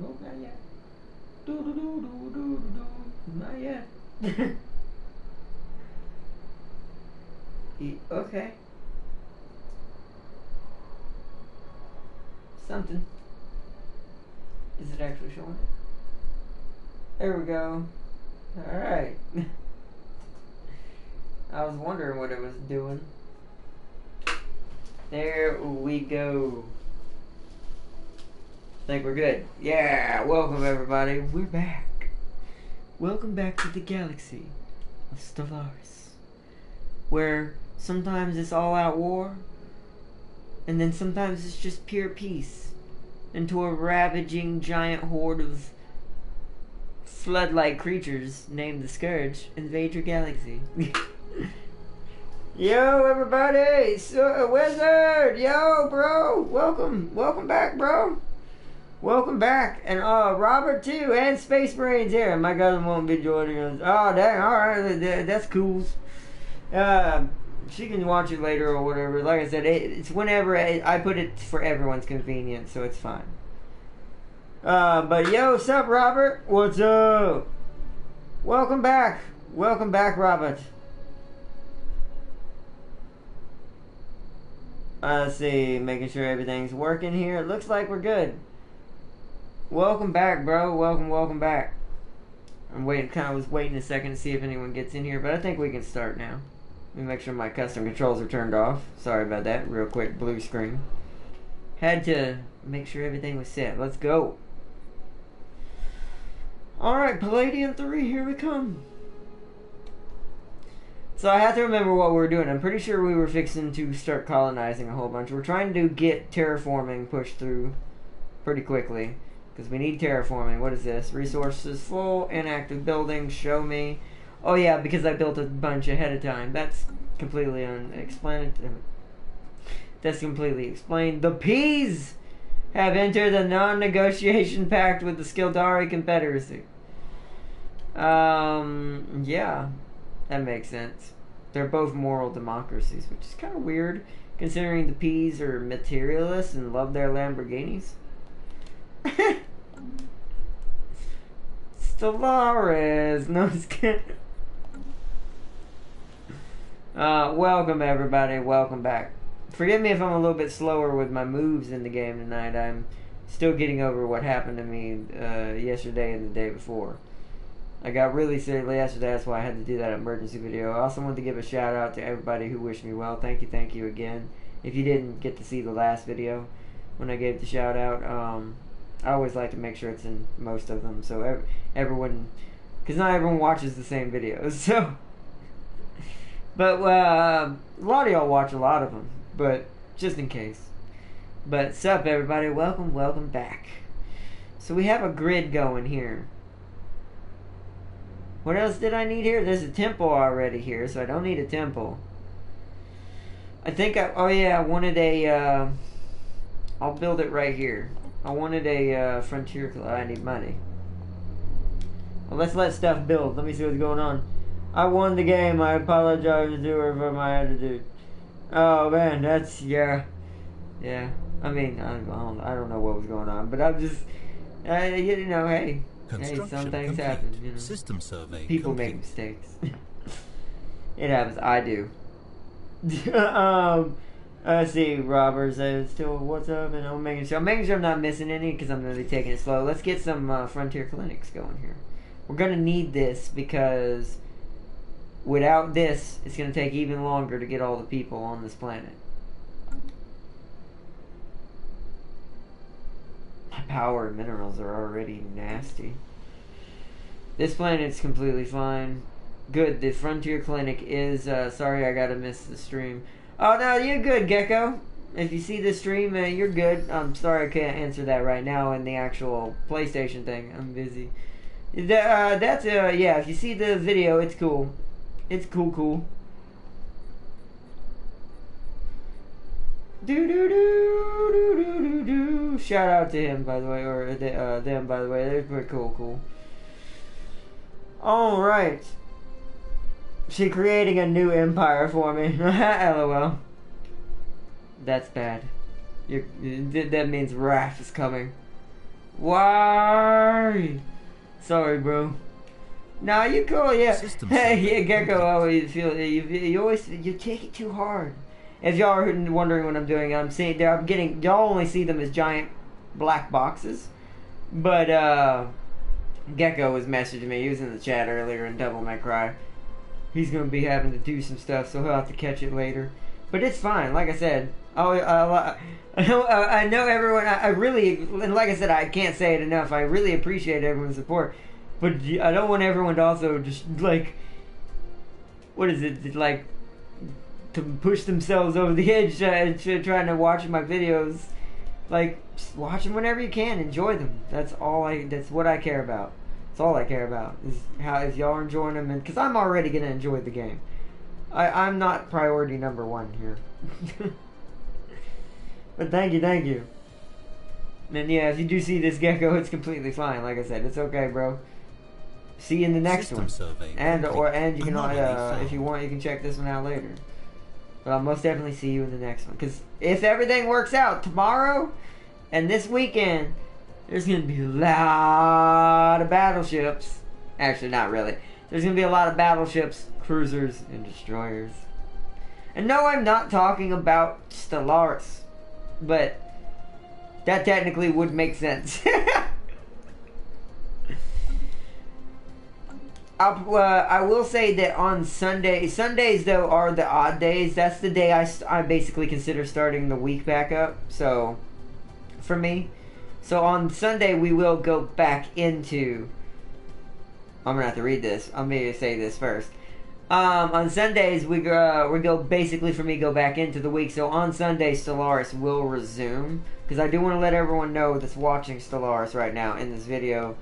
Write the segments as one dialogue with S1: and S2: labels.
S1: Oh, not yet. Do do do do do do. Not yet. Okay. Something. Is it actually showing it? There we go. Alright. I was wondering what it was doing. There we go. I think we're good. Yeah, welcome everybody. We're back. Welcome back to the galaxy of Stellaris, where sometimes it's all-out war, and then sometimes it's just pure peace, into a ravaging giant horde of flood-like creatures named the Scourge invade your galaxy. Yo, everybody! Wizard! Yo, bro! Welcome back, bro! Welcome back! And, Robert, too, and Space Brains here. My cousin won't be joining us. Oh, dang, alright, that's cool. She can watch it later or whatever. Like I said, it's whenever I put it for everyone's convenience, so it's fine. But yo, what's up, Robert? What's up? Welcome back. Welcome back, Robert. Let's see, making sure everything's working here. It looks like we're good. Welcome back, bro. Welcome back. I'm waiting, was waiting a second to see if anyone gets in here, but I think we can start now. Let me make sure my custom controls are turned off. Sorry about that. Real quick, blue screen. Had to make sure everything was set. Let's go. Alright, Pleiadian 3, here we come. So I have to remember what we were doing. I'm pretty sure we were fixing to start colonizing a whole bunch. We're trying to get terraforming pushed through pretty quickly, because we need terraforming. What is this? Resources full, inactive buildings, show me. Oh yeah, because I built a bunch ahead of time. That's completely unexplainable. That's completely explained. The P's have entered a non-negotiation pact with the Skildari Confederacy. Yeah, that makes sense. They're both moral democracies, which is kind of weird, considering the P's are materialists and love their Lamborghinis. Stellaris, no, just kidding. Welcome everybody, welcome back. Forgive me if I'm a little bit slower with my moves in the game tonight. I'm still getting over what happened to me yesterday and the day before. I got really sick yesterday, that's why I had to do that emergency video. I also wanted to give a shout out to everybody who wished me well. Thank you again. If you didn't get to see the last video when I gave the shout out, I always like to make sure it's in most of them, so everyone, because not everyone watches the same videos, so. But a lot of y'all watch a lot of them, but just in case. But sup everybody, welcome back. So we have a grid going here. What else did I need here? There's a temple already here, so I don't need a temple. I think oh yeah, I wanted a, I'll build it right here. I wanted a frontier club. I need money. Well, let's let stuff build. Let me see what's going on. I won the game. I apologize to her for my attitude. Oh man, that's yeah. I mean, I don't know what was going on, but I'm just, you know, hey, some things happen. You know,
S2: system survey.
S1: People make mistakes. It happens. I do. Let's see, Robert says still what's up, and I'm making sure I'm not missing any because I'm gonna be taking it slow. Let's get some frontier clinics going here. We're gonna need this because without this, it's gonna take even longer to get all the people on this planet. Power and minerals are already nasty. This planet's completely fine. Good. The frontier clinic is. Sorry, I gotta miss the stream. Oh no, you're good, Gecko. If you see the stream, you're good. I'm sorry I can't answer that right now in the actual PlayStation thing. I'm busy. That's yeah. If you see the video, it's cool. It's cool. Do. Shout out to him, by the way, or them, by the way. They're pretty cool. All right. She creating a new empire for me. LOL. That's bad. That means wrath is coming. Why? Sorry, bro. Nah, you cool, yeah. Hey, yeah, Gecko always feel you take it too hard. If y'all are wondering what I'm doing, I'm getting y'all only see them as giant black boxes, but Gecko was messaging me. He was in the chat earlier in Devil May Cry. He's gonna be having to do some stuff, so he'll have to catch it later. But it's fine. Like I said, I know everyone. I really, and like I said, I can't say it enough. I really appreciate everyone's support. But I don't want everyone to also just, like, what is it, like, to push themselves over the edge trying to watch my videos. Like, just watch them whenever you can. Enjoy them. That's what I care about. That's all I care about, is how, if y'all are enjoying them. Because I'm already going to enjoy the game. I'm not priority number one here. But thank you. And yeah, if you do see this Gecko, it's completely fine. Like I said, it's okay, bro. See you in the next one. And you can if you want, you can check this one out later. But I'll most definitely see you in the next one. Because if everything works out tomorrow and this weekend, there's going to be a lot of battleships. Actually, not really. There's going to be a lot of battleships, cruisers, and destroyers. And no, I'm not talking about Stellaris. But that technically would make sense. I will say that on Sundays though are the odd days. That's the day I basically consider starting the week back up. So, for me. So on Sunday we will go back into... I'm going to have to read this. I'm going to say this first. On Sundays we go basically for me go back into the week. So on Sunday Stellaris will resume. Because I do want to let everyone know that's watching Stellaris right now in this video.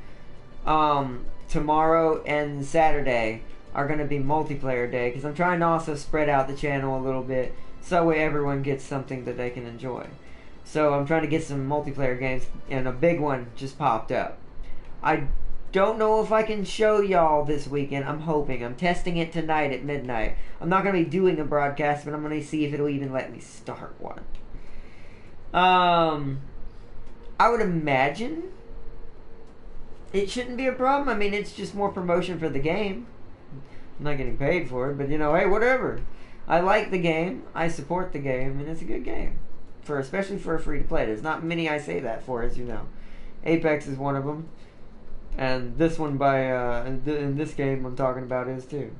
S1: Tomorrow and Saturday are going to be multiplayer day, because I'm trying to also spread out the channel a little bit so that way everyone gets something that they can enjoy. So I'm trying to get some multiplayer games, and a big one just popped up. I don't know if I can show y'all this weekend. I'm hoping. I'm testing it tonight at midnight. I'm not going to be doing a broadcast, but I'm going to see if it'll even let me start one. I would imagine it shouldn't be a problem. I mean, it's just more promotion for the game. I'm not getting paid for it, but you know, hey, whatever. I like the game. I support the game, and it's a good game. Especially for a free-to-play. There's not many I say that for, as you know. Apex is one of them. And this one in this game I'm talking about is too.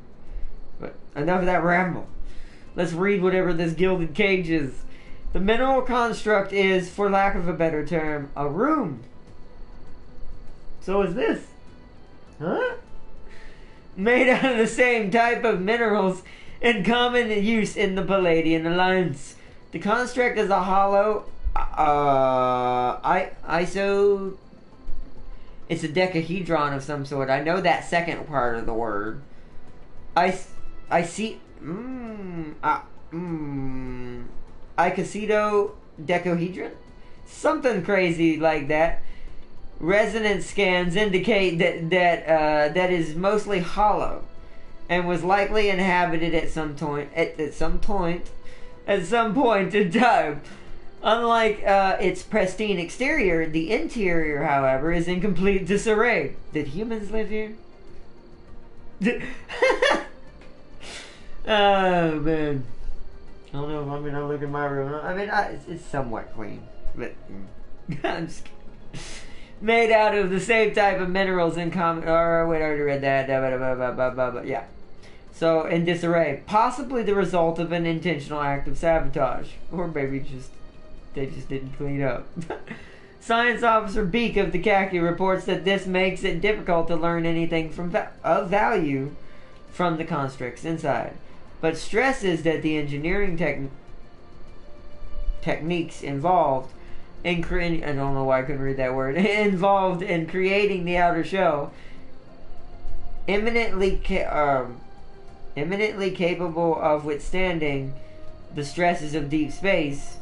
S1: But enough of that ramble. Let's read whatever this gilded cage is. The mineral construct is, for lack of a better term, a room. So is this. Huh? Made out of the same type of minerals in common use in the Pleiadian Alliance. The construct is a hollow it's a decahedron of some sort. I know that second part of the word. Icosito decahedron? Something crazy like that. Resonance scans indicate that is mostly hollow and was likely inhabited at some point in time. Unlike its pristine exterior, the interior, however, is in complete disarray. Did humans live here? Oh man, I don't know if I'm gonna look in my room. I mean, it's somewhat clean, but I'm just kidding. Made out of the same type of minerals in common. Or wait, I already read that. Yeah. So in disarray, possibly the result of an intentional act of sabotage, or maybe they just didn't clean up. Science Officer Beak of the Khaki reports that this makes it difficult to learn anything of value from the constructs inside, but stresses that the engineering techniques involved in creating, I don't know why I couldn't read that word, involved in creating the outer shell, eminently capable of withstanding the stresses of deep space,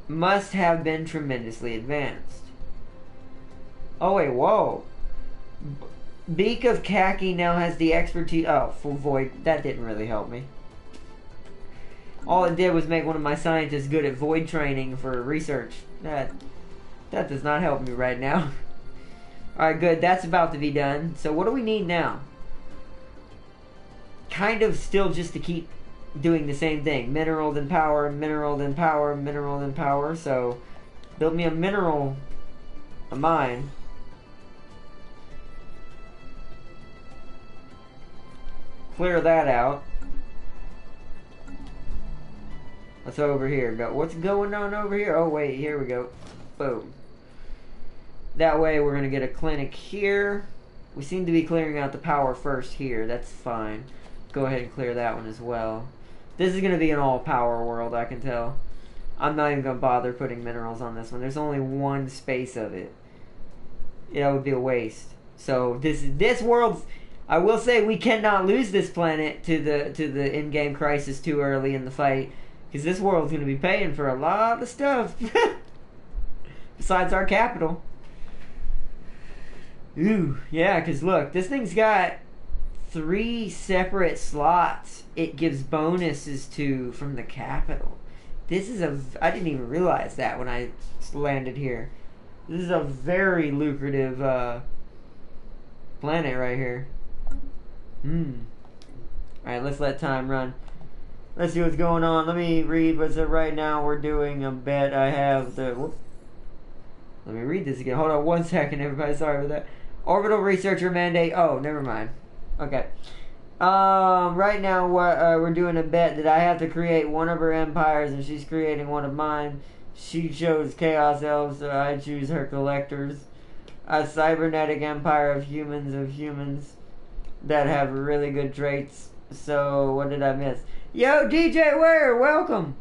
S1: must have been tremendously advanced. Oh wait, whoa. Beak of Khaki now has the expertise. Oh, for void. That didn't really help me. All it did was make one of my scientists good at void training for research. That That does not help me right now. Alright, good. That's about to be done. So what do we need now? Kind of still just to keep doing the same thing. Mineral, then power, mineral, then power, mineral, then power. So build me a mineral, a mine. Clear that out. What's over here? What's going on over here? Oh, wait. Here we go. Boom. That way we're going to get a clinic here. We seem to be clearing out the power first here. That's fine. Go ahead and clear that one as well. This is going to be an all-power world, I can tell. I'm not even going to bother putting minerals on this one. There's only one space of it. That would be a waste. So this world's... I will say we cannot lose this planet to the in-game crisis too early in the fight. Because this world's going to be paying for a lot of stuff. Besides our capital. Ooh, yeah, because look, this thing's got 3 separate slots it gives bonuses to from the capital. This is I didn't even realize that when I landed here. This is a very lucrative planet right here. Alright, let's let time run. Let's see what's going on. Let me read what's up right now. We're doing a bet. I have the... Whoop. Let me read this again. Hold on 1 second, everybody. Sorry about that. Orbital researcher mandate. Oh, never mind. Okay. Right now we're doing a bet that I have to create one of her empires and she's creating one of mine. She chose Chaos Elves, so I choose her collectors. A cybernetic empire of humans that have really good traits. So, what did I miss? Yo, DJ Ware, welcome!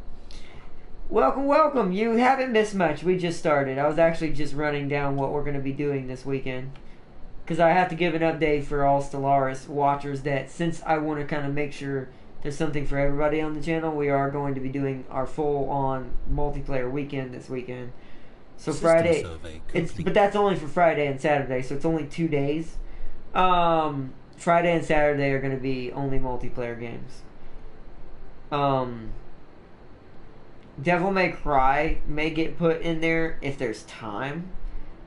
S1: Welcome. You haven't missed much. We just started. I was actually just running down what we're going to be doing this weekend. Because I have to give an update for all Stellaris watchers that since I want to kind of make sure there's something for everybody on the channel, we are going to be doing our full-on multiplayer weekend this weekend. So Friday, but that's only for Friday and Saturday, so it's only 2 days. Friday and Saturday are going to be only multiplayer games. Devil May Cry may get put in there if there's time,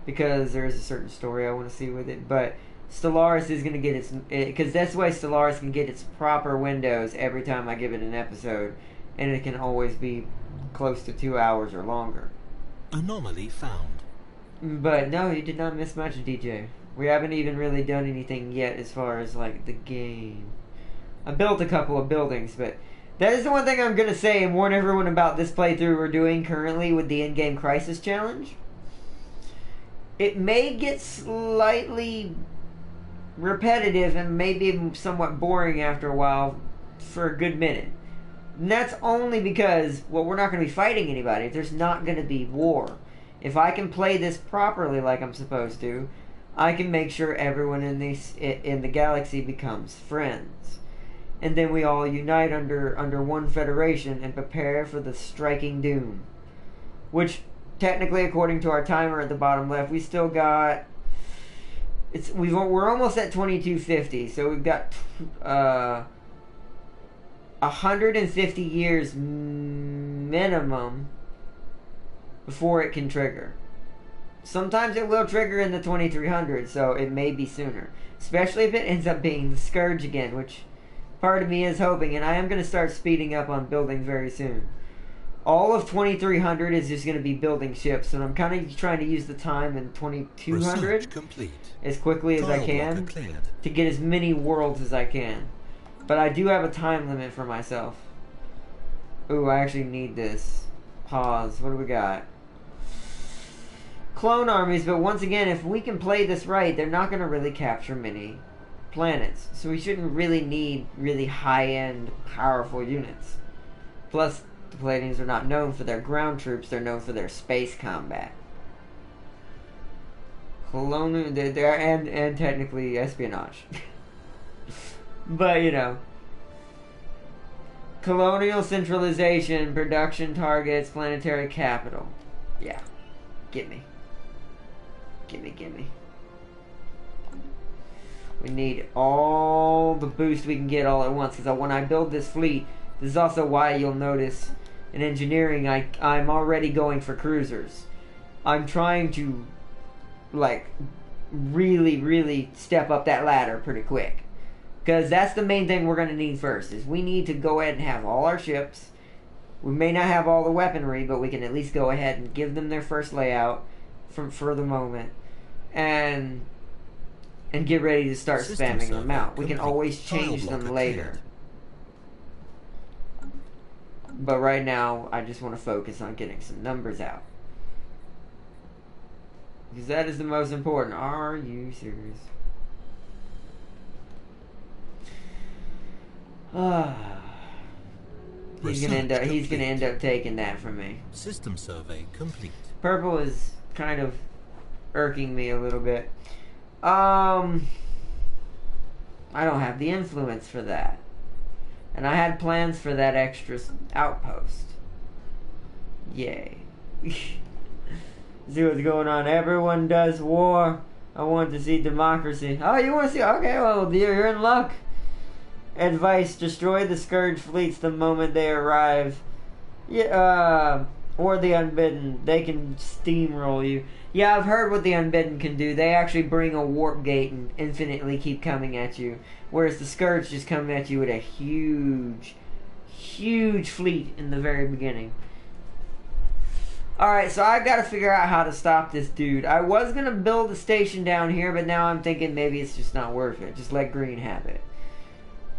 S1: because there's a certain story I want to see with it. But Stellaris is going to get because that's why Stellaris can get its proper windows every time I give it an episode, and it can always be close to 2 hours or longer.
S2: Anomaly found.
S1: But no, you did not miss much, DJ. We haven't even really done anything yet as far as like the game. I built a couple of buildings, but that is the one thing I'm going to say and warn everyone about this playthrough we're doing currently with the in-game crisis challenge. It may get slightly repetitive and maybe somewhat boring after a while for a good minute. And that's only because, well, we're not going to be fighting anybody. There's not going to be war. If I can play this properly like I'm supposed to, I can make sure everyone in the galaxy becomes friends. And then we all unite under one federation and prepare for the striking doom. Which, technically, according to our timer at the bottom left, we still got... We're almost at 2250, so we've got 150 years minimum before it can trigger. Sometimes it will trigger in the 2300s, so it may be sooner. Especially if it ends up being the Scourge again, which part of me is hoping, and I am going to start speeding up on building very soon. All of 2300 is just going to be building ships, and I'm kind of trying to use the time in 2200 as quickly as I can to get as many worlds as I can. But I do have a time limit for myself. Ooh, I actually need this. Pause. What do we got? Clone armies, but once again, if we can play this right, they're not going to really capture many planets. So we shouldn't really need really high-end, powerful units. Plus, the Pleiadians are not known for their ground troops, they're known for their space combat. And technically espionage. But, you know. Colonial centralization, production targets, planetary capital. Yeah. Gimme. We need all the boost we can get all at once, because when I build this fleet, this is also why you'll notice in engineering I'm already going for cruisers. I'm trying to, like, really step up that ladder pretty quick. Because that's the main thing we're going to need first, is we need to go ahead and have all our ships. We may not have all the weaponry, but we can at least go ahead and give them their first layout for the moment. And get ready to start spamming them out. We can always change them later. But right now, I just want to focus on getting some numbers out. Because that is the most important. Are you serious? He's gonna end up taking that from me.
S2: System survey complete.
S1: Purple is kind of irking me a little bit. I don't have the influence for that. And I had plans for that extra outpost. Yay. See what's going on. Everyone does war. I want to see democracy. Oh, you want to see? Okay, well, you're in luck. Advice: destroy the Scourge fleets the moment they arrive. Yeah, or the Unbidden. They can steamroll you. Yeah, I've heard what the Unbidden can do. They actually bring a warp gate and infinitely keep coming at you. Whereas the Scourge just come at you with a huge fleet in the very beginning. Alright, so I've got to figure out how to stop this dude. I was going to build a station down here, but now I'm thinking maybe it's just not worth it. Just let Green have it.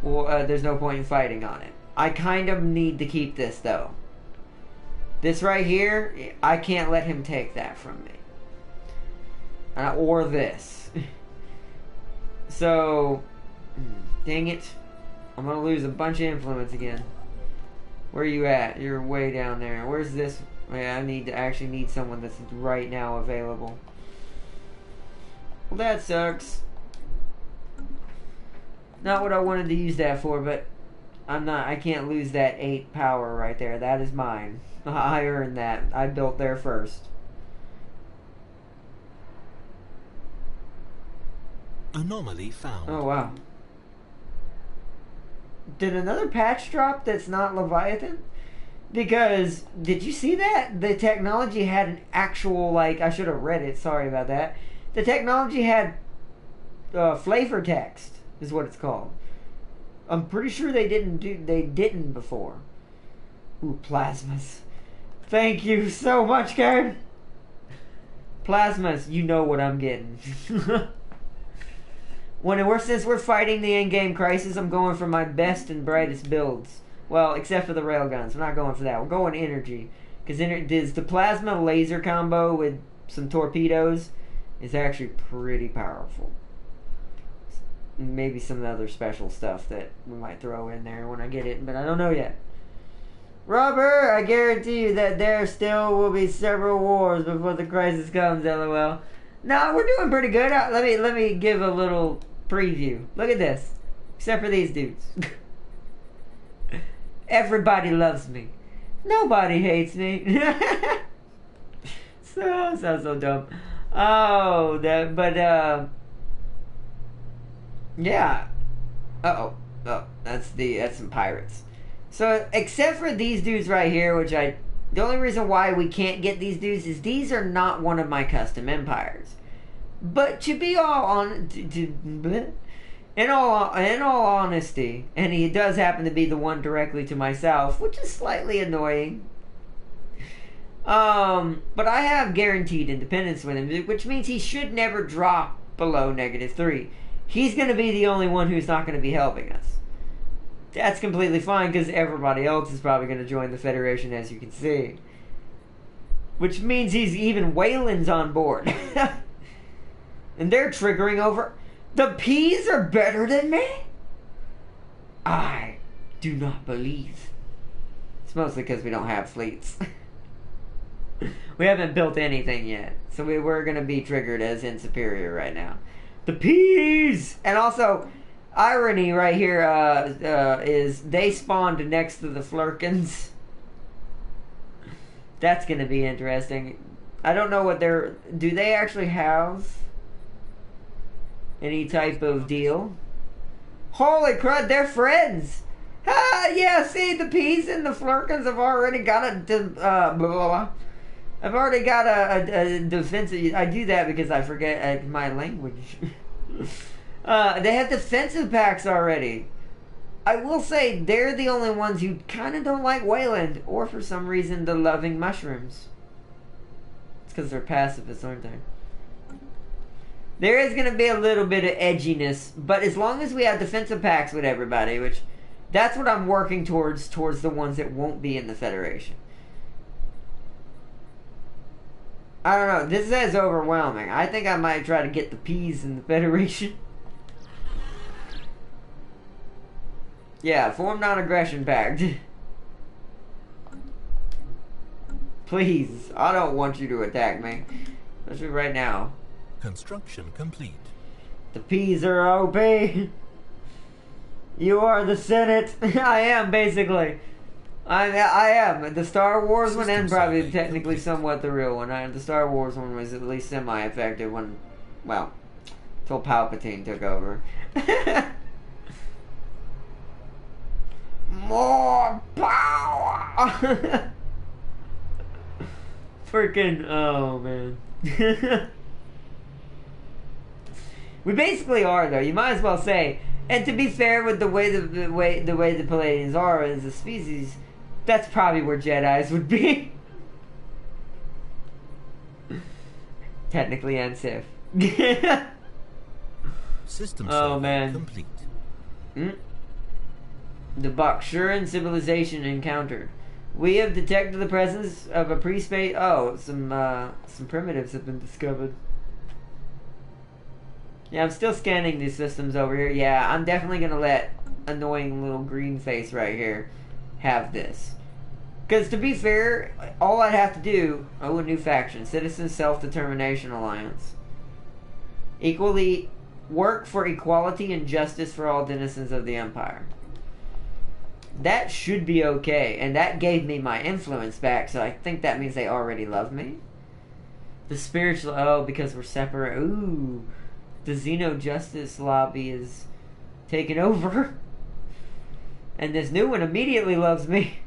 S1: Well, there's no point in fighting on it. I kind of need to keep this, though. This right here, I can't let him take that from me. Or this. So, dang it. I'm going to lose a bunch of influence again. Where are you at? You're way down there. Where's this? Yeah, I actually need someone that's right now available. Well, that sucks. Not what I wanted to use that for, but I can't lose that 8 power right there. That is mine. I earned that. I built there first.
S2: Anomaly found.
S1: Oh, wow. Did another patch drop that's not Leviathan? Because, did you see that? The technology had an actual, like, I should have read it, sorry about that. The technology had flavor text, is what it's called. I'm pretty sure they didn't before. Ooh, plasmas. Thank you so much, Karen. Plasmas, you know what I'm getting. Since we're fighting the in-game crisis, I'm going for my best and brightest builds. Well, except for the railguns. We're not going for that. We're going energy. Because the plasma laser combo with some torpedoes is actually pretty powerful. Maybe some other special stuff that we might throw in there when I get it, but I don't know yet. Robert, I guarantee you that there still will be several wars before the crisis comes, LOL. No, we're doing pretty good. Let me give a little preview. Look at this. Except for these dudes. Everybody loves me. Nobody hates me. so dumb. Oh, yeah. Oh, that's some pirates. So, except for these dudes right here, the only reason why we can't get these dudes is these are not one of my custom empires. But to be all on, in all honesty, and he does happen to be the one directly to myself, which is slightly annoying. But I have guaranteed independence with him, which means he should never drop below -3. He's going to be the only one who's not going to be helping us. That's completely fine, because everybody else is probably going to join the Federation, as you can see. Which means even Wayland's on board. And they're triggering over... The P's are better than me? I do not believe. It's mostly because we don't have fleets. We haven't built anything yet. So we're going to be triggered as in superior right now. The P's! And also, irony right here is they spawned next to the Flurkins. That's going to be interesting. I don't know what do they actually have any type of deal? Holy crud, they're friends! Ah, yeah, see, the P's and the Flurkins have already got a I've already got a defensive... I do that because I forget my language. They have defensive packs already. I will say they're the only ones who kind of don't like Wayland, or for some reason the loving mushrooms. It's because they're pacifists, aren't they? There is going to be a little bit of edginess, but as long as we have defensive packs with everybody, which that's what I'm working towards the ones that won't be in the Federation. I don't know. This is overwhelming. I think I might try to get the P's in the Federation. Yeah, form non-aggression pact. Please, I don't want you to attack me. Especially right now.
S2: Construction complete.
S1: The P's are OP. You are the Senate. I am, basically. I am. The Star Wars one, and probably technically somewhat the real one. The Star Wars one was at least semi-effective when, well, until Palpatine took over. More power! Freaking, oh man. We basically are, though. You might as well say, and to be fair with the way the Pleiadians are as a species, that's probably where Jedis would be. Technically and Sith.
S2: System
S1: oh man.
S2: Complete.
S1: The Bakshuran civilization encountered. We have detected the presence of a pre-space... Oh, some primitives have been discovered. Yeah, I'm still scanning these systems over here. Yeah, I'm definitely going to let annoying little green face right here have this. Because to be fair, all I'd have to do... Oh, a new faction. Citizen Self-Determination Alliance. Equally... Work for equality and justice for all denizens of the Empire. That should be okay. And that gave me my influence back, so I think that means they already love me. The spiritual... Oh, because we're separate. Ooh. The Xeno Justice Lobby is taken over. And this new one immediately loves me.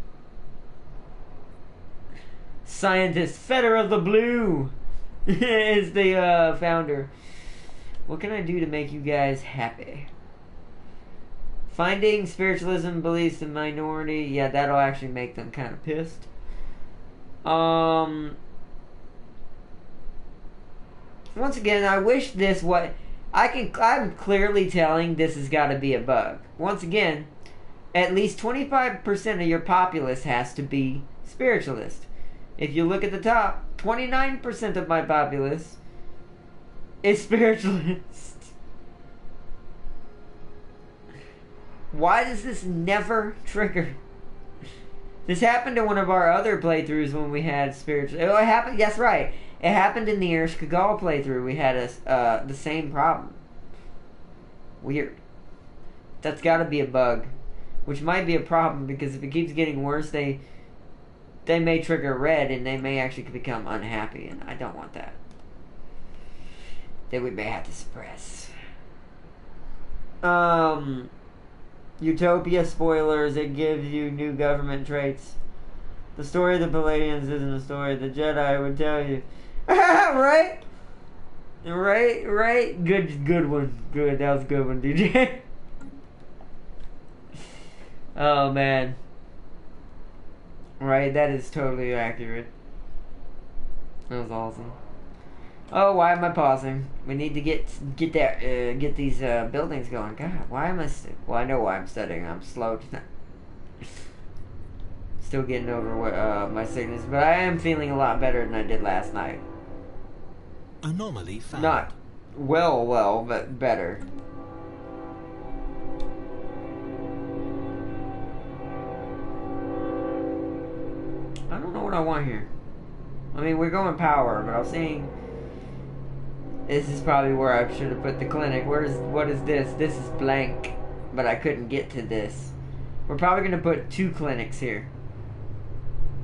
S1: Scientist Fetter of the Blue is the founder. What can I do to make you guys happy? Finding spiritualism beliefs in minority. Yeah, that'll actually make them kind of pissed. Once again, I wish this what I'm clearly telling this has got to be a bug. Once again, at least 25% of your populace has to be spiritualist. If you look at the top, 29% of my populace is spiritualist. Why does this never trigger? This happened to one of our other playthroughs when we had spiritual. Oh, it happened. Yes, right. It happened in the Ersh Kagall playthrough. We had the same problem. Weird. That's got to be a bug, which might be a problem because if it keeps getting worse, they may trigger red and they may actually become unhappy, and I don't want that. That we may have to suppress. Utopia spoilers. It gives you new government traits. The story of the Pleiadians isn't a story the Jedi would tell you. Right? Right? Good one. Good. That was a good one, DJ. Oh, man. Right, that is totally accurate. That was awesome. Oh, why am I pausing? We need to get these buildings going. God, why am I... Well, I know why I'm studying. I'm slow tonight. Still getting over what, my sickness, but I am feeling a lot better than I did last night.
S2: Anomaly found.
S1: Not well, but better. I don't know what I want here. I mean, we're going power, but I was saying this is probably where I should have put the clinic. What is this? This is blank, but I couldn't get to this. We're probably going to put 2 clinics here.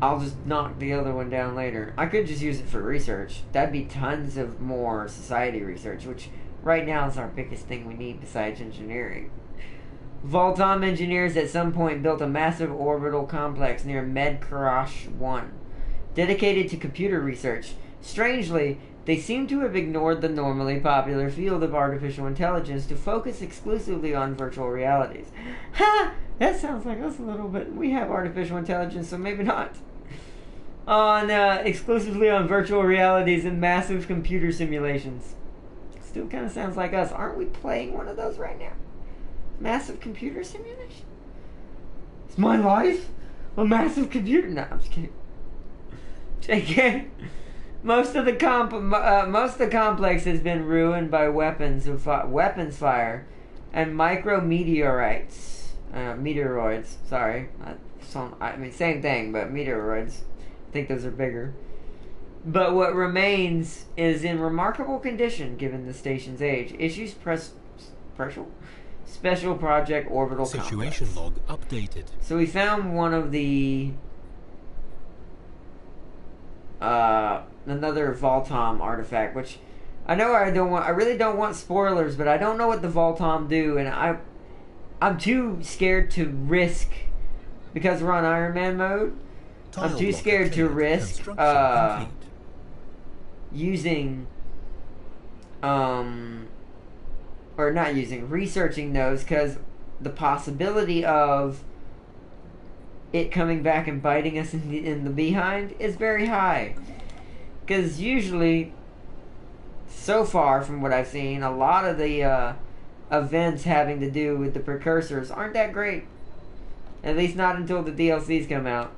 S1: I'll just knock the other one down later. I could just use it for research. That'd be tons of more society research, which right now is our biggest thing we need besides engineering. Voltom engineers at some point built a massive orbital complex near Medkarash 1. dedicated to computer research. Strangely, they seem to have ignored the normally popular field of artificial intelligence to focus exclusively on virtual realities. Ha! That sounds like us a little bit. We have artificial intelligence, so maybe not. Exclusively on virtual realities and massive computer simulations. Still kind of sounds like us. Aren't we playing one of those right now? Massive computer simulation? It's my life? A massive computer? No, I'm just kidding. JK. Most of the complex has been ruined by weapons fire and micrometeorites. Meteoroids. Sorry. I mean, same thing, but meteoroids. I think those are bigger. But what remains is in remarkable condition given the station's age. Issues Special Project Orbital
S2: Situation
S1: Complex.
S2: log updated.
S1: So we found one of the another Voltom artifact, which I know I really don't want spoilers, but I don't know what the Voltom do, and I'm too scared to risk, because we're on Iron Man mode. I'm too scared to risk using researching those, because the possibility of it coming back and biting us in the behind is very high. Because usually, so far from what I've seen, a lot of the events having to do with the precursors aren't that great. At least not until the DLCs come out.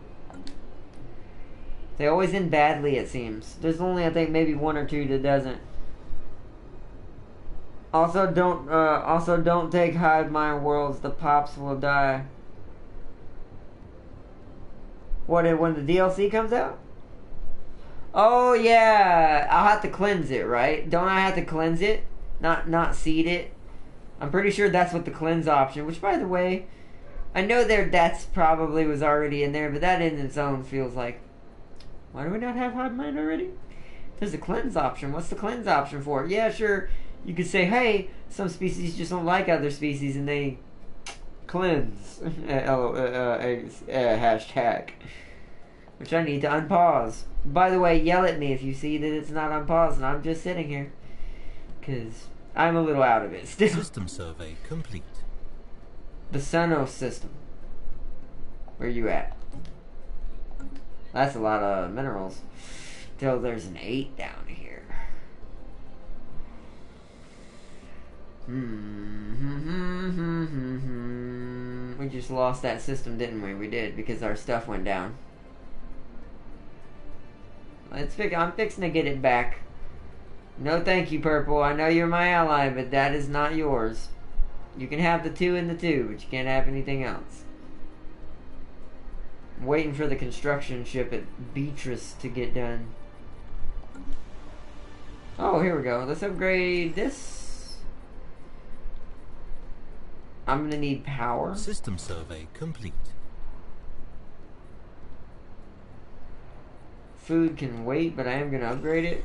S1: They always end badly, it seems. There's only, I think, maybe one or two that doesn't. Also, don't take Hive Mind Worlds. The pops will die. What, when the DLC comes out? Oh yeah, I'll have to cleanse it, right? Don't I have to cleanse it? Not seed it? I'm pretty sure that's what the cleanse option, which by the way, I know that's probably was already in there, but that in its own feels like, why do we not have Hive Mind already? There's a cleanse option. What's the cleanse option for? Yeah, sure, you could say, hey, some species just don't like other species and they cleanse. Hashtag. Which I need to unpause. By the way, yell at me if you see that it's not unpaused and I'm just sitting here. Because I'm a little out of it still.
S2: System survey complete.
S1: The Sunos system. Where you at? That's a lot of minerals. Till there's an 8 down here. We just lost that system, didn't we? We did, because our stuff went down. I'm fixing to get it back. No thank you, Purple. I know you're my ally, but that is not yours. You can have the 2 and the 2, but you can't have anything else. I'm waiting for the construction ship at Beatrice to get done. Oh, here we go. Let's upgrade this. I'm gonna need power.
S2: System survey complete.
S1: Food can wait, but I am gonna upgrade it.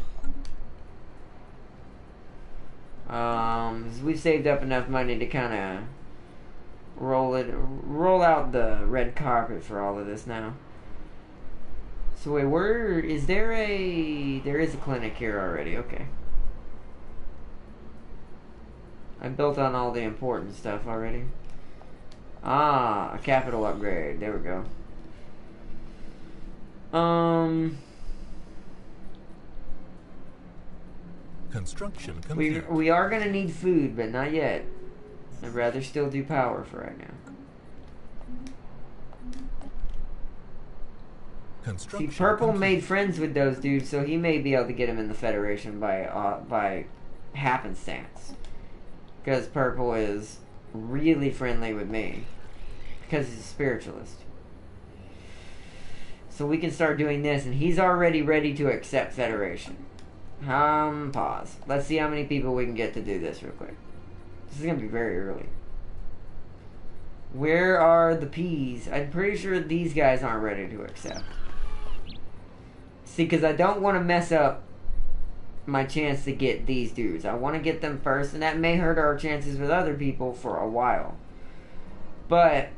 S1: We've saved up enough money to kind of roll out the red carpet for all of this now. So wait, there is a clinic here already, okay. I built on all the important stuff already. A capital upgrade, there we go.
S2: Construction complete.
S1: We are gonna need food, but not yet. I'd rather still do power for right now. See, Purple
S2: complete.
S1: made friends with those dudes, so he may be able to get them in the Federation by happenstance. Because Purple is really friendly with me. Because he's a spiritualist. So we can start doing this, and he's already ready to accept Federation. Pause. Let's see how many people we can get to do this real quick. This is going to be very early. Where are the P's? I'm pretty sure these guys aren't ready to accept. See, because I don't want to mess up my chance to get these dudes. I want to get them first, and that may hurt our chances with other people for a while. But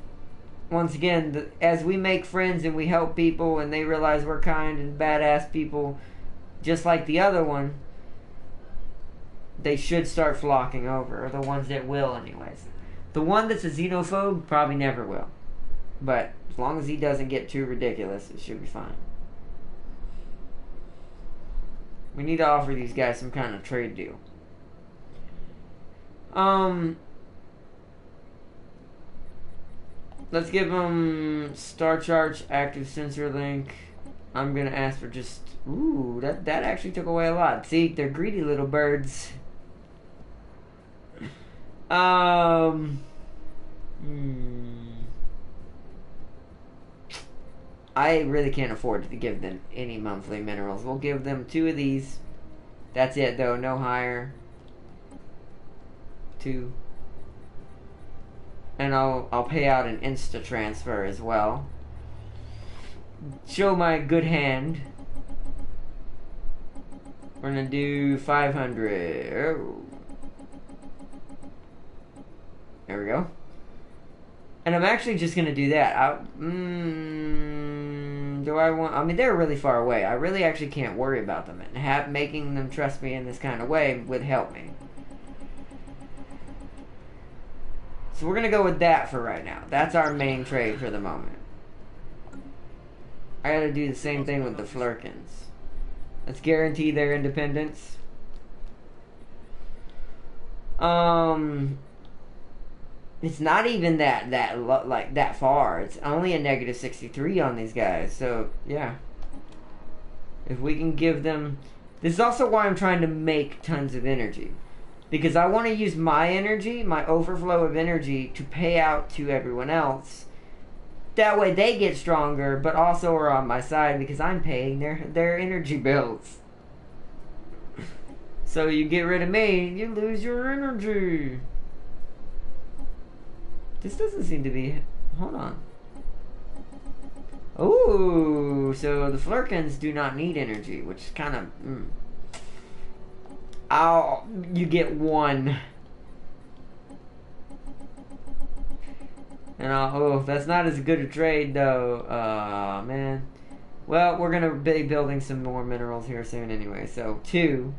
S1: once again, as we make friends and we help people and they realize we're kind and badass people, just like the other one, they should start flocking over. Or the ones that will, anyways. The one that's a xenophobe probably never will. But as long as he doesn't get too ridiculous, it should be fine. We need to offer these guys some kind of trade deal. Let's give them Star Charge, active sensor link. I'm gonna ask for just... Ooh, that actually took away a lot. See, they're greedy little birds. I really can't afford to give them any monthly minerals. We'll give them 2 of these. That's it, though. No higher. 2. And I'll pay out an insta transfer as well. Show my good hand. We're gonna do 500. Oh. There we go. And I'm actually just gonna do that. Do I want... I mean, they're really far away. I really actually can't worry about them. And making them trust me in this kind of way would help me. So we're gonna go with that for right now. That's our main trade for the moment. I gotta do the same thing with the Flurkins. Let's guarantee their independence. It's not even that far. It's only a negative 63 on these guys. So yeah, if we can give them... This is also why I'm trying to make tons of energy, because I want to use my energy, my overflow of energy, to pay out to everyone else. That way they get stronger, but also are on my side because I'm paying their energy bills. So you get rid of me, you lose your energy. This doesn't seem to be... Hold on. Ooh, so the Flurkins do not need energy, which is kind of... You get 1. And oh, that's not as good a trade, though. Man. Well, we're going to be building some more minerals here soon anyway. So, 2.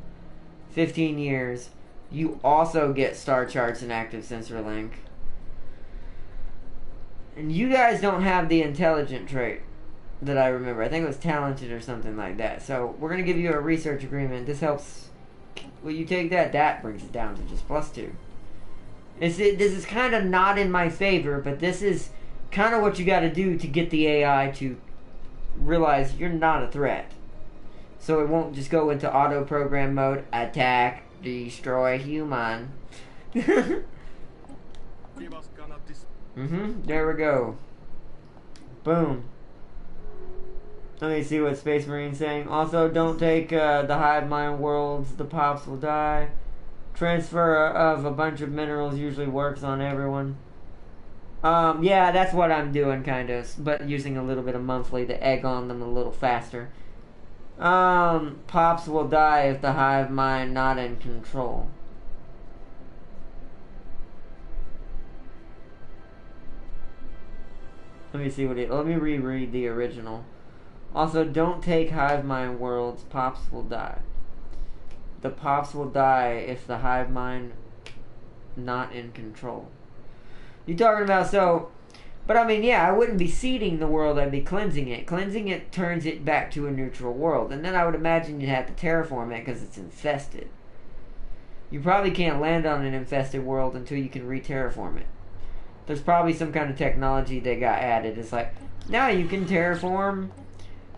S1: 15 years. You also get star charts and active sensor link. And you guys don't have the intelligent trait that I remember. I think it was talented or something like that. So, we're going to give you a research agreement. This helps. Will you take that? That brings it down to just +2. This is kind of not in my favor, but this is kind of what you got to do to get the AI to realize you're not a threat. So it won't just go into auto-program mode. Attack, destroy human. There we go. Boom. Let me see what Space Marine's saying. Also, don't take the hive mind worlds. The pops will die. Transfer of a bunch of minerals usually works on everyone. Yeah, that's what I'm doing, kind of. But using a little bit of monthly to egg on them a little faster. Pops will die if the hive mind not in control. Let me see what it... Let me reread the original. Also, don't take hive mind worlds. Pops will die. The pops will die if the hive mind not in control. You talking about so... But I mean, yeah, I wouldn't be seeding the world. I'd be cleansing it. Cleansing it turns it back to a neutral world. And then I would imagine you'd have to terraform it because it's infested. You probably can't land on an infested world until you can re-terraform it. There's probably some kind of technology that got added. It's like, now you can terraform...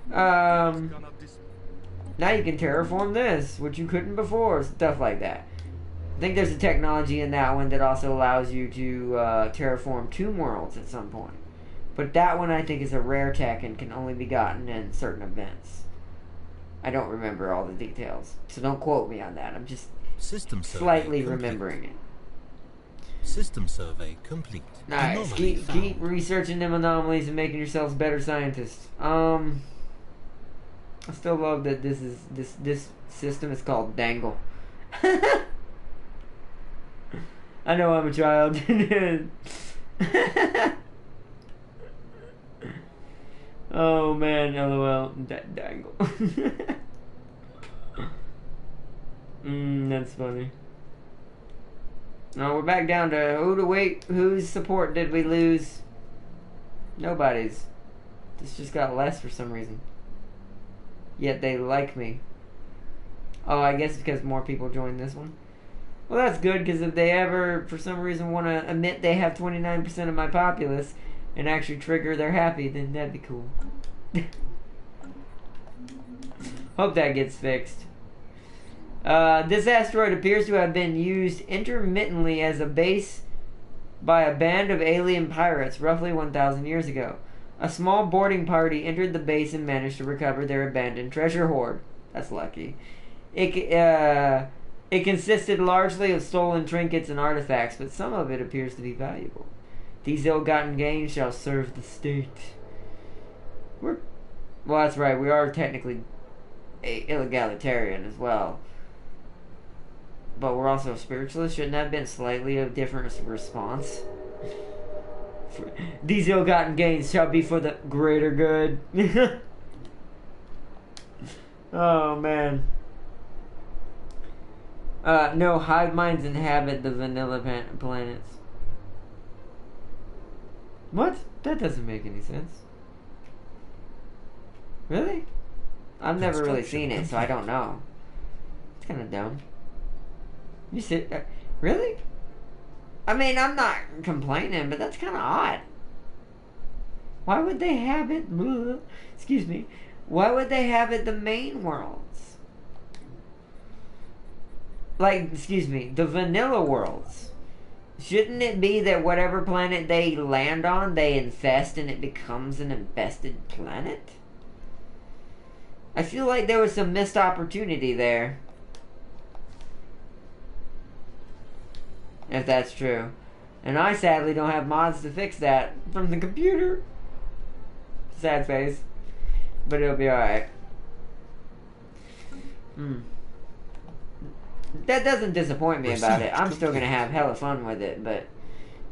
S1: now you can terraform this, which you couldn't before. Stuff like that. I think there's a technology in that one that also allows you to terraform 2 worlds at some point. But that one I think is a rare tech and can only be gotten in certain events. I don't remember all the details, so don't quote me on that. I'm just slightly remembering it.
S2: System survey complete.
S1: Nice. Keep researching them anomalies and making yourselves better scientists. I still love that this system is called Dangle. I know I'm a child. Oh man, LOL. Dangle. That's funny. No, we're back down to whose support did we lose? Nobody's. This just got less for some reason. Yet they like me. Oh, I guess because more people joined this one. Well, that's good, because if they ever, for some reason, want to admit they have 29% of my populace and actually trigger they're happy, then that'd be cool. Hope that gets fixed. This asteroid appears to have been used intermittently as a base by a band of alien pirates roughly 1,000 years ago. A small boarding party entered the base and managed to recover their abandoned treasure hoard. That's lucky. It consisted largely of stolen trinkets and artifacts, but some of it appears to be valuable. These ill-gotten gains shall serve the state. Well, that's right. We are technically egalitarian as well. But we're also spiritualist. Shouldn't that have been slightly a different response? These ill-gotten gains shall be for the greater good. Oh, man. No, hive minds inhabit the vanilla planets. What? That doesn't make any sense. Really? I've never really seen it, so I don't know. It's kind of dumb. You said, really? I mean, I'm not complaining, but that's kind of odd. Why would they have it? Excuse me. Why would they have it the main worlds? Like, excuse me, the vanilla worlds. Shouldn't it be that whatever planet they land on, they infest and it becomes an infested planet? I feel like there was some missed opportunity there. If that's true. And I sadly don't have mods to fix that from the computer. Sad face. But it'll be alright. That doesn't disappoint me about it. I'm still gonna have hella fun with it, but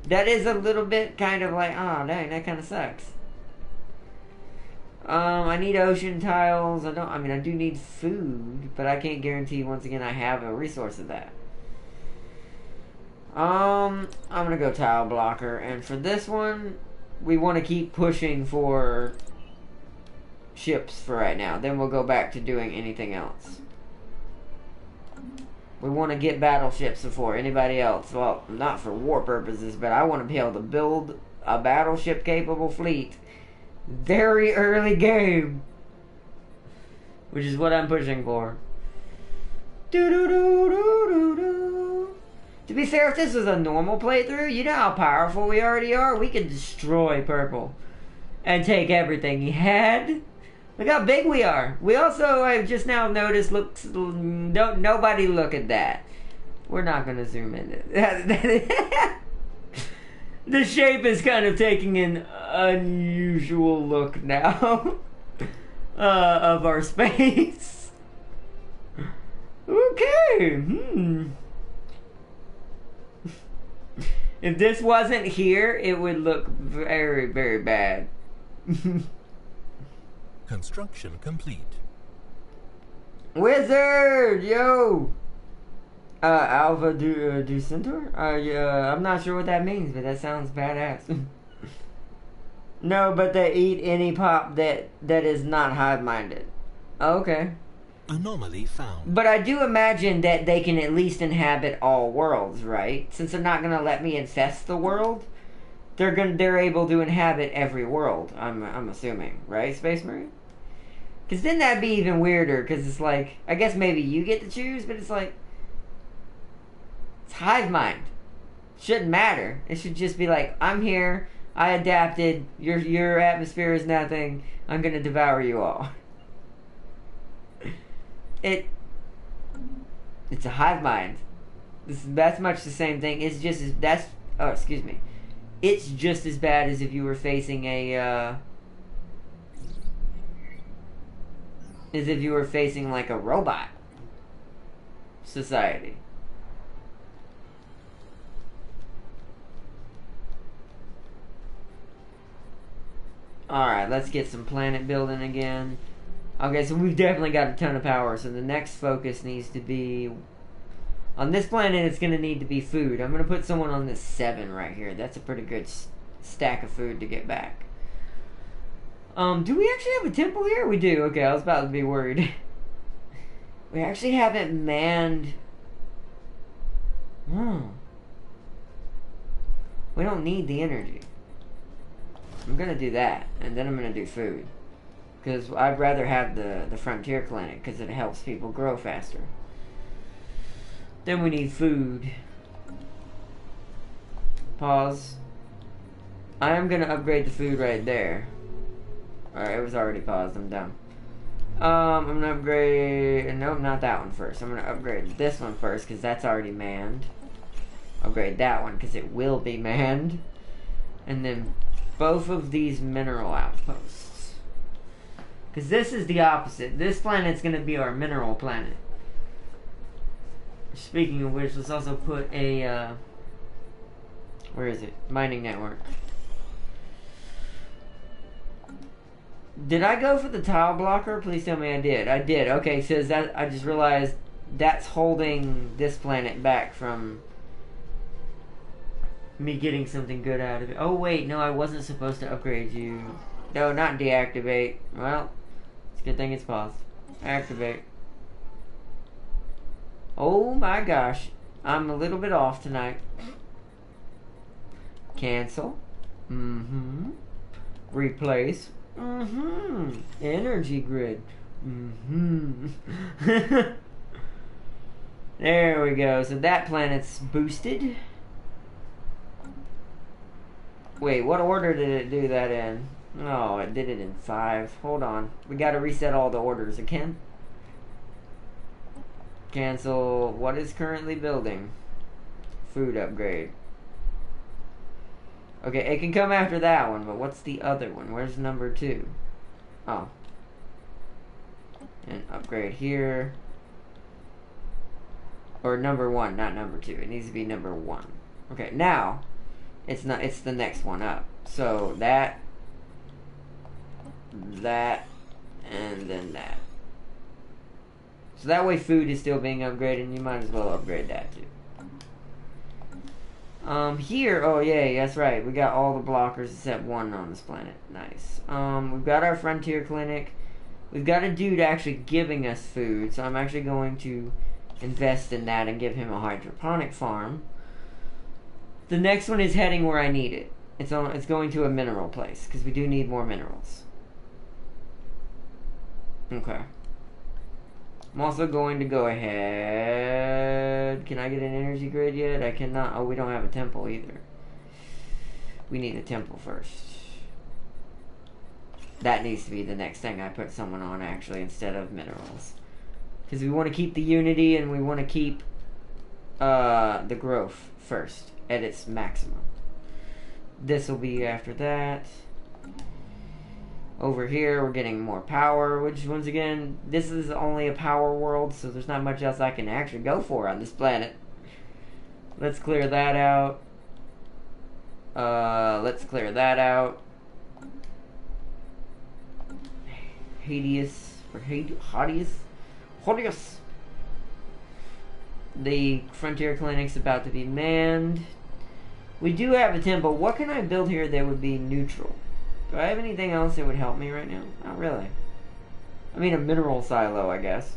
S1: that is a little bit kind of like, oh dang, that kind of sucks. I need ocean tiles. I do need food, but I can't guarantee once again I have a resource of that. I'm gonna go tile blocker, and for this one, we want to keep pushing for ships for right now. Then we'll go back to doing anything else. We want to get battleships before anybody else. Well, not for war purposes, but I want to be able to build a battleship-capable fleet very early game, which is what I'm pushing for. To be fair, if this was a normal playthrough, you know how powerful we already are. We could destroy purple and take everything he had. Look how big we are. We also, I've just now noticed, nobody look at that. We're not going to zoom in. The shape is kind of taking an unusual look now of our space. Okay. If this wasn't here, it would look very, very bad.
S2: Construction complete.
S1: Wizard! Yo! Alpha du Centaur? I'm not sure what that means, but that sounds badass. No, but they eat any pop that is not hive-minded. Okay.
S2: Anomaly found.
S1: But I do imagine that they can at least inhabit all worlds, right? Since they're not gonna let me infest the world, they're able to inhabit every world. I'm assuming, right, Space Marine? Because then that'd be even weirder. Because it's like, I guess maybe you get to choose, but it's like, it's hive mind. Shouldn't matter. It should just be like, I'm here. I adapted. Your atmosphere is nothing. I'm gonna devour you all. It's a hive mind. That's much the same thing. It's just as excuse me. It's just as bad as if you were facing a as if you were facing like a robot society. Alright, let's get some planet building again. Okay, so we've definitely got a ton of power, so the next focus needs to be... On this planet, it's going to need to be food. I'm going to put someone on this 7 right here. That's a pretty good stack of food to get back. Do we actually have a temple here? We do. Okay, I was about to be worried. We actually haven't manned... We don't need the energy. I'm going to do that, and then I'm going to do food. Because I'd rather have the frontier clinic, because it helps people grow faster. Then we need food. Pause. I am going to upgrade the food right there. Alright, it was already paused. I'm done. I'm going to upgrade... Nope, not that one first. I'm going to upgrade this one first, because that's already manned. Upgrade that one, because it will be manned. And then both of these mineral outposts. Because this is the opposite. This planet's going to be our mineral planet. Speaking of which, let's also put a... where is it? Mining network. Did I go for the tile blocker? Please tell me I did. I did. Okay, so that, I just realized that's holding this planet back from me getting something good out of it. Oh wait, no, I wasn't supposed to upgrade you. No, not deactivate. Well, it's a good thing it's paused. Activate. Oh my gosh. I'm a little bit off tonight. Cancel. Replace. Energy grid. There we go. So that planet's boosted. Wait, what order did it do that in? Oh, it did it in 5. Hold on. We gotta reset all the orders again. Cancel what is currently building. Food upgrade. Okay, it can come after that one, but what's the other one? Where's number 2? Oh. And upgrade here. Or number 1, not number 2. It needs to be number 1. Okay, now it's the next one up. So that, and then that. So that way food is still being upgraded, and you might as well upgrade that too. Here, oh yay, that's right. We got all the blockers except one on this planet. Nice. We've got our frontier clinic. We've got a dude actually giving us food, so I'm actually going to invest in that and give him a hydroponic farm. The next one is heading where I need it. It's going to a mineral place, because we do need more minerals. Okay. I'm also going to go ahead... Can I get an energy grid yet? I cannot. Oh, we don't have a temple either. We need a temple first. That needs to be the next thing I put someone on, actually, instead of minerals. Because we want to keep the unity, and we want to keep the growth first at its maximum. This will be after that. Over here, we're getting more power, which, once again, this is only a power world, so there's not much else I can actually go for on this planet. Let's clear that out. Let's clear that out. Hadius, or Hadius. The frontier clinic's about to be manned. We do have a temple. What can I build here that would be neutral? Do I have anything else that would help me right now? Not really. I mean, a mineral silo, I guess.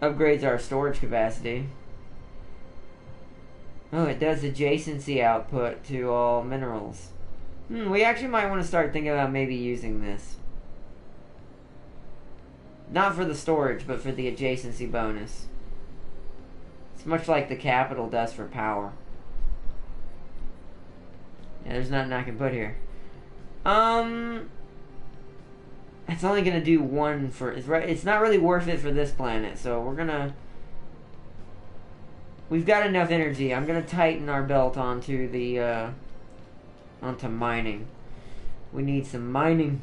S1: Upgrades our storage capacity. Oh, it does adjacency output to all minerals. We actually might want to start thinking about maybe using this. Not for the storage, but for the adjacency bonus. It's much like the capital does for power. Yeah, there's nothing I can put here. It's only gonna do one for... It's not really worth it for this planet, so we're gonna... We've got enough energy. I'm gonna tighten our belt onto the, onto mining. We need some mining.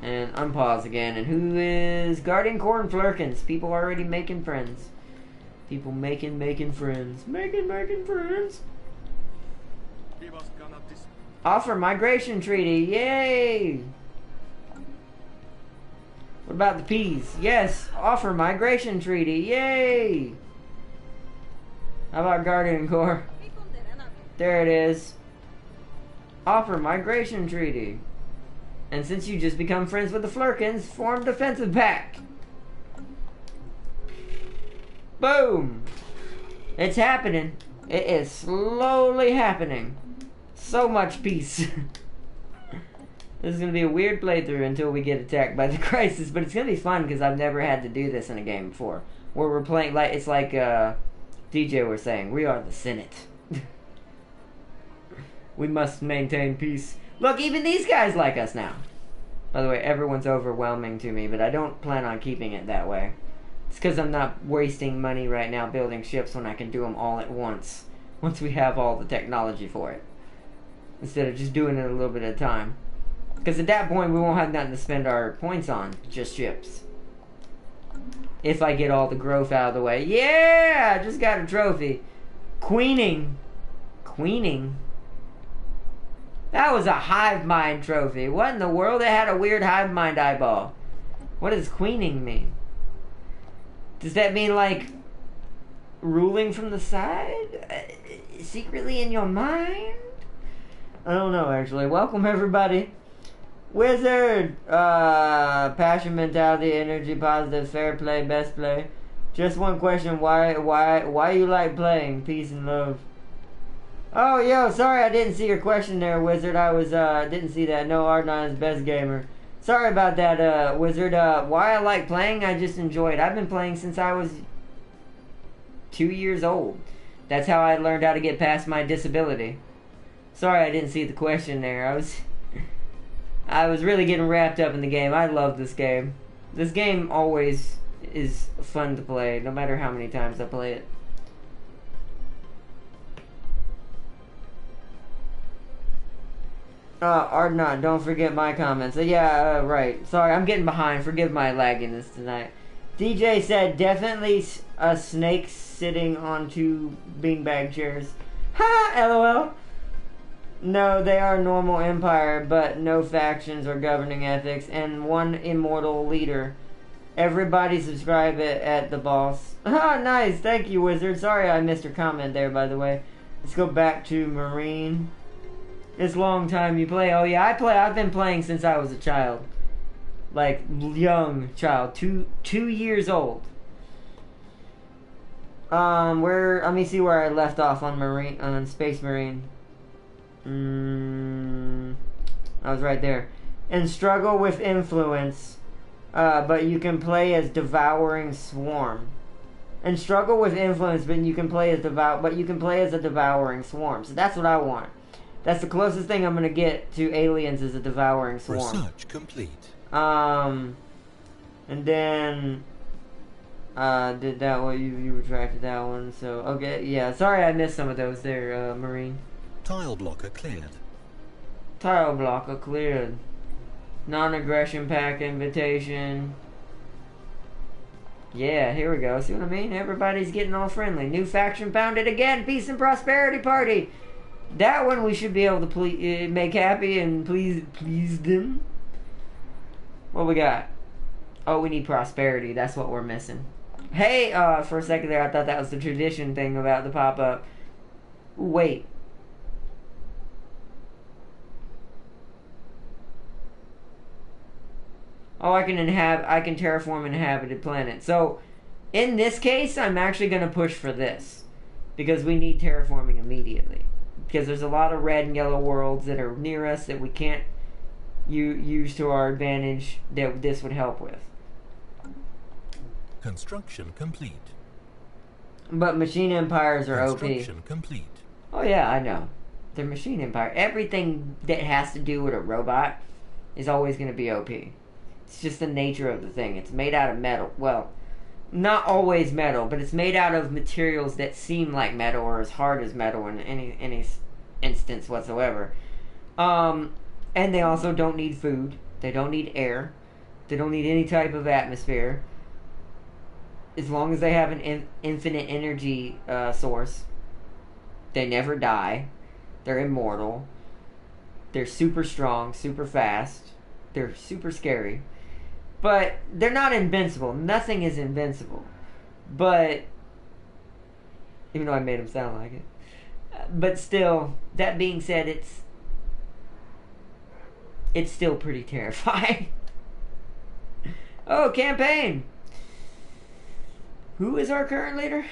S1: And unpause again. And who is guarding cornflurkins? People already making friends. People making friends. Making friends. Offer migration treaty. Yay! What about the P's? Yes, offer migration treaty. Yay! How about Guardian Corps? There it is. Offer migration treaty. And since you just become friends with the Flurkins, form defensive pact. Boom! It's happening. It is slowly happening. So much peace. This is going to be a weird playthrough until we get attacked by the Crisis, but it's going to be fun because I've never had to do this in a game before. Where we're playing, like it's like DJ was saying, we are the Senate. We must maintain peace. Look, even these guys like us now. By the way, everyone's overwhelming to me, but I don't plan on keeping it that way. It's because I'm not wasting money right now building ships when I can do them all at once. Once we have all the technology for it. Instead of just doing it a little bit at a time. Because at that point, we won't have nothing to spend our points on. Just ships. If I get all the growth out of the way. Yeah! I just got a trophy. Queening. Queening? That was a hive mind trophy. What in the world? It had a weird hive mind eyeball. What does queening mean? Does that mean like ruling from the side? Secretly in your mind? I don't know actually. Welcome everybody. Wizard! Passion, mentality, energy, positive, fair play, best play. Just one question, why you like playing? Peace and love. Oh, yo, sorry I didn't see your question there, Wizard. I was, didn't see that. No, Arnon is best gamer. Sorry about that, Wizard. Why I like playing, I just enjoy it. I've been playing since I was 2 years old. That's how I learned how to get past my disability. Sorry I didn't see the question there. I was really getting wrapped up in the game. I love this game. This game always is fun to play, no matter how many times I play it. Ardnot, don't forget my comments. Yeah, right. Sorry, I'm getting behind. Forgive my lagginess tonight. DJ said, definitely a snake sitting on 2 beanbag chairs. Ha! LOL. No, they are normal empire, but no factions or governing ethics, and one immortal leader. Everybody subscribe it at the boss. Ah, nice. Thank you, Wizard. Sorry I missed your comment there, by the way. Let's go back to Marine. It's a long time you play. Oh yeah, I've been playing since I was a child. Like, young child. 2 years old. Let me see where I left off on Space Marine. I was right there. And struggle with influence, but you can play as devouring swarm. And struggle with influence, but you can play as a devouring swarm. So that's what I want. That's the closest thing I'm gonna get to aliens is a devouring swarm.
S2: Research complete.
S1: And then did that one? You retracted that one. So okay, yeah. Sorry, I missed some of those there, Marine.
S2: Tile blocker cleared.
S1: Tile blocker cleared. Non-aggression pack invitation. Yeah, here we go. See what I mean? Everybody's getting all friendly. New faction founded again. Peace and prosperity party. That one we should be able to make happy and please them. What we got? Oh, we need prosperity. That's what we're missing. Hey, for a second there, I thought that was the tradition thing about the pop-up. Wait. Oh, I can terraform an inhabited planet. So, in this case, I'm actually going to push for this. Because we need terraforming immediately. Because there's a lot of red and yellow worlds that are near us that we can't use to our advantage that this would help with.
S2: Construction complete.
S1: But machine empires are OP.
S2: Construction complete.
S1: Oh yeah, I know. They're machine empire. Everything that has to do with a robot is always going to be OP. It's just the nature of the thing. It's made out of metal. Well, not always metal, but it's made out of materials that seem like metal or as hard as metal in any instance whatsoever. And they also don't need food. They don't need air. They don't need any type of atmosphere. As long as they have an infinite energy source, they never die. They're immortal. They're super strong, super fast. They're super scary. But they're not invincible. Nothing is invincible. But, even though I made them sound like it. But still, that being said, it's still pretty terrifying. Oh, campaign! Who is our current leader?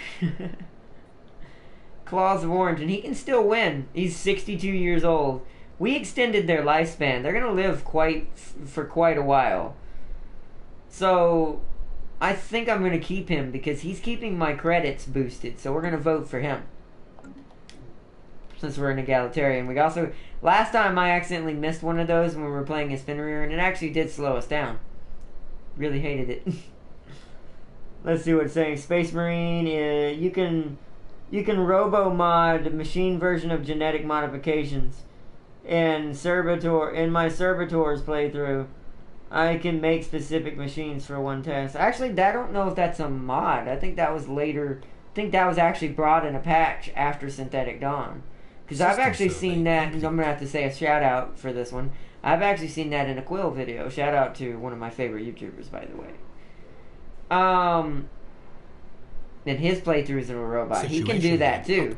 S1: Claws of Orange, and he can still win. He's 62 years old. We extended their lifespan. They're gonna live for quite a while. So, I think I'm gonna keep him because he's keeping my credits boosted. So we're gonna vote for him. Since we're an egalitarian. We also, last time I accidentally missed one of those when we were playing as Fenrir, and it actually did slow us down. Really hated it. Let's see what it's saying. Space Marine, you can robo-mod machine version of genetic modifications. In my Servitor's playthrough, I can make specific machines for one task. Actually, I don't know if that's a mod. I think that was later. I think that was actually brought in a patch after Synthetic Dawn. Because I've actually seen that, and I'm going to have to say a shout out for this one. I've actually seen that in a Quill video. Shout out to one of my favorite YouTubers, by the way. And his playthroughs of a robot. He can do that too.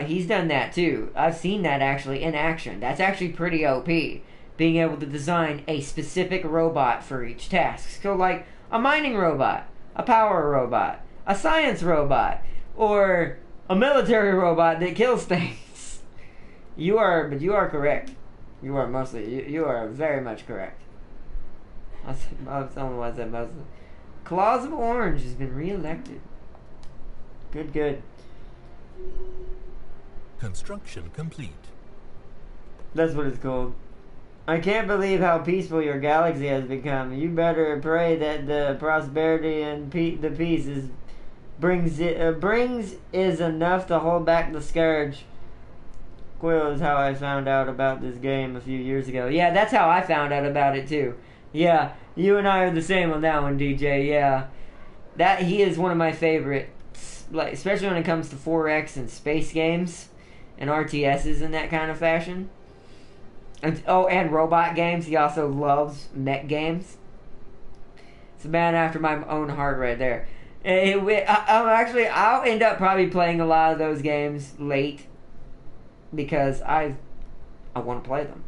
S1: He's done that too. I've seen that actually in action. That's actually pretty OP. Being able to design a specific robot for each task. So like a mining robot, a power robot, a science robot, or a military robot that kills things. You are correct. You are very much correct. I was telling why I said mostly. Claws of Orange has been re-elected. Good.
S2: Construction complete.
S1: That's what it's called. I can't believe how peaceful your galaxy has become. You better pray that the prosperity and the peace brings is enough to hold back the scourge. Quill is how I found out about this game a few years ago. Yeah, that's how I found out about it too. Yeah, you and I are the same on that one, DJ. Yeah, he is one of my favorites. Like, especially when it comes to 4X and space games and RTSs in that kind of fashion. And robot games. He also loves mech games. It's a man after my own heart right there. I'll end up probably playing a lot of those games late because I want to play them.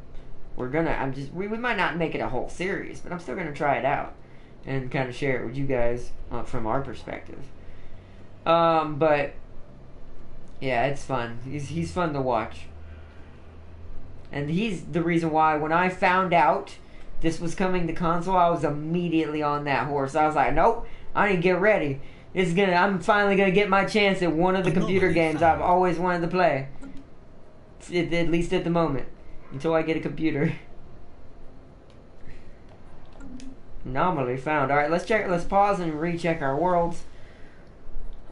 S1: We might not make it a whole series, but I'm still gonna try it out and kind of share it with you guys from our perspective. But yeah, it's fun. He's fun to watch. And he's the reason why when I found out this was coming to console, I was immediately on that horse. I was like, nope, I need to get ready. I'm finally gonna get my chance at one of the computer games I've always wanted to play. At least at the moment. Until I get a computer. Anomaly found. Alright, let's pause and recheck our worlds.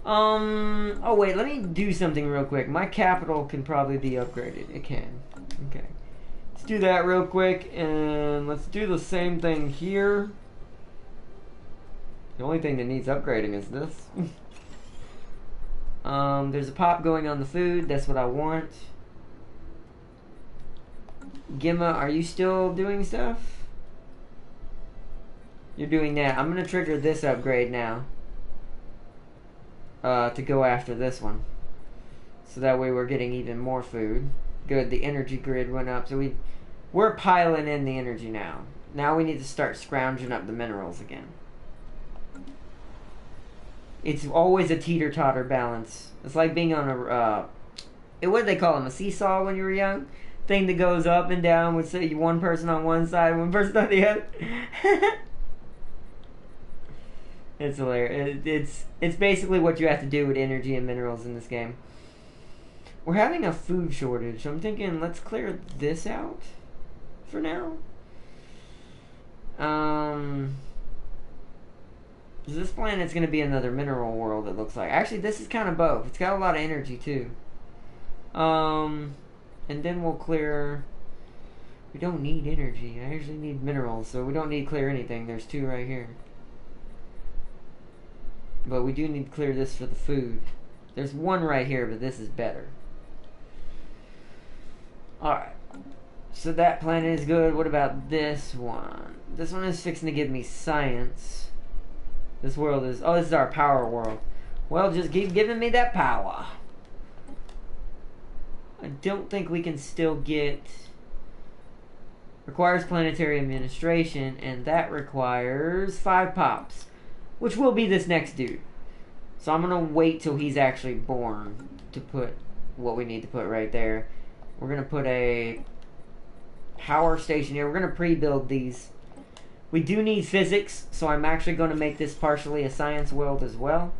S1: Oh wait, let me do something real quick. My capital can probably be upgraded. It can. Okay. Let's do that real quick, and let's do the same thing here. The only thing that needs upgrading is this. There's a pop going on the food. That's what I want. Gimma, are you still doing stuff? You're doing that. I'm going to trigger this upgrade now. To go after this one. So that way we're getting even more food. Good, the energy grid went up. So we're piling in the energy now. Now we need to start scrounging up the minerals again. It's always a teeter-totter balance. It's like being on what do they call them? A seesaw when you were young? Thing that goes up and down with, say, one person on one side, one person on the other. It's hilarious. It's basically what you have to do with energy and minerals in this game. We're having a food shortage, so I'm thinking let's clear this out for now. This planet's going to be another mineral world, it looks like. Actually, this is kind of both. It's got a lot of energy, too. And then we'll clear... We don't need energy. I usually need minerals, so we don't need to clear anything. There's 2 right here. But we do need to clear this for the food. There's 1 right here, but this is better. Alright. So that planet is good. What about this one? This one is fixing to give me science. This world is... Oh, this is our power world. Well, just keep giving me that power. I don't think we can still get... Requires planetary administration, and that requires 5 pops. Which will be this next dude. So I'm going to wait till he's actually born to put what we need to put right there. We're going to put a power station here. We're going to pre-build these. We do need physics, so I'm actually going to make this partially a science world as well.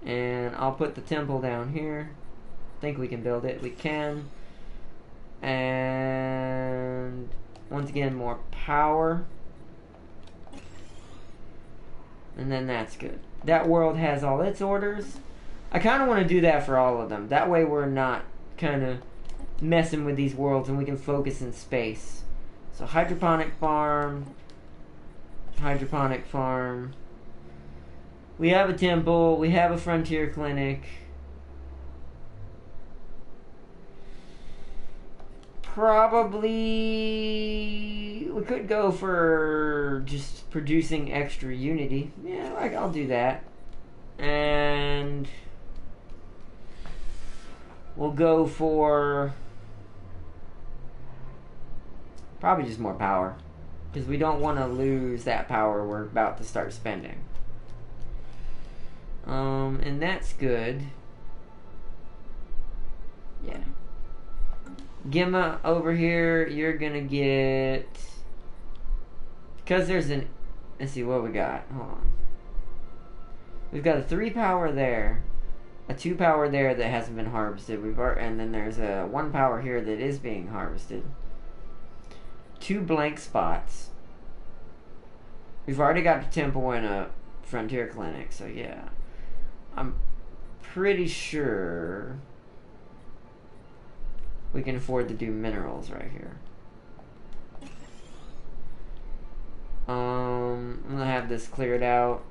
S1: And I'll put the temple down here. I think we can build it. We can. And once again, more power. And then that's good. That world has all its orders. I kind of want to do that for all of them. That way we're not kind of messing with these worlds and we can focus in space. So hydroponic farm. Hydroponic farm. We have a temple. We have a frontier clinic. Probably we could go for just producing extra unity. Yeah, I'll do that. And we'll go for probably just more power, because we don't want to lose that power we're about to start spending. And that's good. Yeah. Gemma over here, you're gonna get, because there's an, let's see what we got. Hold on. We've got a 3 power there, a 2 power there that hasn't been harvested. And then there's a 1 power here that is being harvested. 2 blank spots. We've already got a temple and a frontier clinic, so yeah. I'm pretty sure we can afford to do minerals right here. I'm gonna have this cleared out.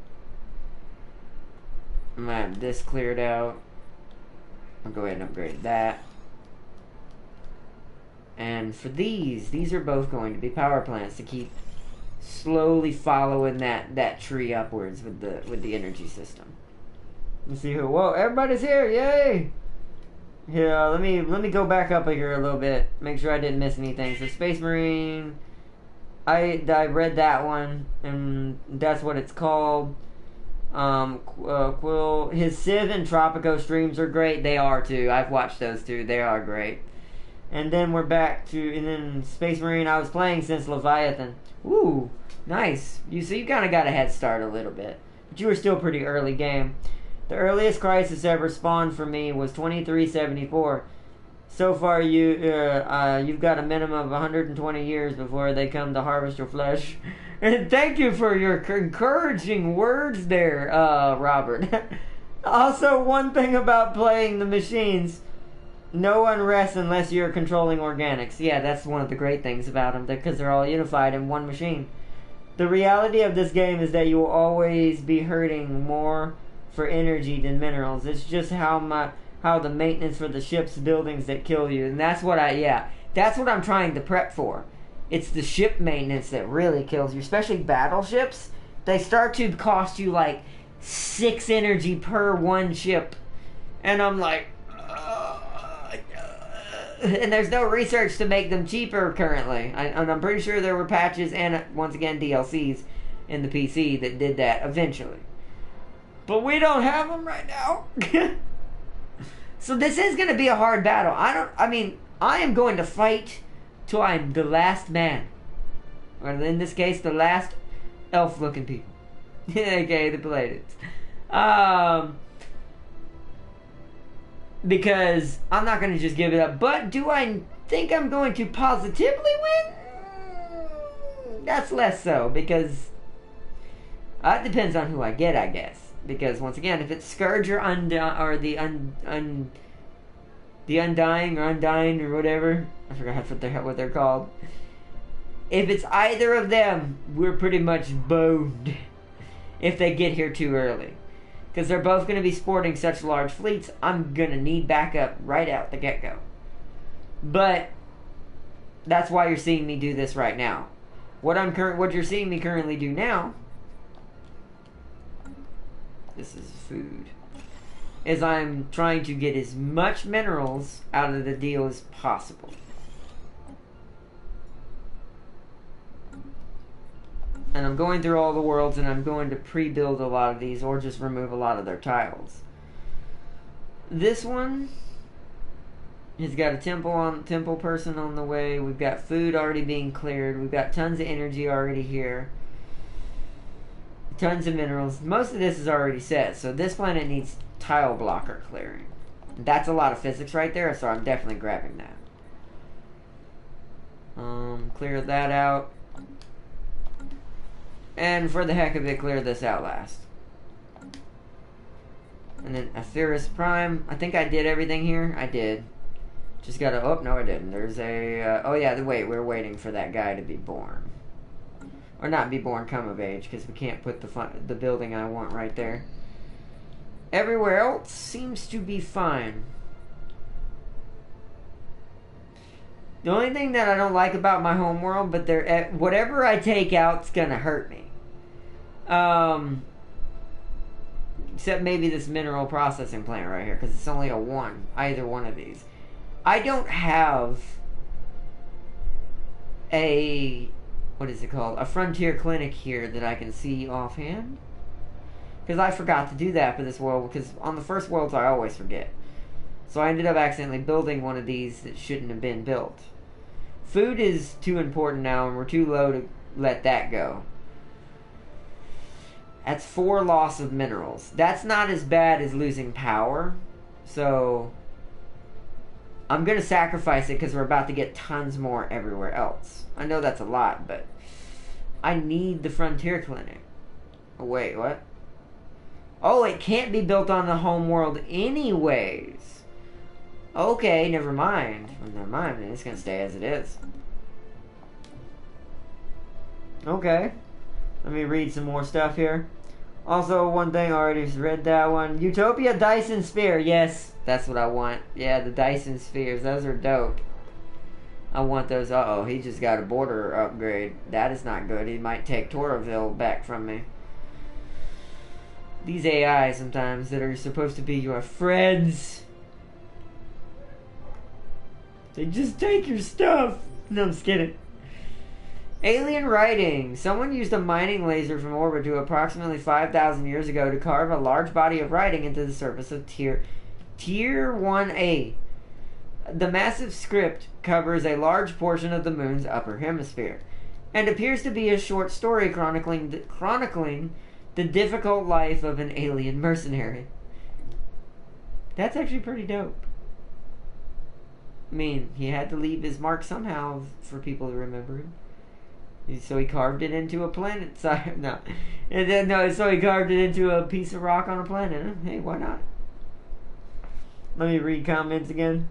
S1: I'm gonna have this cleared out. I'll go ahead and upgrade that. And for these are both going to be power plants to keep slowly following that tree upwards with the energy system. Let's see who. Whoa, everybody's here! Yay! Yeah, let me go back up here a little bit. Make sure I didn't miss anything. So Space Marine, I read that one, and that's what it's called. Quill, his Civ and Tropico streams are great. They are too. I've watched those too. They are great. And then we're back to, and then Space Marine, I was playing since Leviathan. Ooh, nice. So you kind of got a head start a little bit, but you were still pretty early game. The earliest crisis ever spawned for me was 2374. So far, you've got a minimum of 120 years before they come to harvest your flesh. And thank you for your encouraging words there, Robert. Also, one thing about playing the machines, no unrest unless you're controlling organics. Yeah, that's one of the great things about them, because they're all unified in one machine. The reality of this game is that you will always be hurting more for energy than minerals. It's just how the maintenance for the ship's buildings that kill you, and that's what that's what I'm trying to prep for. It's the ship maintenance that really kills you, especially battleships. They start to cost you like 6 energy per one ship, and I'm like, and there's no research to make them cheaper currently. And I'm pretty sure there were patches and once again DLCs in the PC that did that eventually. But we don't have them right now. So this is going to be a hard battle. I am going to fight till I'm the last man. Or in this case, the last elf-looking people. Okay, the Pleiadians. Because I'm not going to just give it up. But do I think I'm going to positively win? That's less so, because it depends on who I get, I guess. Because once again, if it's Scourge or the Undying or Undying or whatever, I forgot what they're called. If it's either of them, we're pretty much boned if they get here too early. Because they're both going to be sporting such large fleets, I'm going to need backup right out the get-go. But that's why you're seeing me do this right now. What you're seeing me currently do now, this is food, is I'm trying to get as much minerals out of the deal as possible. And I'm going through all the worlds, and I'm going to pre-build a lot of these, or just remove a lot of their tiles. This one has got a temple person on the way. We've got food already being cleared. We've got tons of energy already here. Tons of minerals. Most of this is already set, so this planet needs tile blocker clearing. That's a lot of physics right there, so I'm definitely grabbing that. Clear that out. And for the heck of it, clear this out last. And then Atheris Prime. I think I did everything here. I did. Just gotta... Oh, no I didn't. There's a... oh yeah, wait. We're waiting for that guy to be born. Or not be born, come of age. Because we can't put the building I want right there. Everywhere else seems to be fine. The only thing that I don't like about my homeworld, but whatever I take out's gonna hurt me. Except maybe this mineral processing plant right here, because it's only a 1. Either one of these. I don't have a... What is it called? A frontier clinic here that I can see offhand. Because I forgot to do that for this world, because on the first worlds I always forget. So I ended up accidentally building one of these that shouldn't have been built. Food is too important now, and we're too low to let that go. That's 4 loss of minerals. That's not as bad as losing power. So I'm going to sacrifice it because we're about to get tons more everywhere else. I know that's a lot, but I need the frontier clinic. Oh, wait, what? Oh, it can't be built on the home world anyways. Okay, never mind. Well, never mind, it's going to stay as it is. Okay. Let me read some more stuff here. Also, one thing, I already read that one. Utopia Dyson Sphere. Yes, that's what I want. Yeah, the Dyson Spheres. Those are dope. I want those. Uh-oh, he just got a border upgrade. That is not good. He might take Toraville back from me. These AI sometimes that are supposed to be your friends. They just take your stuff. No, I'm just kidding. Alien writing. Someone used a mining laser from orbit to approximately 5,000 years ago to carve a large body of writing into the surface of Tier 1A. The massive script covers a large portion of the moon's upper hemisphere and appears to be a short story chronicling the difficult life of an alien mercenary. That's actually pretty dope. I mean, he had to leave his mark somehow for people to remember him. So he carved it into a planet. So he carved it into a piece of rock on a planet. Hey, why not? Let me read comments again.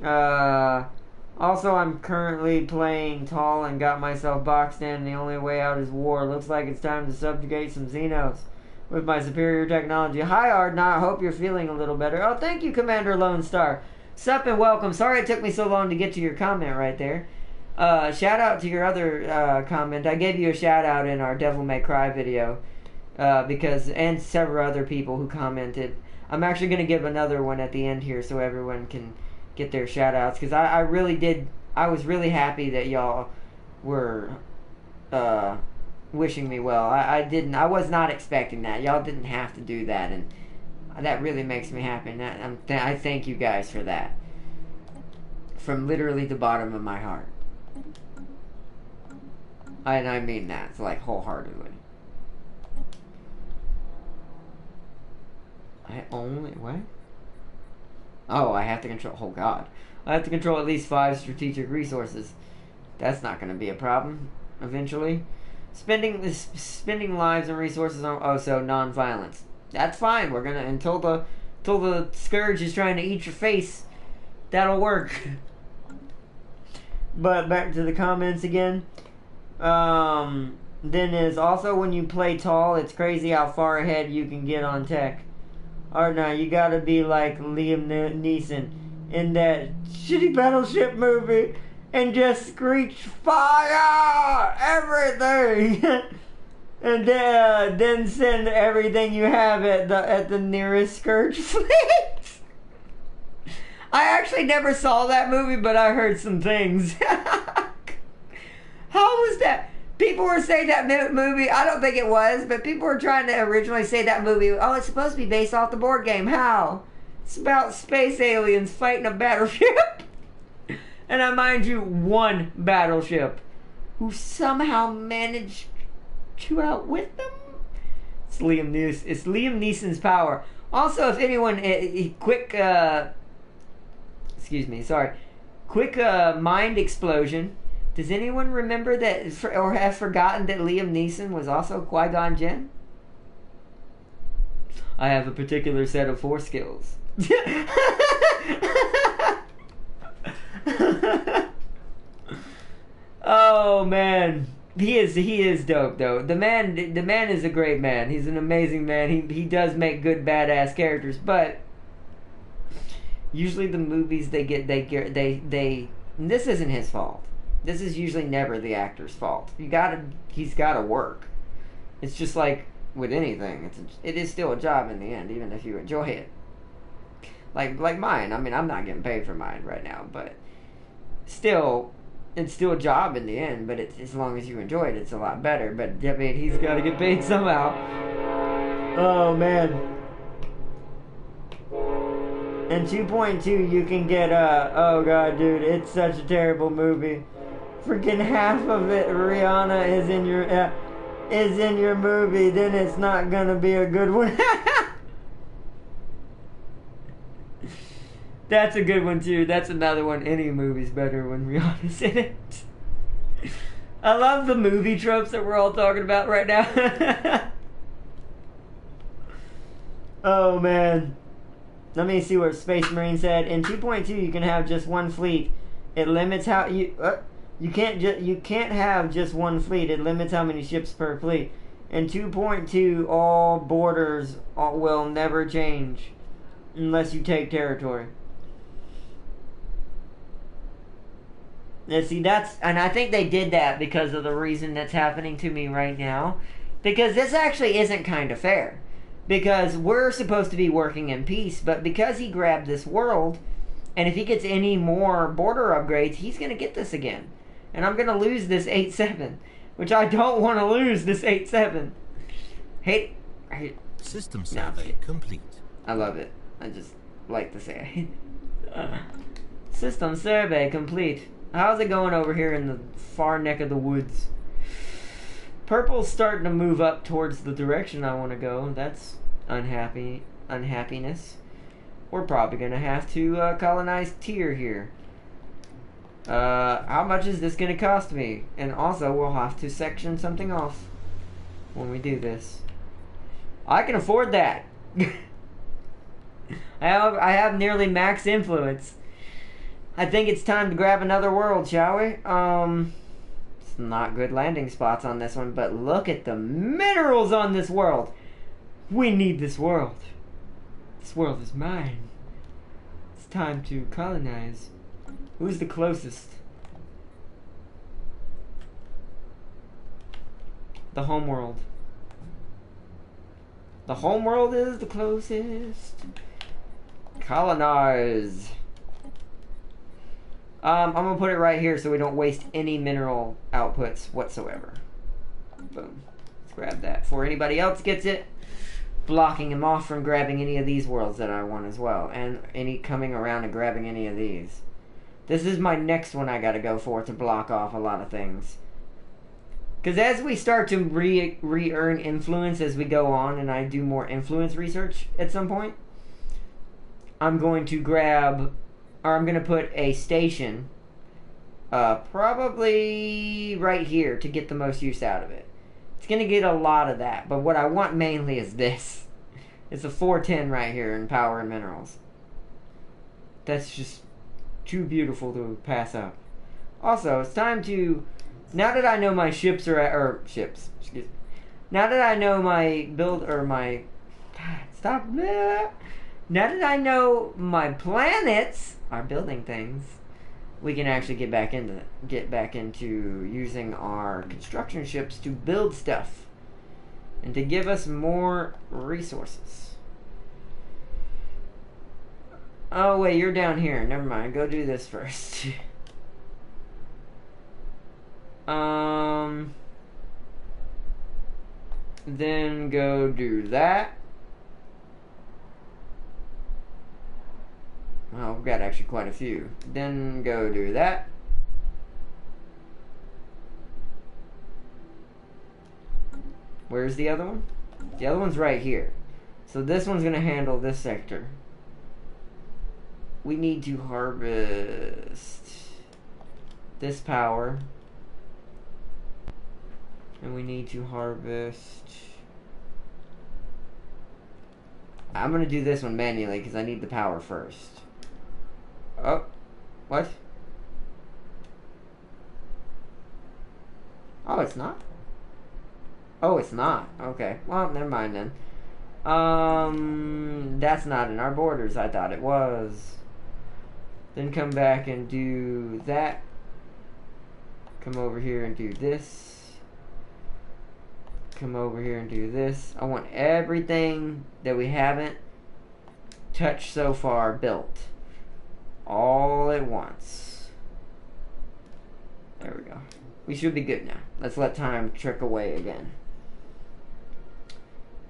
S1: Also, I'm currently playing tall and got myself boxed in. The only way out is war. Looks like it's time to subjugate some Xenos with my superior technology. Hi, Ardnot. I hope you're feeling a little better. Oh, thank you, Commander Lone Star. Sup and welcome. Sorry it took me so long to get to your comment right there. Shout out to your other comment. I gave you a shout out in our Devil May Cry video and several other people who commented. I'm actually going to give another one at the end here so everyone can get their shout outs, because I was really happy that y'all were wishing me well. I was not expecting that. Y'all didn't have to do that, and that really makes me happy, and I thank you guys for that from literally the bottom of my heart. And I mean that, it's like wholeheartedly. What? Oh, I have to control, oh god. I have to control at least 5 strategic resources. That's not going to be a problem, eventually. Spending lives and resources on, so non-violence. That's fine, we're gonna, until the scourge is trying to eat your face, that'll work. But back to the comments again. Then is also when you play tall, it's crazy how far ahead you can get on tech. Or no, you gotta be like Liam Neeson. in that shitty battleship movie and just screech fire everything, and then send everything you have at the nearest scourge fleet. I actually never saw that movie, but I heard some things. How was that? People were saying that movie, I don't think it was, but people were trying to originally say that movie, oh, it's supposed to be based off the board game. How? It's about space aliens fighting a battleship. And I mind you, one battleship who somehow managed to outwit them. It's Liam Neeson's power. Also, if anyone, quick mind explosion. Does anyone remember that, or have forgotten that Liam Neeson was also Qui-Gon Jinn? I have a particular set of force skills. Oh man, he is dope though. The man is a great man. He's an amazing man. He does make good badass characters, but usually the movies they and this isn't his fault. This is usually never the actor's fault. He's gotta work. It's just like with anything. It is still a job in the end, even if you enjoy it. Like mine. I mean, I'm not getting paid for mine right now, but still, it's still a job in the end. But as long as you enjoy it, it's a lot better. But I mean, he's got to get paid somehow. Oh man. And 2.2, you can get oh god, dude, it's such a terrible movie. Freaking half of it, Rihanna is in your movie. Then it's not gonna be a good one. That's a good one too. That's another one. Any movie's better when Rihanna's in it. I love the movie tropes that we're all talking about right now. Oh man. Let me see what Space Marine said. In 2.2, you can have just one fleet. It limits how you can't have just one fleet. It limits how many ships per fleet. In 2.2, all borders will never change unless you take territory. And see, and I think they did that because of the reason that's happening to me right now. Because this actually isn't kind of fair. Because we're supposed to be working in peace, but because he grabbed this world, and if he gets any more border upgrades, he's going to get this again. And I'm going to lose this 8-7, which I don't want to lose this 8-7.
S2: System survey complete.
S1: I love it. I just like to say it. System survey complete. How's it going over here in the far neck of the woods? Purple's starting to move up towards the direction I want to go. That's unhappiness. We're probably going to have to colonize Tier here. How much is this going to cost me? And also, we'll have to section something off when we do this. I can afford that. I have nearly max influence. I think it's time to grab another world, shall we? It's not good landing spots on this one, but look at the minerals on this world. We need this world. This world is mine. It's time to colonize. Who's the closest? The homeworld. The homeworld is the closest. Colonize. I'm going to put it right here so we don't waste any mineral outputs whatsoever. Boom. Let's grab that. Before anybody else gets it, blocking him off from grabbing any of these worlds that I want as well. And any coming around and grabbing any of these. This is my next one I got to go for to block off a lot of things. Because as we start to re-earn influence as we go on, and I do more influence research at some point, I'm going to grab... or I'm going to put a station probably right here to get the most use out of it. It's going to get a lot of that, but what I want mainly is this. It's a 410 right here in power and minerals. That's just too beautiful to pass up. Also, it's time to... now that I know my ships are at... or ships, excuse me. Now that I know my build... or my... stop... Now that I know my planets are building things, we can actually get back into using our construction ships to build stuff and to give us more resources. Oh wait, you're down here. Never mind. Go do this first. Then go do that. Oh, we've got actually quite a few. Then go do that. Where's the other one? The other one's right here. So this one's going to handle this sector. We need to harvest this power. And we need to harvest... I'm going to do this one manually because I need the power first. Oh, what? Oh, it's not? Oh, it's not. Okay. Well, never mind then. That's not in our borders. I thought it was. Then come back and do that. Come over here and do this. Come over here and do this. I want everything that we haven't touched so far built. All at once. There we go. We should be good now. Let's let time trick away again.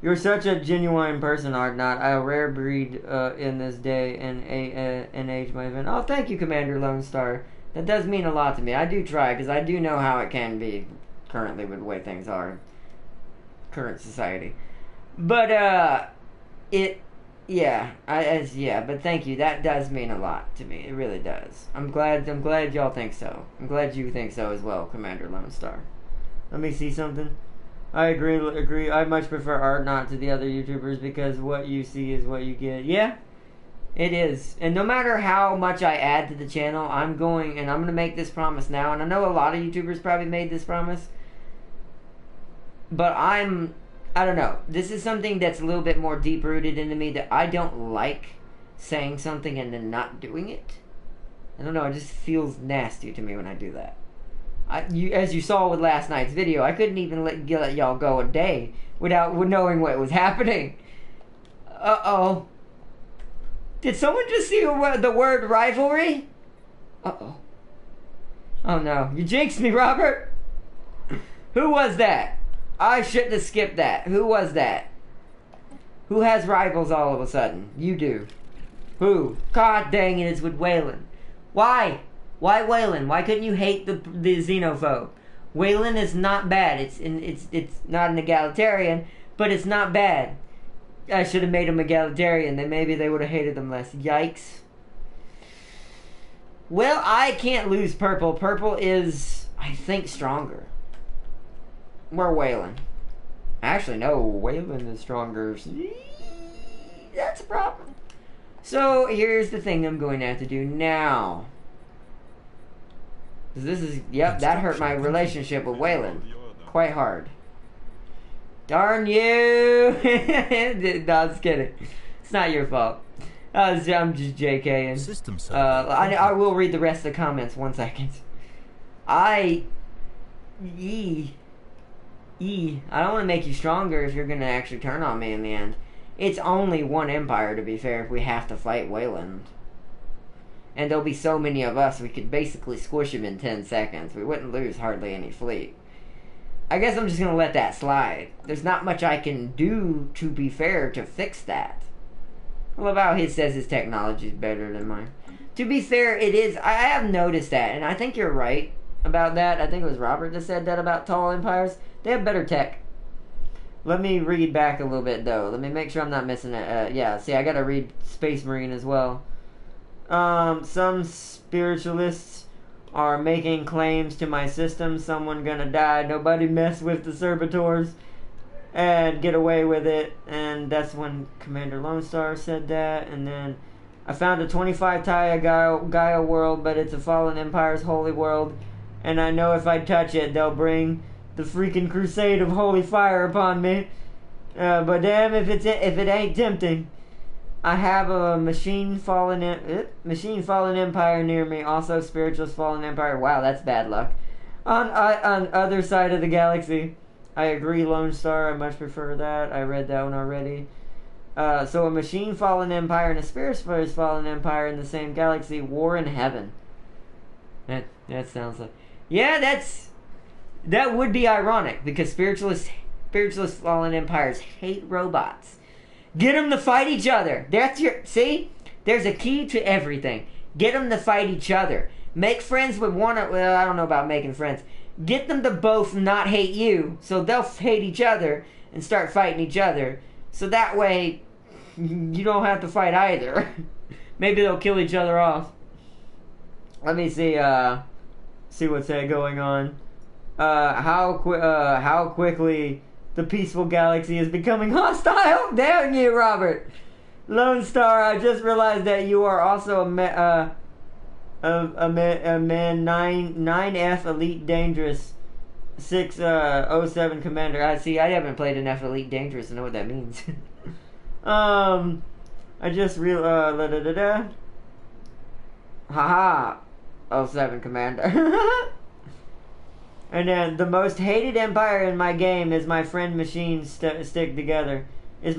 S1: You're such a genuine person, Art Not. A rare breed in this day and age, my event. Oh, thank you, Commander Lone Star. That does mean a lot to me. I do try, because I do know how it can be currently with the way things are in current society. But, yeah, but thank you. That does mean a lot to me. It really does. I'm glad y'all think so. I'm glad you think so as well, Commander Lone Star. Let me see something. I agree. I much prefer Art Not to the other YouTubers because what you see is what you get. Yeah, it is. And no matter how much I add to the channel, I'm going to make this promise now. And I know a lot of YouTubers probably made this promise. But I don't know. This is something that's a little bit more deep-rooted into me that I don't like saying something and then not doing it. I don't know. It just feels nasty to me when I do that. As you saw with last night's video, I couldn't even let y'all go a day without knowing what was happening. Uh-oh. Did someone just see the word rivalry? Uh-oh. Oh no. You jinxed me, Robert. Who was that? I shouldn't have skipped that. Who was that? Who has rivals all of a sudden? You do. Who? God dang it, it's with Waylon. Why? Why Waylon? Why couldn't you hate the xenophobe? Waylon is not bad. It's not an egalitarian, but it's not bad. I should have made him egalitarian. Then maybe they would have hated him less. Yikes. Well, I can't lose purple. Purple is, I think, stronger. Where Waylon? Actually, no. Waylon is stronger. That's a problem. So here's the thing I'm going to have to do now. This is, yep, that hurt my relationship with Waylon quite hard. Darn you! No, I was kidding. It's not your fault. I'm just JKing. I will read the rest of the comments. 1 second. I don't want to make you stronger if you're going to actually turn on me in the end. It's only one empire, to be fair, if we have to fight Waylon. And there'll be so many of us, we could basically squish him in 10 seconds. We wouldn't lose hardly any fleet. I guess I'm just going to let that slide. There's not much I can do, to be fair, to fix that. I love how he says his technology is better than mine. To be fair, it is. I have noticed that, and I think you're right about that. I think it was Robert that said that about tall empires. They have better tech. Let me read back a little bit, though. Let me make sure I'm not missing it. Yeah, see, I got to read Space Marine as well. Some spiritualists are making claims to my system. Someone gonna die. Nobody mess with the servitors and get away with it. And that's when Commander Lone Star said that. And then I found a 25 Gaia world, but it's a fallen empire's holy world. And I know if I touch it, they'll bring the freaking crusade of holy fire upon me. But damn if it ain't tempting. I have a machine fallen empire near me. Also, spiritualist fallen empire. Wow, that's bad luck. On other side of the galaxy. I agree, Lone Star. I much prefer that. I read that one already. So a machine fallen empire and a spiritualist fallen empire in the same galaxy. War in heaven. That sounds like... Yeah, that would be ironic, because spiritualist fallen empires hate robots. Get them to fight each other. See? There's a key to everything. Get them to fight each other. Make friends with one... Well, I don't know about making friends. Get them to both not hate you, so they'll hate each other and start fighting each other. So that way, you don't have to fight either. Maybe they'll kill each other off. Let me see what's going on. How quickly the peaceful galaxy is becoming hostile. Damn you, Robert. Lone Star, I just realized that you are also a man 9F Elite Dangerous 607 Commander. I haven't played enough Elite Dangerous to know what that means. I just realized haha 07 Commander. And then the most hated empire in my game is my friend machines stick together. The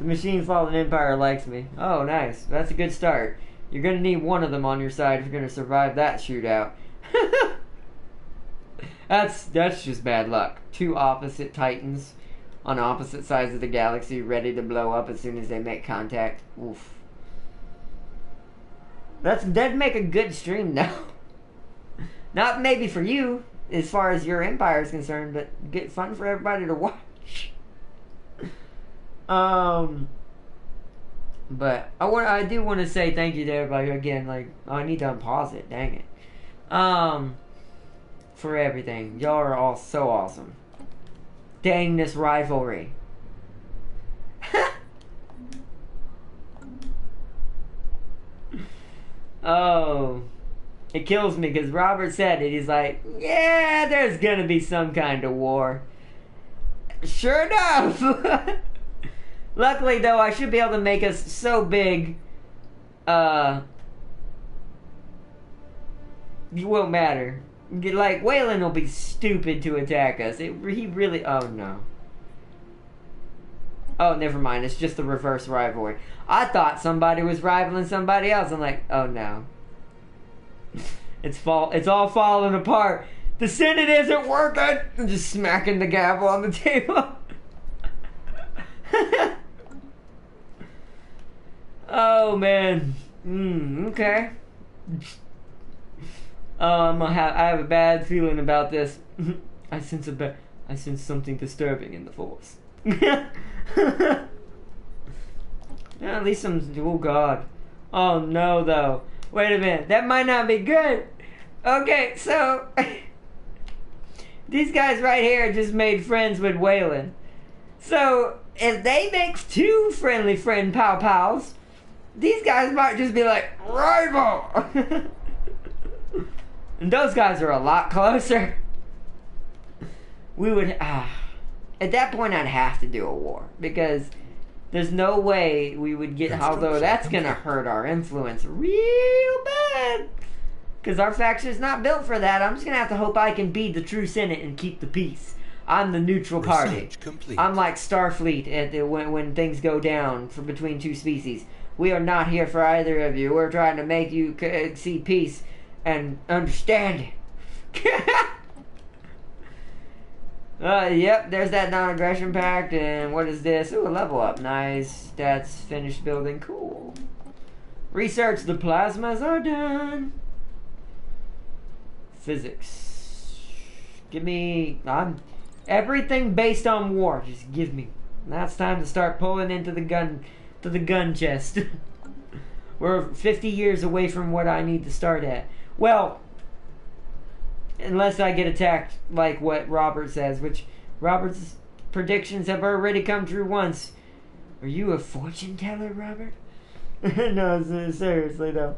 S1: Machine Fallen Empire likes me. Oh, nice. That's a good start. You're going to need one of them on your side if you're going to survive that shootout. That's just bad luck. Two opposite titans on opposite sides of the galaxy ready to blow up as soon as they make contact. Oof. That'd make a good stream, though. Not maybe for you, as far as your empire is concerned, but get fun for everybody to watch. But I do want to say thank you to everybody again. Like, I need to unpause it. Dang it. For everything, y'all are all so awesome. Dang this rivalry. Oh, it kills me because Robert said it. He's like, yeah, there's gonna be some kind of war. Sure enough. Luckily, though, I should be able to make us so big, it won't matter. Like, Waylon will be stupid to attack us. He really... Oh, no. Oh, never mind. It's just the reverse rivalry. I thought somebody was rivaling somebody else. I'm like, oh, no. It's all falling apart. The Senate isn't working. I'm just smacking the gavel on the table. Oh man. Okay. I have a bad feeling about this. I sense something disturbing in the force. At least some. Oh God. Oh no, though. Wait a minute. That might not be good. Okay, so these guys right here just made friends with Waylon. So if they make two friendly friend pow-pows, these guys might just be like, rival! And those guys are a lot closer. We would... at that point, I'd have to do a war. Because there's no way we would get... Although that's going to hurt our influence real bad. Because our faction's not built for that. I'm just going to have to hope I can be the true Senate and keep the peace. I'm the neutral party. I'm like Starfleet when things go down between two species. We are not here for either of you. We're trying to make you see peace and understanding. Yep, there's that non-aggression pact. And what is this? Ooh, a level up. Nice. Stats, finished building. Cool. Research, the plasmas are done. Physics. Give me... everything based on war. Just give me. Now it's time to start pulling into the gun chest. We're 50 years away from what I need to start at. Well, unless I get attacked like what Robert says, which Robert's predictions have already come true once. Are you a fortune teller, Robert? No, seriously though.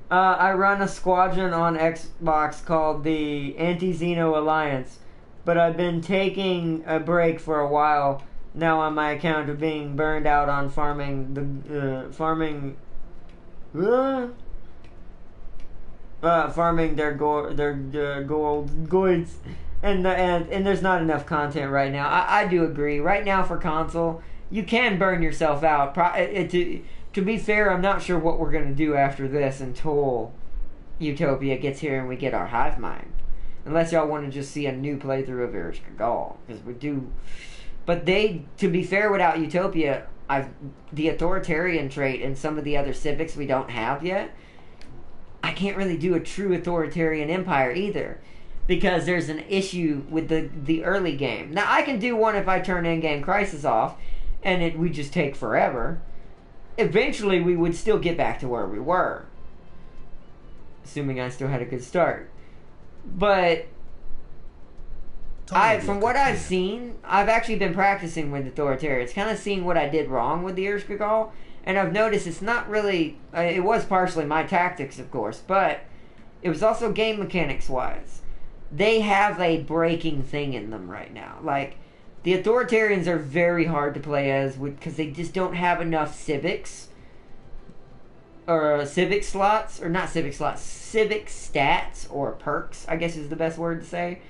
S1: I run a squadron on Xbox called the Anti-Xeno Alliance, but I've been taking a break for a while Now on my account of being burned out on farming farming their gold goods, and there's not enough content right now. I do agree. Right now for console, you can burn yourself out. To be fair, I'm not sure what we're gonna do after this until Utopia gets here and we get our hive mind. Unless y'all want to just see a new playthrough of Erishka Gall, because we do. But to be fair, without Utopia, the authoritarian trait and some of the other civics we don't have yet. I can't really do a true authoritarian empire either, because there's an issue with the early game. Now I can do one if I turn in-game crisis off, and we just take forever. Eventually, we would still get back to where we were, assuming I still had a good start. But from what I've seen, I've actually been practicing with authoritarians, kind of seeing what I did wrong with the Ershkigal, and I've noticed it's not really. It was partially my tactics, of course, but it was also game mechanics wise. They have a breaking thing in them right now. Like, the authoritarians are very hard to play as because they just don't have enough civics. Or civic slots, or not civic slots, civic stats or perks, I guess is the best word to say,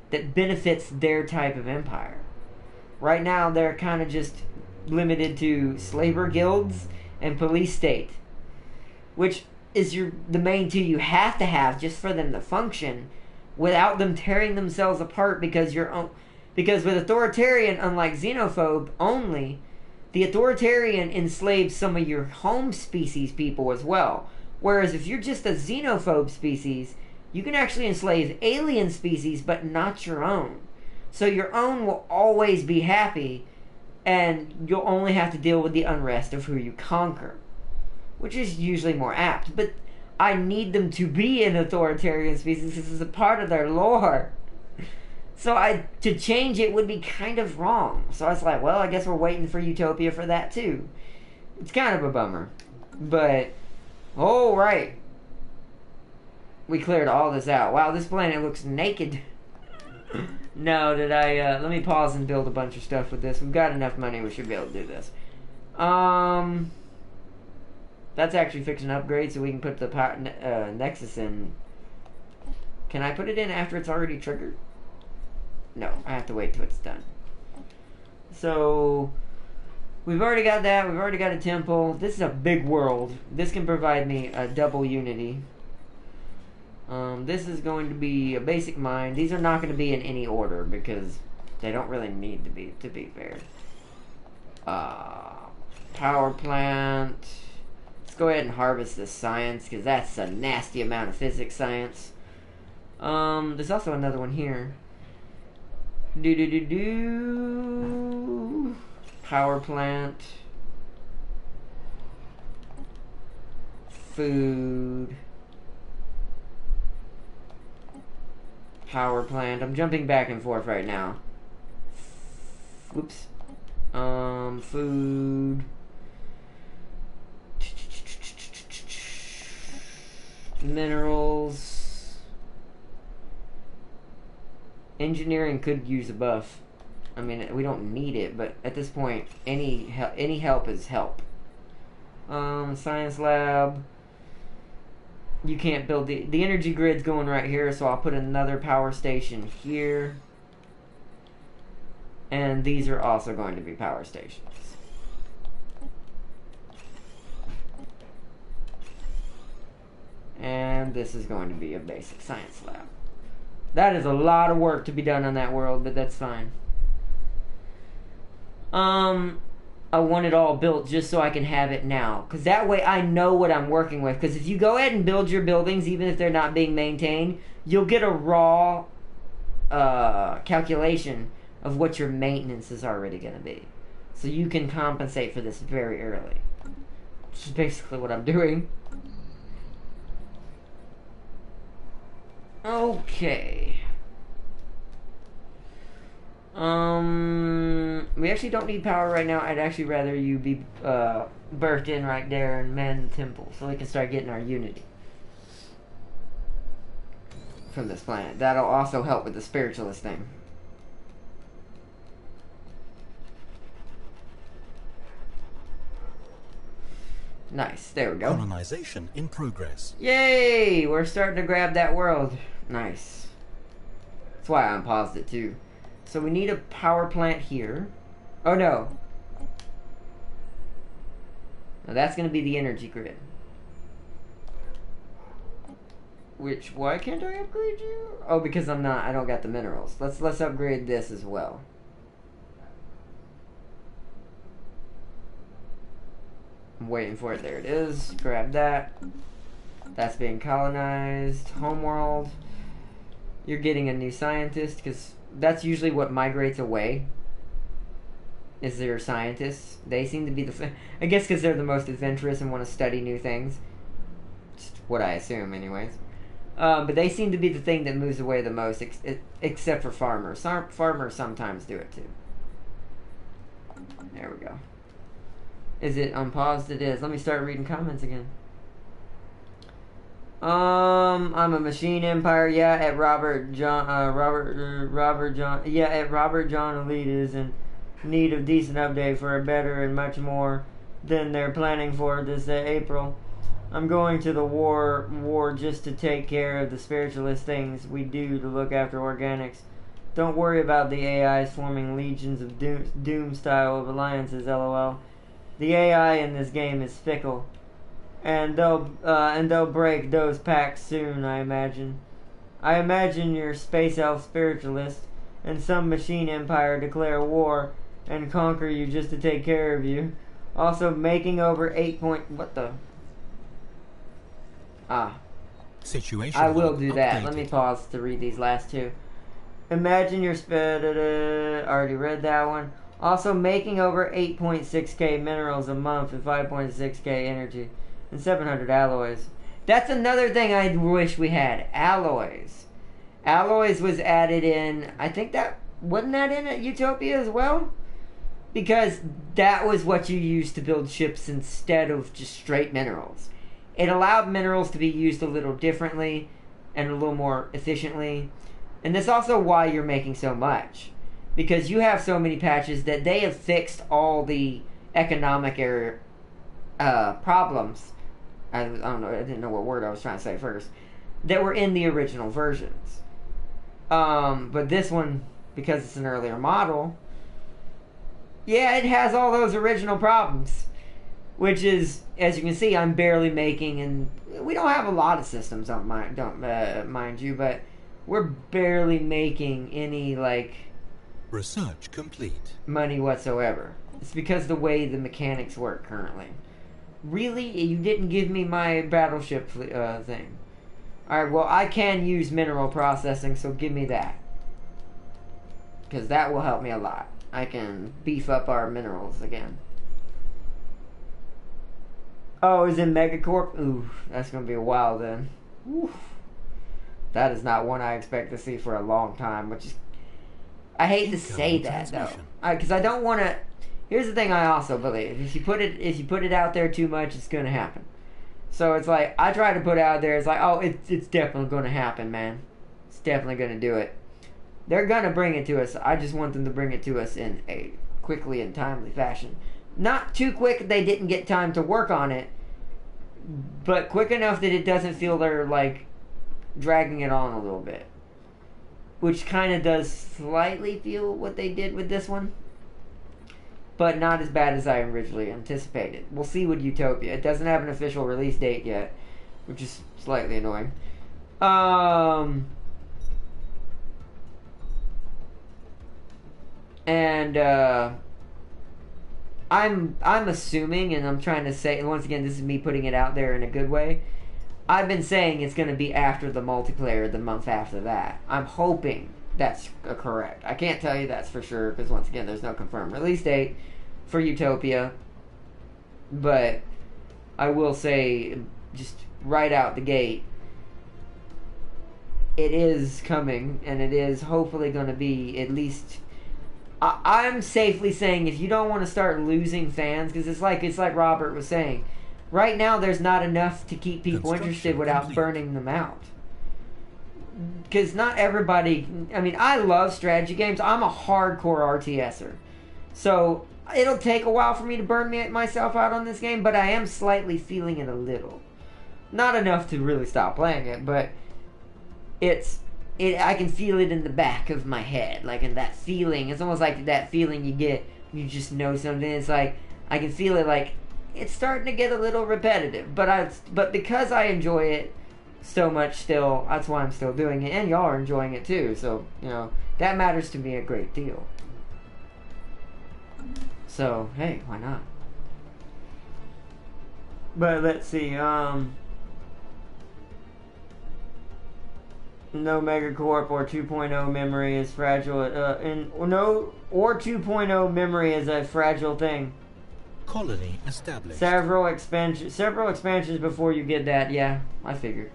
S1: that benefits their type of empire. Right now, they're kind of just limited to slaver guilds and police state, which is the main two you have to have just for them to function, without them tearing themselves apart because with authoritarian, unlike xenophobe only, the authoritarian enslaves some of your home species people as well. Whereas if you're just a xenophobe species, you can actually enslave alien species, but not your own. So your own will always be happy, and you'll only have to deal with the unrest of who you conquer, which is usually more apt. But I need them to be an authoritarian species. This is a part of their lore. So to change it would be kind of wrong. So I was like, well, I guess we're waiting for Utopia for that too. It's kind of a bummer. But, all right. We cleared all this out. Wow, this planet looks naked. No, let me pause and build a bunch of stuff with this. We've got enough money, we should be able to do this. That's actually fixing an upgrade so we can put the Nexus in. Can I put it in after it's already triggered? No, I have to wait till it's done. So, we've already got that. We've already got a temple. This is a big world. This can provide me a double unity. This is going to be a basic mine. These are not going to be in any order because they don't really need to be fair. Power plant. Let's go ahead and harvest this science because that's a nasty amount of physics science. There's also another one here. Power plant. Food. Power plant. I'm jumping back and forth right now. Whoops. Food. Minerals. Engineering could use a buff. I mean, we don't need it, but at this point, any help is help. Science lab. You can't build the energy grid's going right here, so I'll put another power station here. And these are also going to be power stations. And this is going to be a basic science lab. That is a lot of work to be done on that world, but that's fine. I want it all built just so I can have it now. Because that way I know what I'm working with. Because if you go ahead and build your buildings, even if they're not being maintained, you'll get a raw calculation of what your maintenance is already going to be. So you can compensate for this very early. Which is basically what I'm doing. Okay. We actually don't need power right now. I'd actually rather you be birthed in right there and man the temple so we can start getting our unity from this planet. That'll also help with the spiritualist thing. Nice. There we go.
S2: Colonization in progress.
S1: Yay! We're starting to grab that world. Nice. That's why I unpaused it too. So we need a power plant here. Oh no. Now that's going to be the energy grid. Which, why can't I upgrade you? Oh, because I don't got the minerals. Let's upgrade this as well. I'm waiting for it. There it is. Grab that. That's being colonized. Homeworld. You're getting a new scientist, because that's usually what migrates away. Is their scientists. They seem to be I guess because they're the most adventurous and want to study new things. Just what I assume, anyways. But they seem to be the thing that moves away the most, except for farmers. Farmers sometimes do it too. There we go. Is it unpaused? It is. Let me start reading comments again. I'm a machine empire. Yeah, at Robert John. Yeah, at Robert John Elite is in need of decent update for a better and much more than they're planning for this April. I'm going to the war just to take care of the spiritualist things we do to look after organics. Don't worry about the AIs forming legions of doom style of alliances, lol. The AI in this game is fickle, and they'll break those pacts soon, I imagine. I imagine your space elf spiritualist and some machine empire declare war and conquer you just to take care of you. Also making over 8 point... What the...
S2: Situation.
S1: I will do that.
S2: updated.
S1: Let me pause to read these last two. Imagine your already read that one. Also making over 8.6k minerals a month and 5.6k energy and 700 alloys. That's another thing I wish we had. Alloys. Alloys was added in, I think that, wasn't that in Utopia as well? Because that was what you used to build ships instead of just straight minerals. It allowed minerals to be used a little differently and a little more efficiently. And that's also why you're making so much. Because you have so many patches that they have fixed all the economic problems. I don't know, I didn't know what word I was trying to say first. That were in the original versions. But this one, because it's an earlier model, yeah, it has all those original problems. Which is, as you can see, I'm barely making, and we don't have a lot of systems, mind you, but we're barely making any, like,
S2: research complete.
S1: money whatsoever. It's because the way the mechanics work currently. Really? You didn't give me my battleship thing. Alright, well, I can use mineral processing, so give me that. Because that will help me a lot. I can beef up our minerals again. Oh, is it Megacorp? Ooh, that's going to be a while then. Oof. That is not one I expect to see for a long time, which is... I hate to say that, though. Because I don't want to... Here's the thing I also believe. If you put it out there too much, it's going to happen. So it's like, I try to put it out there, it's like, oh, it's definitely going to happen, man. It's definitely going to do it. They're going to bring it to us. I just want them to bring it to us in a quickly and timely fashion. Not too quick they didn't get time to work on it, but quick enough that it doesn't feel they're, like, dragging it on a little bit. Which kind of does slightly feel what they did with this one. But not as bad as I originally anticipated. We'll see with Utopia. It doesn't have an official release date yet, which is slightly annoying. I'm assuming, and I'm trying to say, and once again, this is me putting it out there in a good way. I've been saying it's going to be after the multiplayer, the month after that. I'm hoping that's correct. I can't tell you that's for sure, because once again, there's no confirmed release date for Utopia. But I will say, just right out the gate, it is coming, and it is hopefully going to be at least... I'm safely saying, if you don't want to start losing fans, because it's like Robert was saying, right now there's not enough to keep people interested without burning them out. Because not everybody... I mean, I love strategy games. I'm a hardcore RTSer. So it'll take a while for me to burn myself out on this game, but I am slightly feeling it a little. Not enough to really stop playing it, but I can feel it in the back of my head, like in that feeling. It's almost like that feeling you get when you just know something. It's like I can feel it, like it's starting to get a little repetitive, but because I enjoy it so much still, that's why I'm still doing it, and y'all are enjoying it too. So that matters to me a great deal. So hey, why not? But let's see. No megacorp or 2.0 memory is fragile. Or 2.0 memory is a fragile thing.
S2: Colony established.
S1: Several expansions before you get that. Yeah, I figured.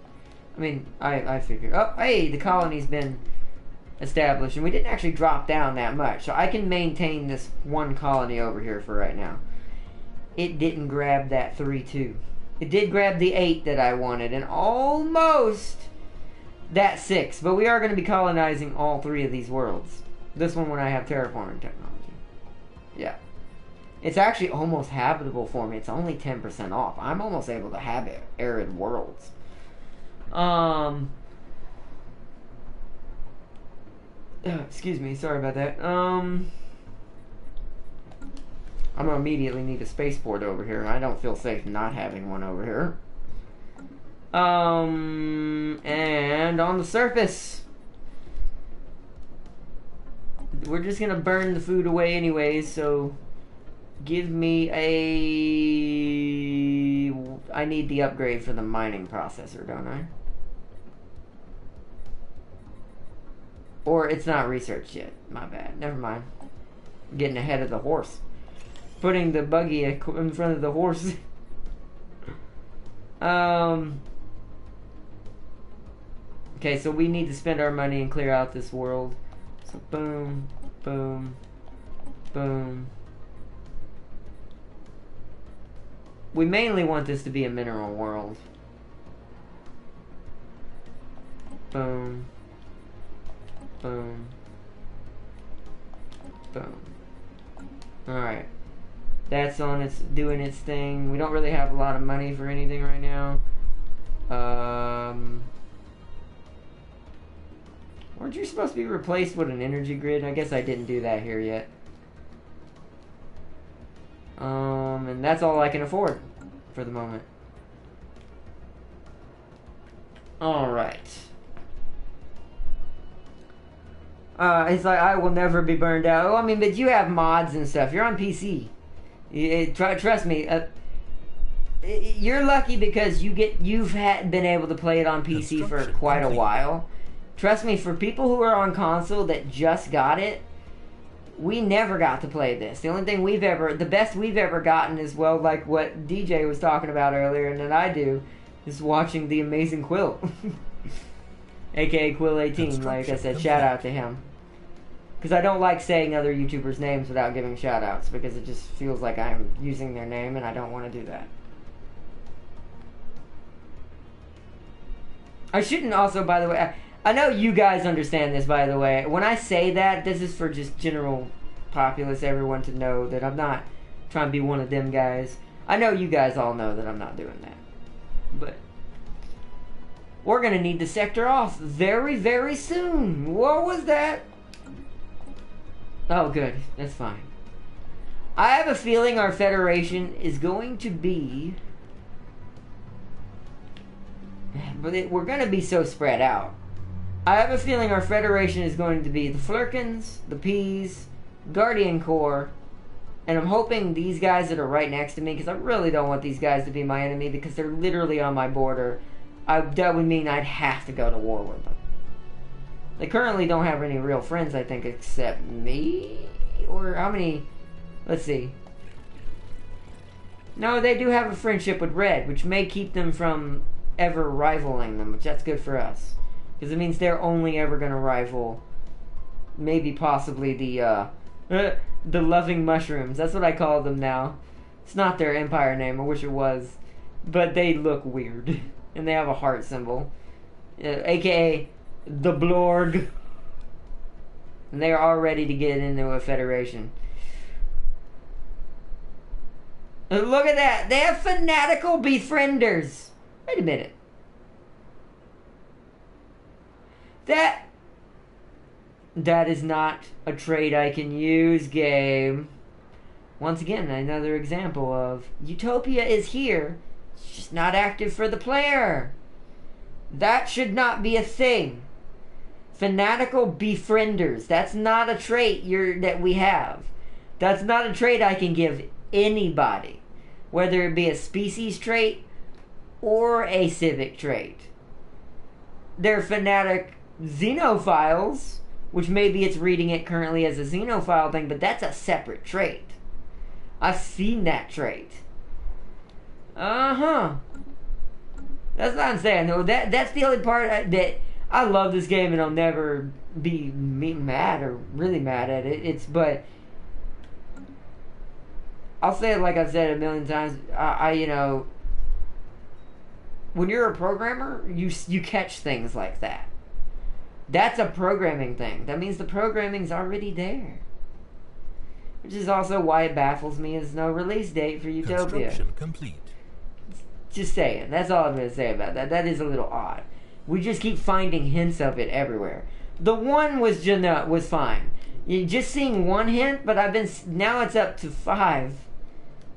S1: I figured. Oh, hey, the colony's been established, and we didn't actually drop down that much, so I can maintain this one colony over here for right now. It didn't grab that 3-2. It did grab the 8 that I wanted, and almost that 6. But we are going to be colonizing all 3 of these worlds. This one when I have terraforming technology. Yeah. It's actually almost habitable for me. It's only 10% off. I'm almost able to habit arid worlds. Excuse me, sorry about that. I'm gonna immediately need a spaceport over here. I don't feel safe not having one over here. And on the surface, we're just gonna burn the food away anyways, so give me I need the upgrade for the mining processor, don't I? Or it's not researched yet. My bad. Never mind. I'm getting ahead of the horse. Putting the buggy in front of the horse. Okay, so we need to spend our money and clear out this world. So boom, boom, boom. We mainly want this to be a mineral world. Boom. Boom. Boom. Alright. That's doing its thing. We don't really have a lot of money for anything right now. Weren't you supposed to be replaced with an energy grid? I guess I didn't do that here yet. And that's all I can afford for the moment. Alright. It's like, I will never be burned out. Oh, but you have mods and stuff. You're on PC. Trust me. You're lucky because you've been able to play it on PC for quite a while. Trust me, for people who are on console that just got it, we never got to play this. The only thing the best we've ever gotten is, well, like what DJ was talking about earlier, and that I do, is watching The Amazing Quill. AKA Quill18, like I said, shout out to him. Because I don't like saying other YouTubers' names without giving shout outs, because it just feels like I'm using their name, and I don't want to do that. I shouldn't also, by the way, I know you guys understand this, by the way. When I say that, this is for just general populace, everyone to know that I'm not trying to be one of them guys. I know you guys all know that I'm not doing that. But we're going to need the sector off very, very soon. What was that? Oh, good. That's fine. I have a feeling our Federation is going to be... But we're going to be so spread out. I have a feeling our Federation is going to be the Flurkins, the Peas, Guardian Corps, and I'm hoping these guys that are right next to me, because I really don't want these guys to be my enemy, because they're literally on my border. That would mean I'd have to go to war with them. They currently don't have any real friends, I think, except me? Or how many? Let's see. No, they do have a friendship with Red, which may keep them from ever rivaling them, which that's good for us. Because it means they're only ever going to rival, maybe possibly the Loving Mushrooms. That's what I call them now. It's not their Empire name, I wish it was. But they look weird. And they have a heart symbol. AKA the Blorg. And they are all ready to get into a Federation. Look at that. They have fanatical befrienders. Wait a minute. That is not a trait I can use, game. Once again, another example of Utopia is here. It's just not active for the player. That should not be a thing. Fanatical befrienders. That's not a trait that we have. That's not a trait I can give anybody. Whether it be a species trait or a civic trait. They're fanatic xenophiles, which maybe it's reading it currently as a xenophile thing, but that's a separate trait. I've seen that trait. That's what I'm saying. No, that's the only part that I love this game, and I'll never be mad or really mad at it. But I'll say it like I've said a million times. When you're a programmer, you catch things like that. That's a programming thing. That means the programming's already there. Which is also why it baffles me there's no release date for Utopia.
S2: Construction complete.
S1: Just saying. That's all I'm going to say about that. That is a little odd. We just keep finding hints of it everywhere. The one was fine. You just seeing one hint, but now it's up to 5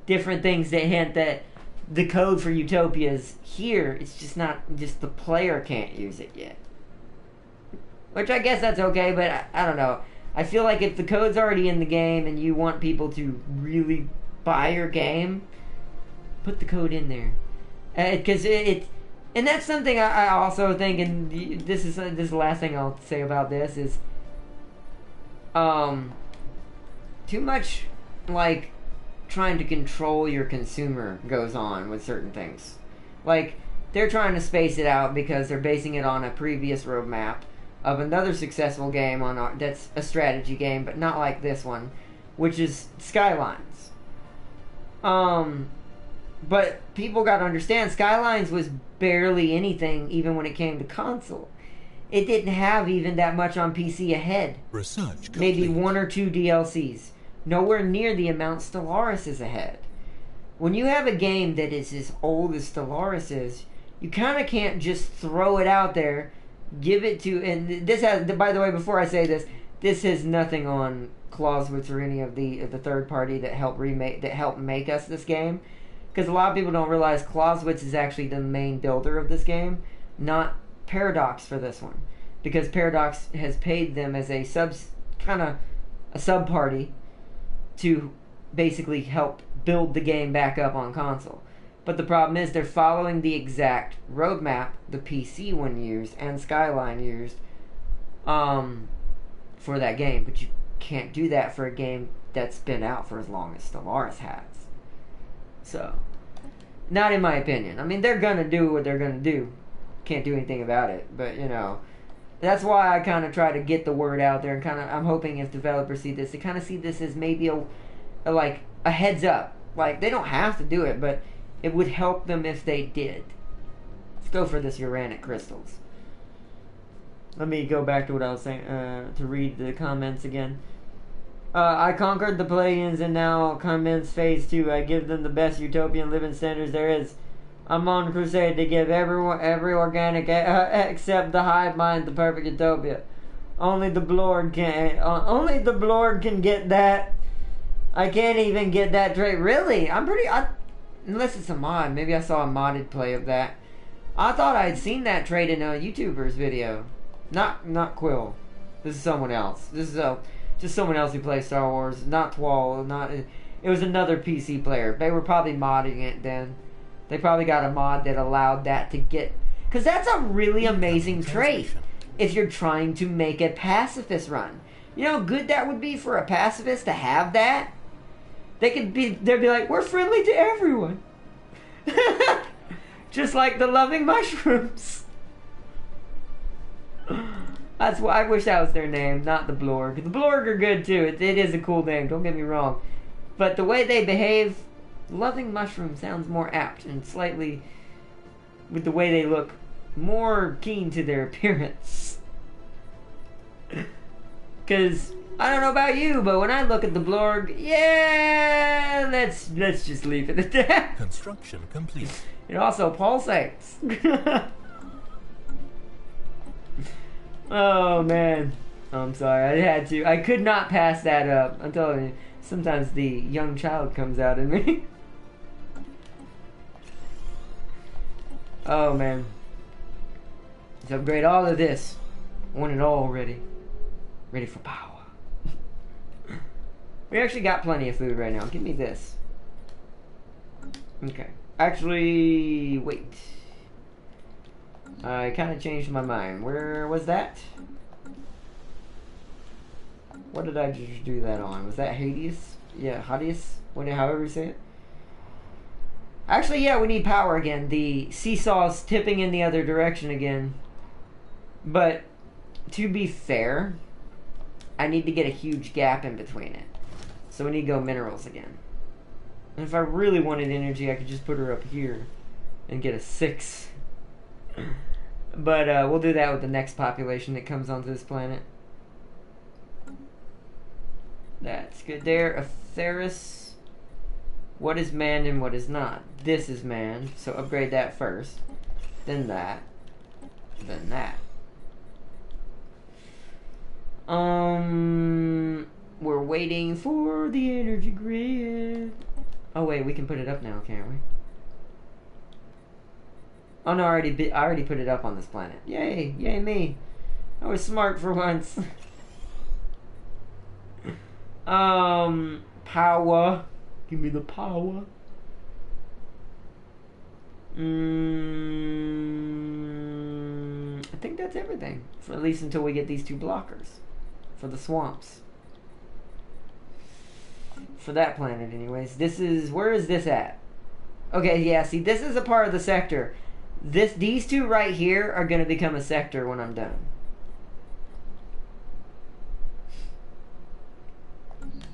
S1: different things that hint that the code for Utopia is here. It's just the player can't use it yet. Which I guess that's okay, but I don't know. I feel like if the code's already in the game and you want people to really buy your game, put the code in there. Because and that's something I also think, and this is the last thing I'll say about this, is too much, like, trying to control your consumer goes on with certain things. Like, they're trying to space it out because they're basing it on a previous roadmap of another successful game that's a strategy game, but not like this one, which is Skylines. But people got to understand, Skylines was barely anything even when it came to console. It didn't have even that much on PC ahead.
S2: Research complete.
S1: Maybe 1 or 2 DLCs. Nowhere near the amount Stellaris is ahead. When you have a game that is as old as Stellaris is, you kind of can't just throw it out there, give it to... And this has... By the way, before I say this has nothing on Clausewitz or any of the third party that helped make us this game. Because a lot of people don't realize Clausewitz is actually the main builder of this game, not Paradox for this one. Because Paradox has paid them as a sub party to basically help build the game back up on console. But the problem is they're following the exact roadmap the PC one used and Skyline used for that game. But you can't do that for a game that's been out for as long as Stellaris has. So, not in my opinion. I mean, they're going to do what they're going to do. Can't do anything about it. But, that's why I kind of try to get the word out there. And I'm hoping if developers see this, they kind of see this as maybe a heads up. Like, they don't have to do it, but it would help them if they did. Let's go for this uranic crystals. Let me go back to what I was saying, to read the comments again. I conquered the Pleiadians and now commence phase 2. I give them the best utopian living standards there is. I'm on crusade to give every organic except the hive mind the perfect utopia. Only the Blord can get that. I can't even get that trait. Really? Unless it's a mod. Maybe I saw a modded play of that. I thought I'd seen that trait in a YouTuber's video. Not Quill. This is someone else. This is just someone else who plays Star Wars. Not Twal. It was another PC player. They were probably modding it then. They probably got a mod that allowed that to get... Because that's a really amazing trait if you're trying to make a pacifist run. You know how good that would be for a pacifist to have that? They'd be like, we're friendly to everyone. Just like the loving mushrooms. That's why I wish that was their name, not the Blorg. The Blorg are good too. It is a cool name, don't get me wrong. But the way they behave, loving mushroom sounds more apt and slightly, with the way they look, more keen to their appearance. Because I don't know about you, but when I look at the blorg, yeah, let's just leave it at that.
S2: Construction complete.
S1: It also pulsates. Oh man, I'm sorry. I had to. I could not pass that up. I'm telling you. Sometimes the young child comes out in me. Oh man. Let's upgrade all of this. I want it all ready. Ready for power. We actually got plenty of food right now. Give me this. Okay. Actually, wait. I kind of changed my mind. Where was that? What did I just do that on? Was that Hades? Yeah, Hades? However you say it. Actually, yeah, we need power again. The seesaw's tipping in the other direction again. But, to be fair, I need to get a huge gap in between it. So we need to go minerals again. And if I really wanted energy, I could just put her up here and get a 6. But we'll do that with the next population that comes onto this planet. That's good there. A Theris. What is manned and what is not? This is manned, so upgrade that first. Then that. Then that. We're waiting for the energy grid. Oh wait, we can put it up now, can't we? Oh no, I already put it up on this planet. Yay, yay me. I was smart for once. Power. Give me the power. I think that's everything. For at least until we get these 2 blockers. For the swamps. For that planet anyways. Where is this at? Okay, yeah, see, this is a part of the sector. These 2 right here are going to become a sector when I'm done.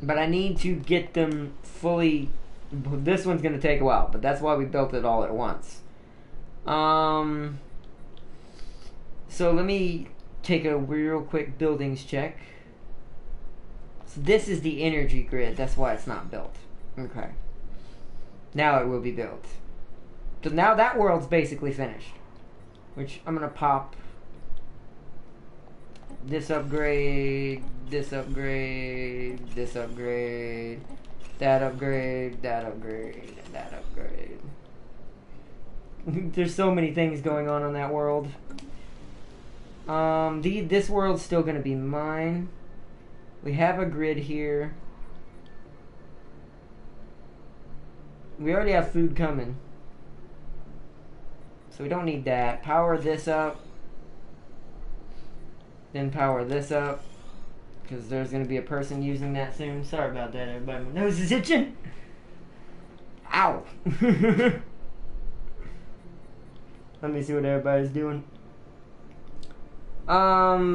S1: But I need to get them fully... This one's going to take a while, but that's why we built it all at once. So let me take a real quick buildings check. So this is the energy grid. That's why it's not built. Okay. Now it will be built. So now that world's basically finished. Which I'm going to pop this upgrade, this upgrade, this upgrade, that upgrade, that upgrade, that upgrade. There's so many things going on that world. This world's still going to be mine. We have a grid here. We already have food coming. So we don't need that. Power this up. Then power this up. Because there's going to be a person using that soon. Sorry about that, everybody. My nose is itching. Ow. Let me see what everybody's doing.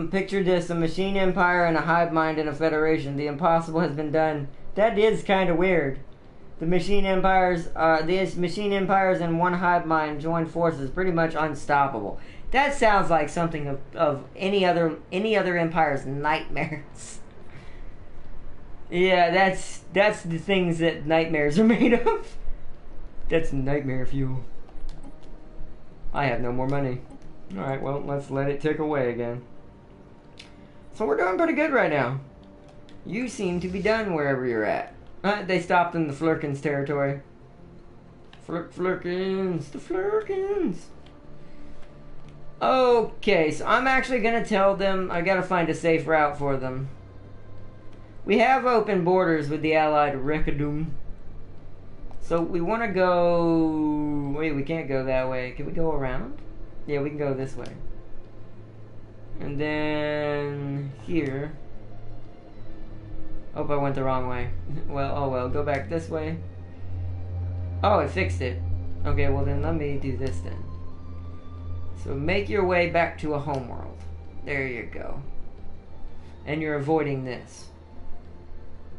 S1: Picture this. A machine empire and a hive mind and a federation. The impossible has been done. That is kind of weird. The machine empires and one hive mind join forces, pretty much unstoppable. That sounds like something of any other empire's nightmares. Yeah, that's the things that nightmares are made of. That's nightmare fuel. I have no more money. Alright, well, let's let it tick away again. So we're doing pretty good right now. You seem to be done wherever you're at. They stopped in the Flurkins territory. Flurkins. The Flurkins. Okay, so I'm actually going to tell them I got to find a safe route for them. We have open borders with the allied Rekadum. So we want to go... Wait, we can't go that way. Can we go around? Yeah, we can go this way. And then... here... Oh, I went the wrong way. Well, oh well, go back this way. Oh, it fixed it. Okay, well then let me do this then. So make your way back to a homeworld. There you go. And you're avoiding this.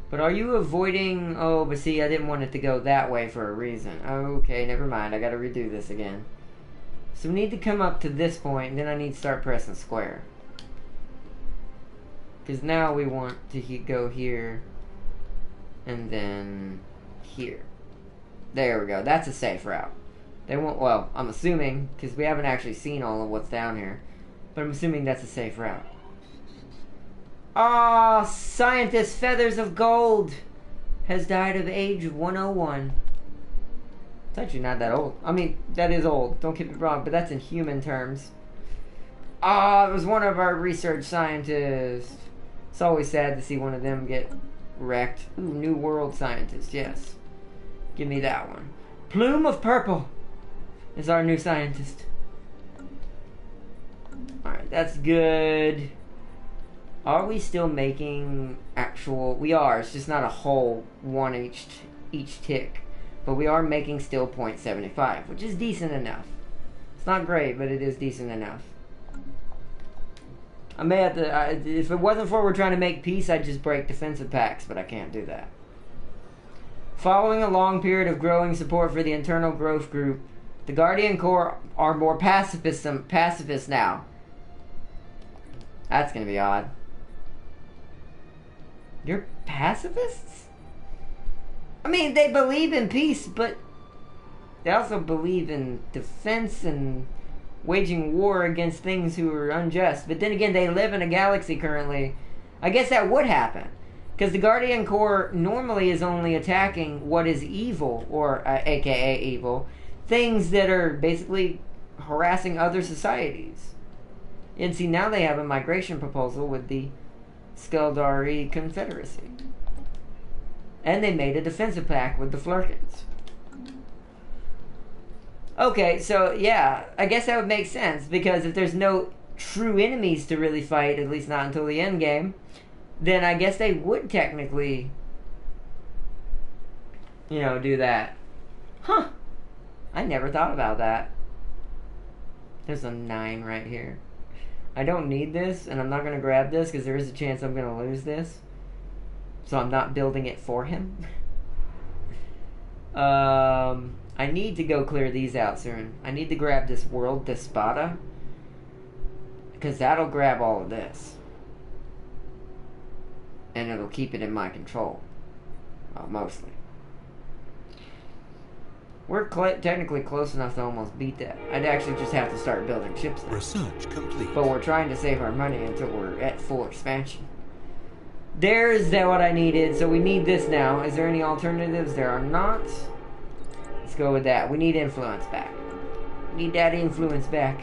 S1: But are you avoiding... Oh, but see, I didn't want it to go that way for a reason. Okay, never mind. I gotta redo this again. So we need to come up to this point, and then I need to start pressing square. Because now we want to go here. And then here. There we go. That's a safe route. They won't, well, I'm assuming, because we haven't actually seen all of what's down here. But I'm assuming that's a safe route. Ah, scientist Feathers of Gold has died of age 101. It's actually not that old. I mean, that is old. Don't get me wrong, but that's in human terms. Ah, it was one of our research scientists. It's always sad to see one of them get wrecked. Ooh, New World Scientist, yes. Give me that one. Plume of Purple is our new scientist. Alright, that's good. Are we still making actual... We are. It's just not a whole one each tick. But we are making still 0.75, which is decent enough. It's not great, but it is decent enough. I may have to... if it wasn't for we're trying to make peace, I'd just break defensive pacts, but I can't do that. Following a long period of growing support for the internal growth group, the Guardian Corps are more pacifist now. That's gonna be odd. You're pacifists? I mean, they believe in peace, but they also believe in defense and waging war against things who are unjust. But then again, they live in a galaxy currently. I guess that would happen. Because the Guardian Corps normally is only attacking what is evil, or aka evil, things that are basically harassing other societies. And see, now they have a migration proposal with the Stellaris Confederacy. And they made a defensive pact with the Flurkins. Okay, so yeah, I guess that would make sense, because if there's no true enemies to really fight, at least not until the end game, then I guess they would technically, you know, do that. Huh. I never thought about that. There's a 9 right here. I don't need this, and I'm not going to grab this, because there is a chance I'm going to lose this. So I'm not building it for him. I need to go clear these out soon. I need to grab this World Despoта, because that'll grab all of this. And it'll keep it in my control. Well, mostly. We're technically close enough to almost beat that. I'd actually just have to start building ships now.
S2: Research complete.
S1: But we're trying to save our money until we're at full expansion. There's what I needed. So we need this now. Is there any alternatives? There are not. Let's go with that. We need influence back. We need that influence back.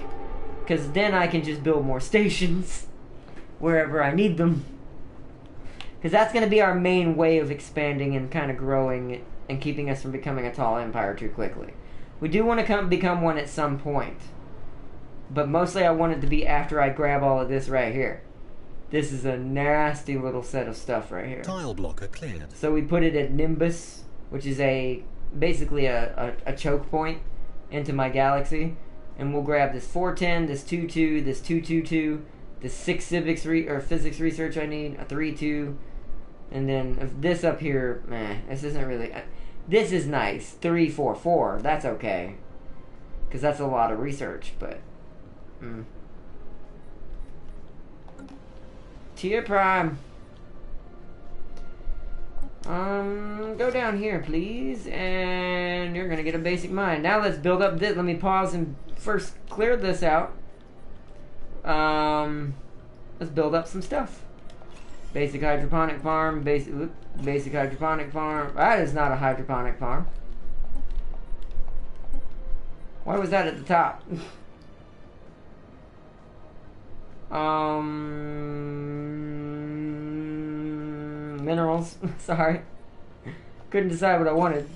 S1: Because then I can just build more stations wherever I need them. Because that's going to be our main way of expanding and kind of growing and keeping us from becoming a tall empire too quickly. We do want to become one at some point. But mostly I want it to be after I grab all of this right here. This is a nasty little set of stuff right here.
S2: Tile blocker cleared.
S1: So we put it at Nimbus, which is basically a choke point into my galaxy. And we'll grab this 410, this 22, this 222, this 6 physics research I need, a 32. And then this up here, this isn't really... this is nice. 344, that's okay. Because that's a lot of research, but... Tier Prime. Go down here, please. And you're going to get a basic mine. Now let's build up this. Let me pause and first clear this out. Let's build up some stuff. Basic hydroponic farm, basic hydroponic farm. That is not a hydroponic farm. Why was that at the top? Minerals. Sorry. Couldn't decide what I wanted.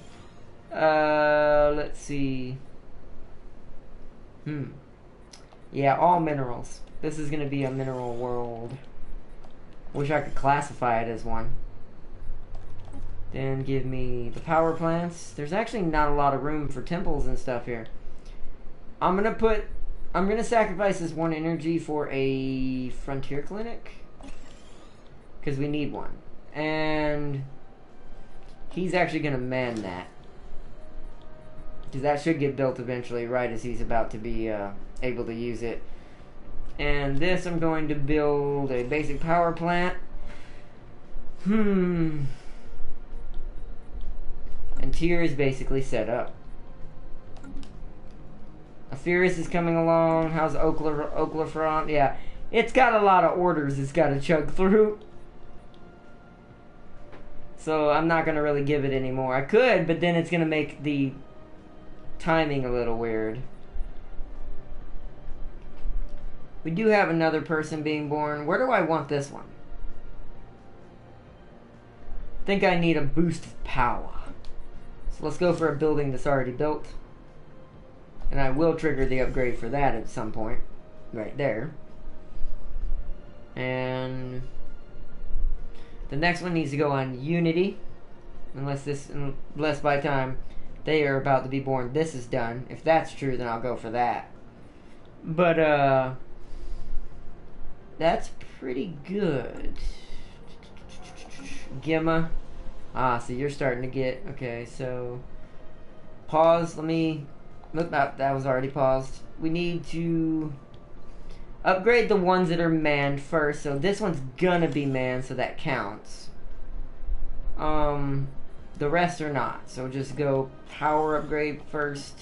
S1: Let's see. Yeah, all minerals. This is gonna be a mineral world. Wish I could classify it as one. Then give me the power plants. There's actually not a lot of room for temples and stuff here. I'm gonna sacrifice this 1 energy for a frontier clinic. Because we need one. And he's actually gonna man that. Because that should get built eventually, right as he's about to be able to use it. And this I'm going to build a basic power plant. And tier is basically set up. Aphirus is coming along. How's Oklafront? Yeah, it's got a lot of orders it's got to chug through. So I'm not going to really give it any more. I could, but then it's going to make the timing a little weird. We do have another person being born. Where do I want this one? I think I need a boost of power. So let's go for a building that's already built. And I will trigger the upgrade for that at some point. Right there. And the next one needs to go on Unity. Unless by the time they are about to be born, this is done. If that's true, then I'll go for that. But, that's pretty good. Gemma. So you're starting to get... Okay, so... Pause. Let me... Look, that was already paused. We need to... upgrade the ones that are manned first. So this one's gonna be manned, so that counts. The rest are not. So just go power upgrade first.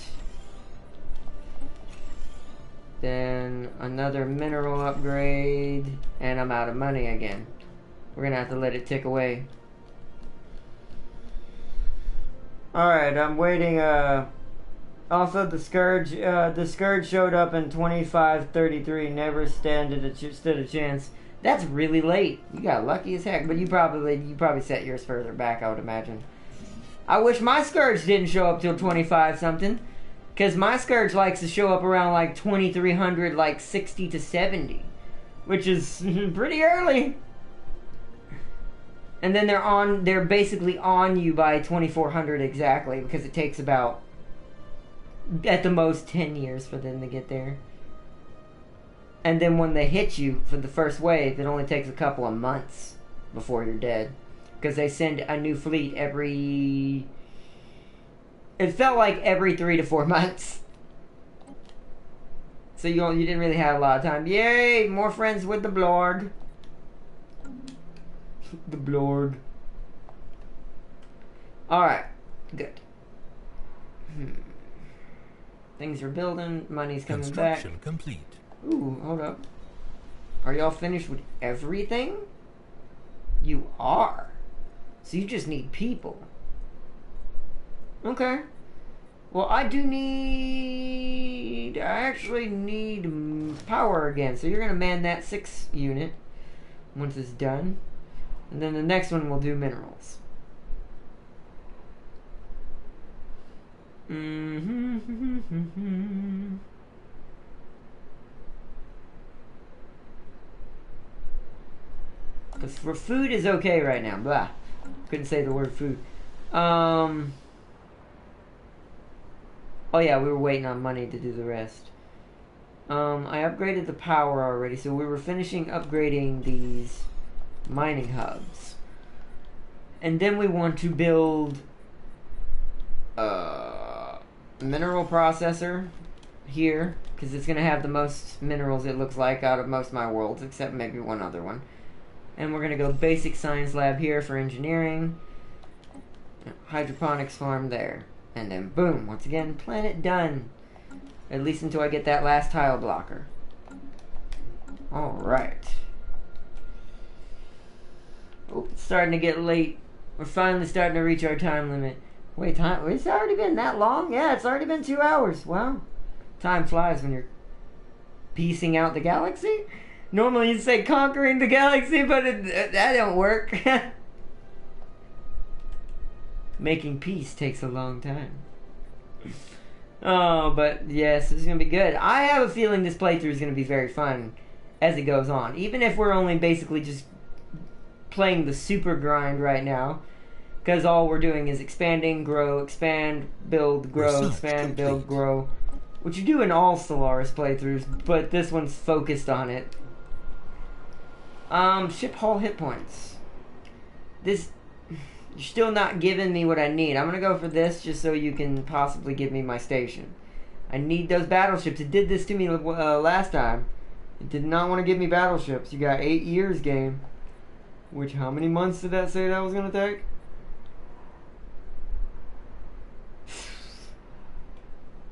S1: Then another mineral upgrade. And I'm out of money again. We're gonna have to let it tick away. Alright, I'm waiting. Also, the Scourge showed up in 2533. Never stood a chance. That's really late. You got lucky as heck, but you probably set yours further back, I would imagine. I wish my Scourge didn't show up till 25 something. Because my Scourge likes to show up around like 2300, like 60 to 70. Which is pretty early. And then they're basically on you by 2400 exactly. Because it takes about, at the most, 10 years for them to get there. And then when they hit you for the first wave, it only takes a couple of months before you're dead. Because they send a new fleet every... It felt like every 3 to 4 months. So you didn't really have a lot of time. Yay! More friends with the Blorg. The Blorg. Alright. Good. Things are building. Money's coming back.
S2: Construction complete.
S1: Ooh, hold up. Are y'all finished with everything? You are. So you just need people. Okay. Well, I actually need power again. So you're going to man that 6 unit once it's done. And then the next one will do minerals. Because for food is okay right now. Blah. Couldn't say the word food. Oh yeah, we were waiting on money to do the rest. I upgraded the power already, so we were finishing upgrading these mining hubs. And then we want to build a mineral processor here, because it's going to have the most minerals, it looks like, out of most of my worlds, except maybe one other one. And we're going to go basic science lab here for engineering. Hydroponics farm there. And then boom, once again, planet done. At least until I get that last tile blocker. Alright. Oh, it's starting to get late. We're finally starting to reach our time limit. Wait, it's already been that long? Yeah, it's already been 2 hours. Wow. Time flies when you're piecing out the galaxy. Normally you'd say conquering the galaxy, but that don't work. Making peace takes a long time. Oh, but yes, this is going to be good. I have a feeling this playthrough is going to be very fun as it goes on. Even if we're only basically just playing the super grind right now. Because all we're doing is expanding, grow, expand, build, grow,
S2: Research
S1: expand,
S2: complete.
S1: build, grow. Which you do in all Stellaris playthroughs, but this one's focused on it. Ship hull hit points. This... You're still not giving me what I need. I'm going to go for this just so you can possibly give me my station. I need those battleships. It did this to me last time. It did not want to give me battleships. You got 8 years, game. Which, how many months did that say that was going to take?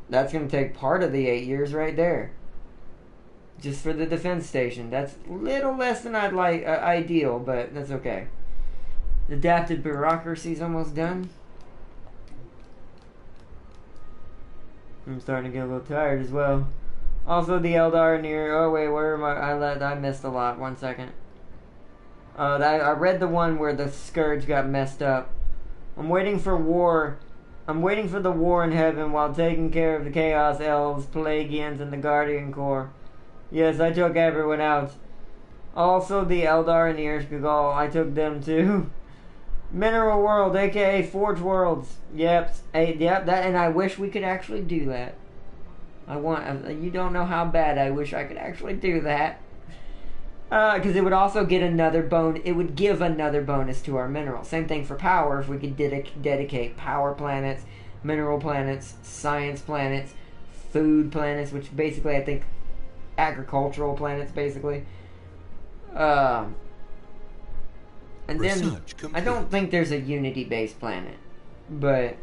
S1: That's going to take part of the 8 years right there. Just for the defense station. That's a little less than I'd like, ideal, but that's okay. Adapted bureaucracy's almost done. I'm starting to get a little tired as well. Also, the Eldar near. Oh wait, where am I? I missed a lot. 1 second. I read the one where the Scourge got messed up. I'm waiting for war. I'm waiting for the war in heaven while taking care of the Chaos Elves, Pleiadians, and the Guardian Corps. Yes, I took everyone out. Also, the Eldar near Skagal. I took them too. Mineral World, aka Forge Worlds. Yep, that, and I wish we could actually do that. You don't know how bad I wish I could actually do that. Because it would also get another it would give another bonus to our mineral. Same thing for power, if we could dedicate power planets, mineral planets, science planets, food planets, which basically I think agricultural planets, basically. And then, I don't think there's a Unity-based planet. But,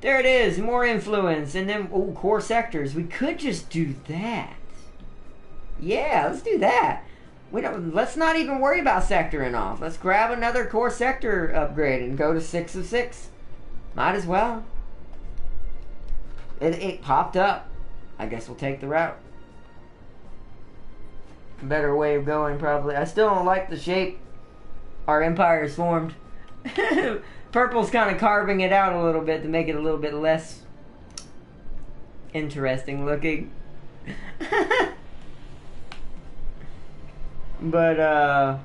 S1: there it is, more influence. And then, core sectors. We could just do that. Yeah, let's do that. Let's not even worry about sectoring off. Let's grab another core sector upgrade and go to 6 of 6. Might as well. It popped up. I guess we'll take the route. Better way of going, probably. I still don't like the shape our empire is formed. Purple's kind of carving it out a little bit to make it a little bit less interesting looking. But,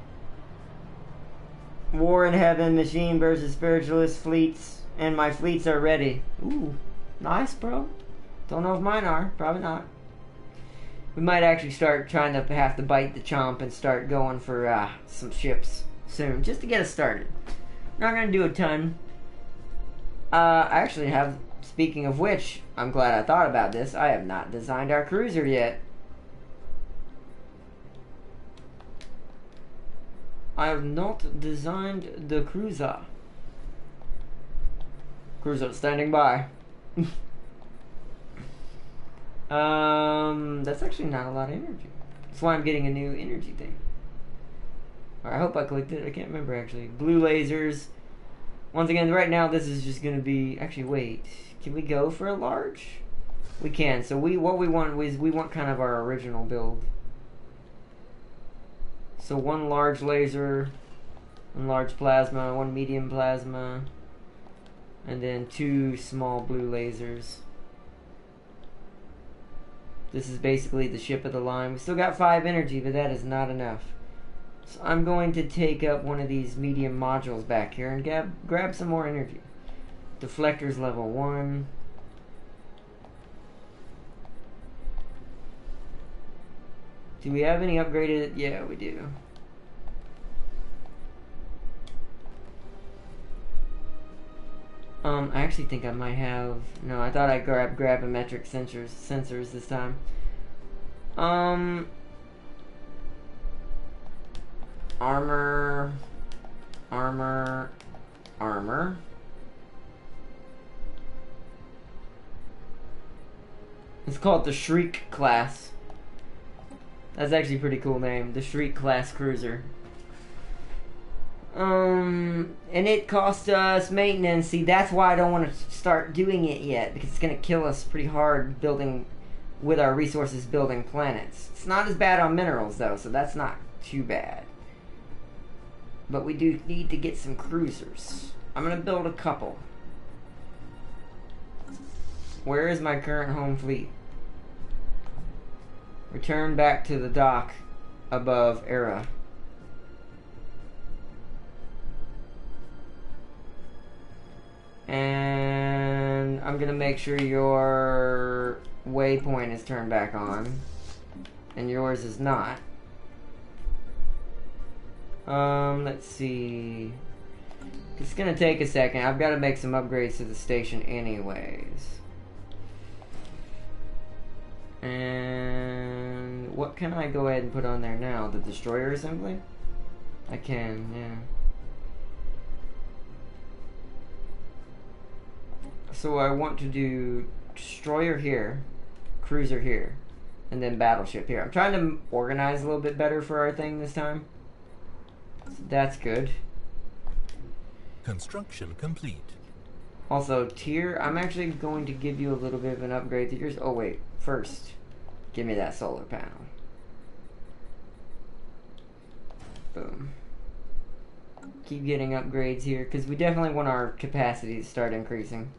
S1: War in Heaven, Machine versus Spiritualist fleets, and my fleets are ready. Ooh, nice, bro. Don't know if mine are. Probably not. We might actually start trying to have to bite the chomp and start going for some ships soon, just to get us started. Not going to do a ton. I actually have, speaking of which, I'm glad I thought about this. I have not designed our cruiser yet. I have not designed the cruiser. Cruiser standing by. That's actually not a lot of energy. That's why I'm getting a new energy thing. Or I hope I clicked it. I can't remember actually. Blue lasers. Once again, right now this is just going to be... Actually, wait. Can we go for a large? We can. So what we want is we want kind of our original build. So 1 large laser, 1 large plasma, 1 medium plasma, and then 2 small blue lasers. This is basically the ship of the line. We still got 5 energy, but that is not enough. So I'm going to take up one of these medium modules back here and grab some more energy. Deflectors level 1. Do we have any upgraded? Yeah, we do. I actually think I might have... No, I thought I'd grab gravimetric sensors this time. Armor. It's called the Shriek class. That's actually a pretty cool name. The Shriek class cruiser. And it cost us maintenance. See, that's why I don't want to start doing it yet, because it's going to kill us pretty hard building with our resources, building planets. It's not as bad on minerals though, so that's not too bad. But we do need to get some cruisers. I'm going to build a couple. Where is my current home fleet? Return back to the dock above Era. And I'm gonna make sure your waypoint is turned back on. And yours is not. Let's see. It's gonna take a second. I've got to make some upgrades to the station anyways. And what can I go ahead and put on there now? The destroyer assembly? I can, yeah. So I want to do destroyer here, cruiser here, and then battleship here. I'm trying to organize a little bit better for our thing this time. So that's good.
S2: Construction complete.
S1: Also, tier, I'm actually going to give you a little bit of an upgrade to yours. Oh wait, first, give me that solar panel. Boom. Keep getting upgrades here, because we definitely want our capacity to start increasing.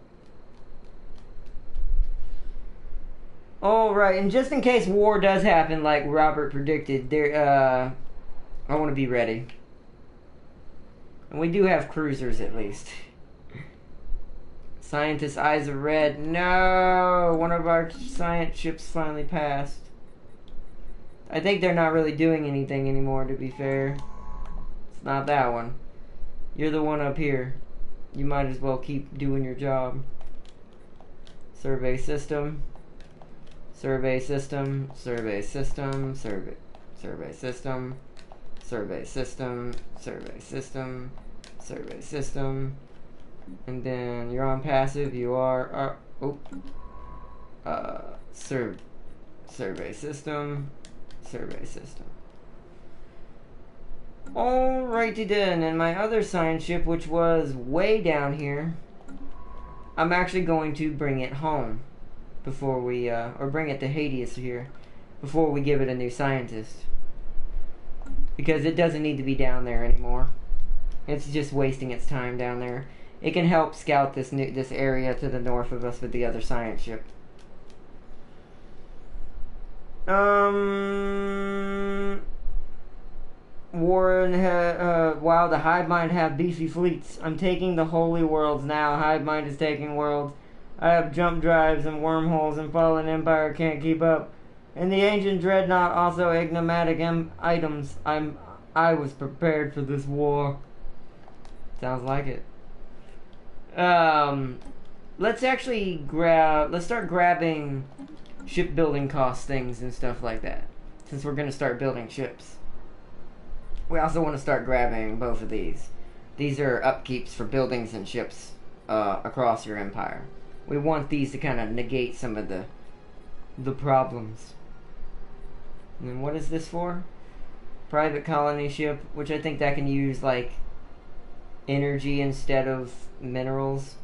S1: Alright, and just in case war does happen, like Robert predicted, I want to be ready. And we do have cruisers, at least. Scientists' eyes are red. No! One of our science ships finally passed. I think they're not really doing anything anymore, to be fair. It's not that one. You're the one up here. You might as well keep doing your job. Survey system. Survey system. Survey system. Survey system. Survey system. Survey system. Survey system. And then you're on passive. You are. Survey system. Survey system. Alrighty then. And my other science ship, which was way down here, I'm actually going to bring it home before we, or bring it to Hades here before we give it a new scientist. Because it doesn't need to be down there anymore. It's just wasting its time down there. It can help scout this area to the north of us with the other science ship. Warren, wow, the Hive Mind have beefy fleets. I'm taking the holy worlds now. Hive Mind is taking worlds. I have jump drives and wormholes, and Fallen Empire can't keep up. And the ancient dreadnought also enigmatic items. I was prepared for this war. Sounds like it. Let's actually let's start grabbing shipbuilding cost things and stuff like that, since we're gonna start building ships. We also want to start grabbing both of these. These are upkeeps for buildings and ships across your empire. We want these to kind of negate some of the problems. And then what is this for? Private colony ship, which I think that can use like energy instead of minerals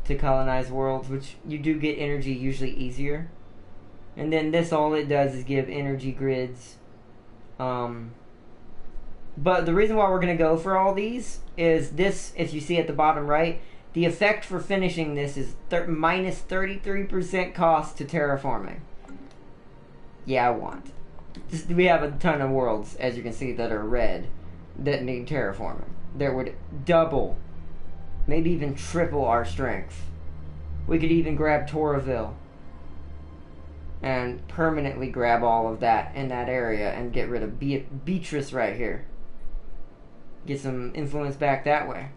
S1: to colonize worlds, which you do get energy usually easier. And then this, all it does is give energy grids. But the reason why we're going to go for all these is this, if you see at the bottom right, the effect for finishing this is minus 33% cost to terraforming. Yeah, I want. We have a ton of worlds, as you can see, that are red, that need terraforming. That would double, maybe even triple our strength. We could even grab Toraville and permanently grab all of that in that area and get rid of Beatrice right here. Get some influence back that way.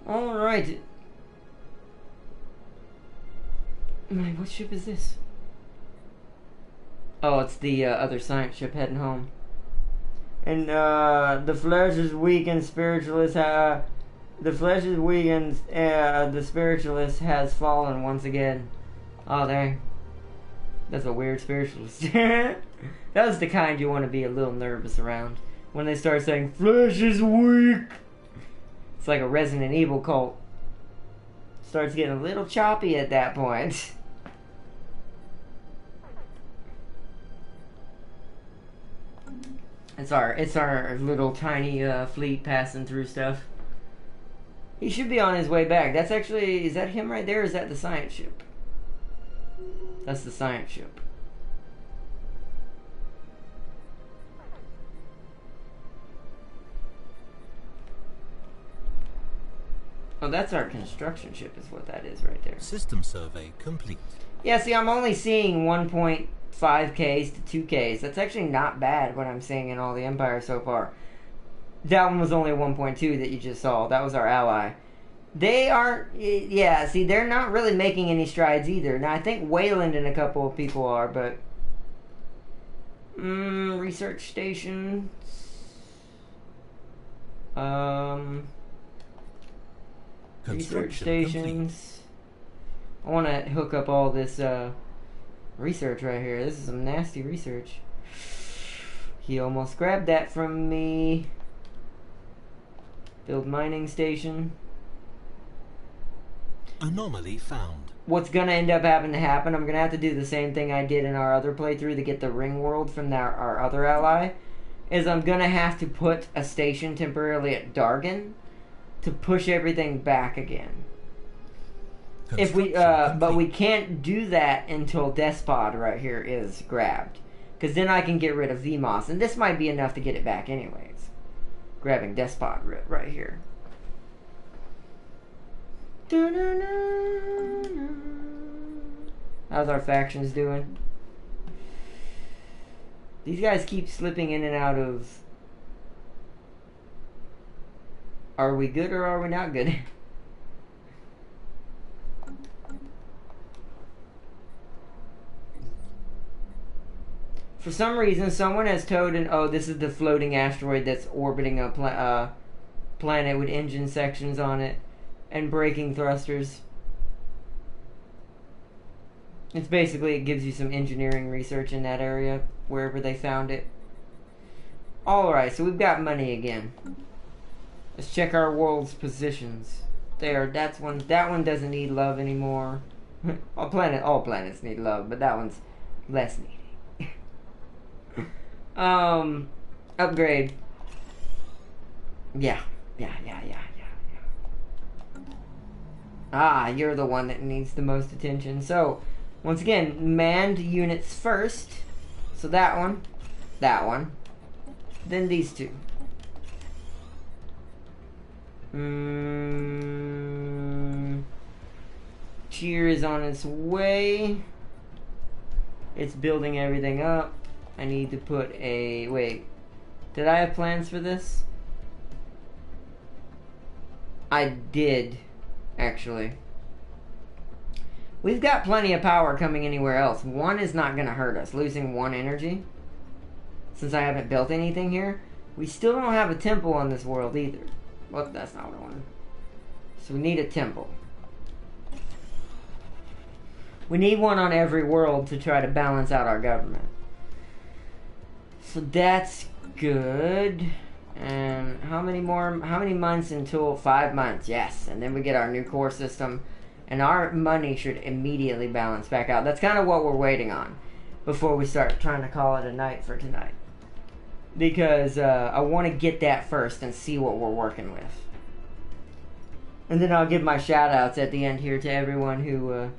S1: Alright. What ship is this? Oh, it's the other science ship heading home. And the flesh is weak and spiritualist the flesh is weak and the spiritualist has fallen once again. Oh, dang. That's a weird spiritualist. That's the kind you want to be a little nervous around. When they start saying, flesh is weak. It's like a Resident Evil cult. Starts getting a little choppy at that point. It's our little tiny fleet passing through stuff. He should be on his way back. That's actually, is that him right there, or is that the science ship? That's the science ship. Oh, that's our construction ship is what that is right there.
S2: System survey complete.
S1: Yeah, see, I'm only seeing 1.5Ks to 2Ks. That's actually not bad what I'm seeing in all the Empire so far. That one was only 1.2 that you just saw. That was our ally. They aren't. Yeah, see, they're not really making any strides either. Now, I think Wayland and a couple of people are, but research stations. Research stations. I want to hook up all this research right here. This is some nasty research. He almost grabbed that from me. Build mining station.
S2: Anomaly found.
S1: What's going to end up having to happen, I'm going to have to do the same thing I did in our other playthrough to get the ring world from our other ally, is I'm going to have to put a station temporarily at Dargan to push everything back again. If we, but we can't do that until Despot right here is grabbed. Because then I can get rid of VMOS. And this might be enough to get it back anyways. Grabbing Despot right here. How's our factions doing? These guys keep slipping in and out of... Are we good or are we not good? For some reason, someone has towed an... Oh, this is the floating asteroid that's orbiting a planet with engine sections on it and braking thrusters. It's basically, it gives you some engineering research in that area, wherever they found it. Alright, so we've got money again. Let's check our world's positions. There, that one doesn't need love anymore. All planets need love, but that one's less needy. Upgrade. Yeah. Ah, you're the one that needs the most attention. So, once again, manned units first. So that one, then these two. Cheer is on its way. It's building everything up. I need to put a... Wait. Did I have plans for this? I did, actually. We've got plenty of power coming anywhere else. One is not going to hurt us. Losing one energy. Since I haven't built anything here. We still don't have a temple on this world either. Well, that's not what I wanted. So we need a temple. We need one on every world to try to balance out our government. So that's good. And how many months until 5 months? Yes. And then we get our new core system. And our money should immediately balance back out. That's kind of what we're waiting on before we start trying to call it a night for tonight. Because I want to get that first and see what we're working with. And then I'll give my shout outs at the end here to everyone who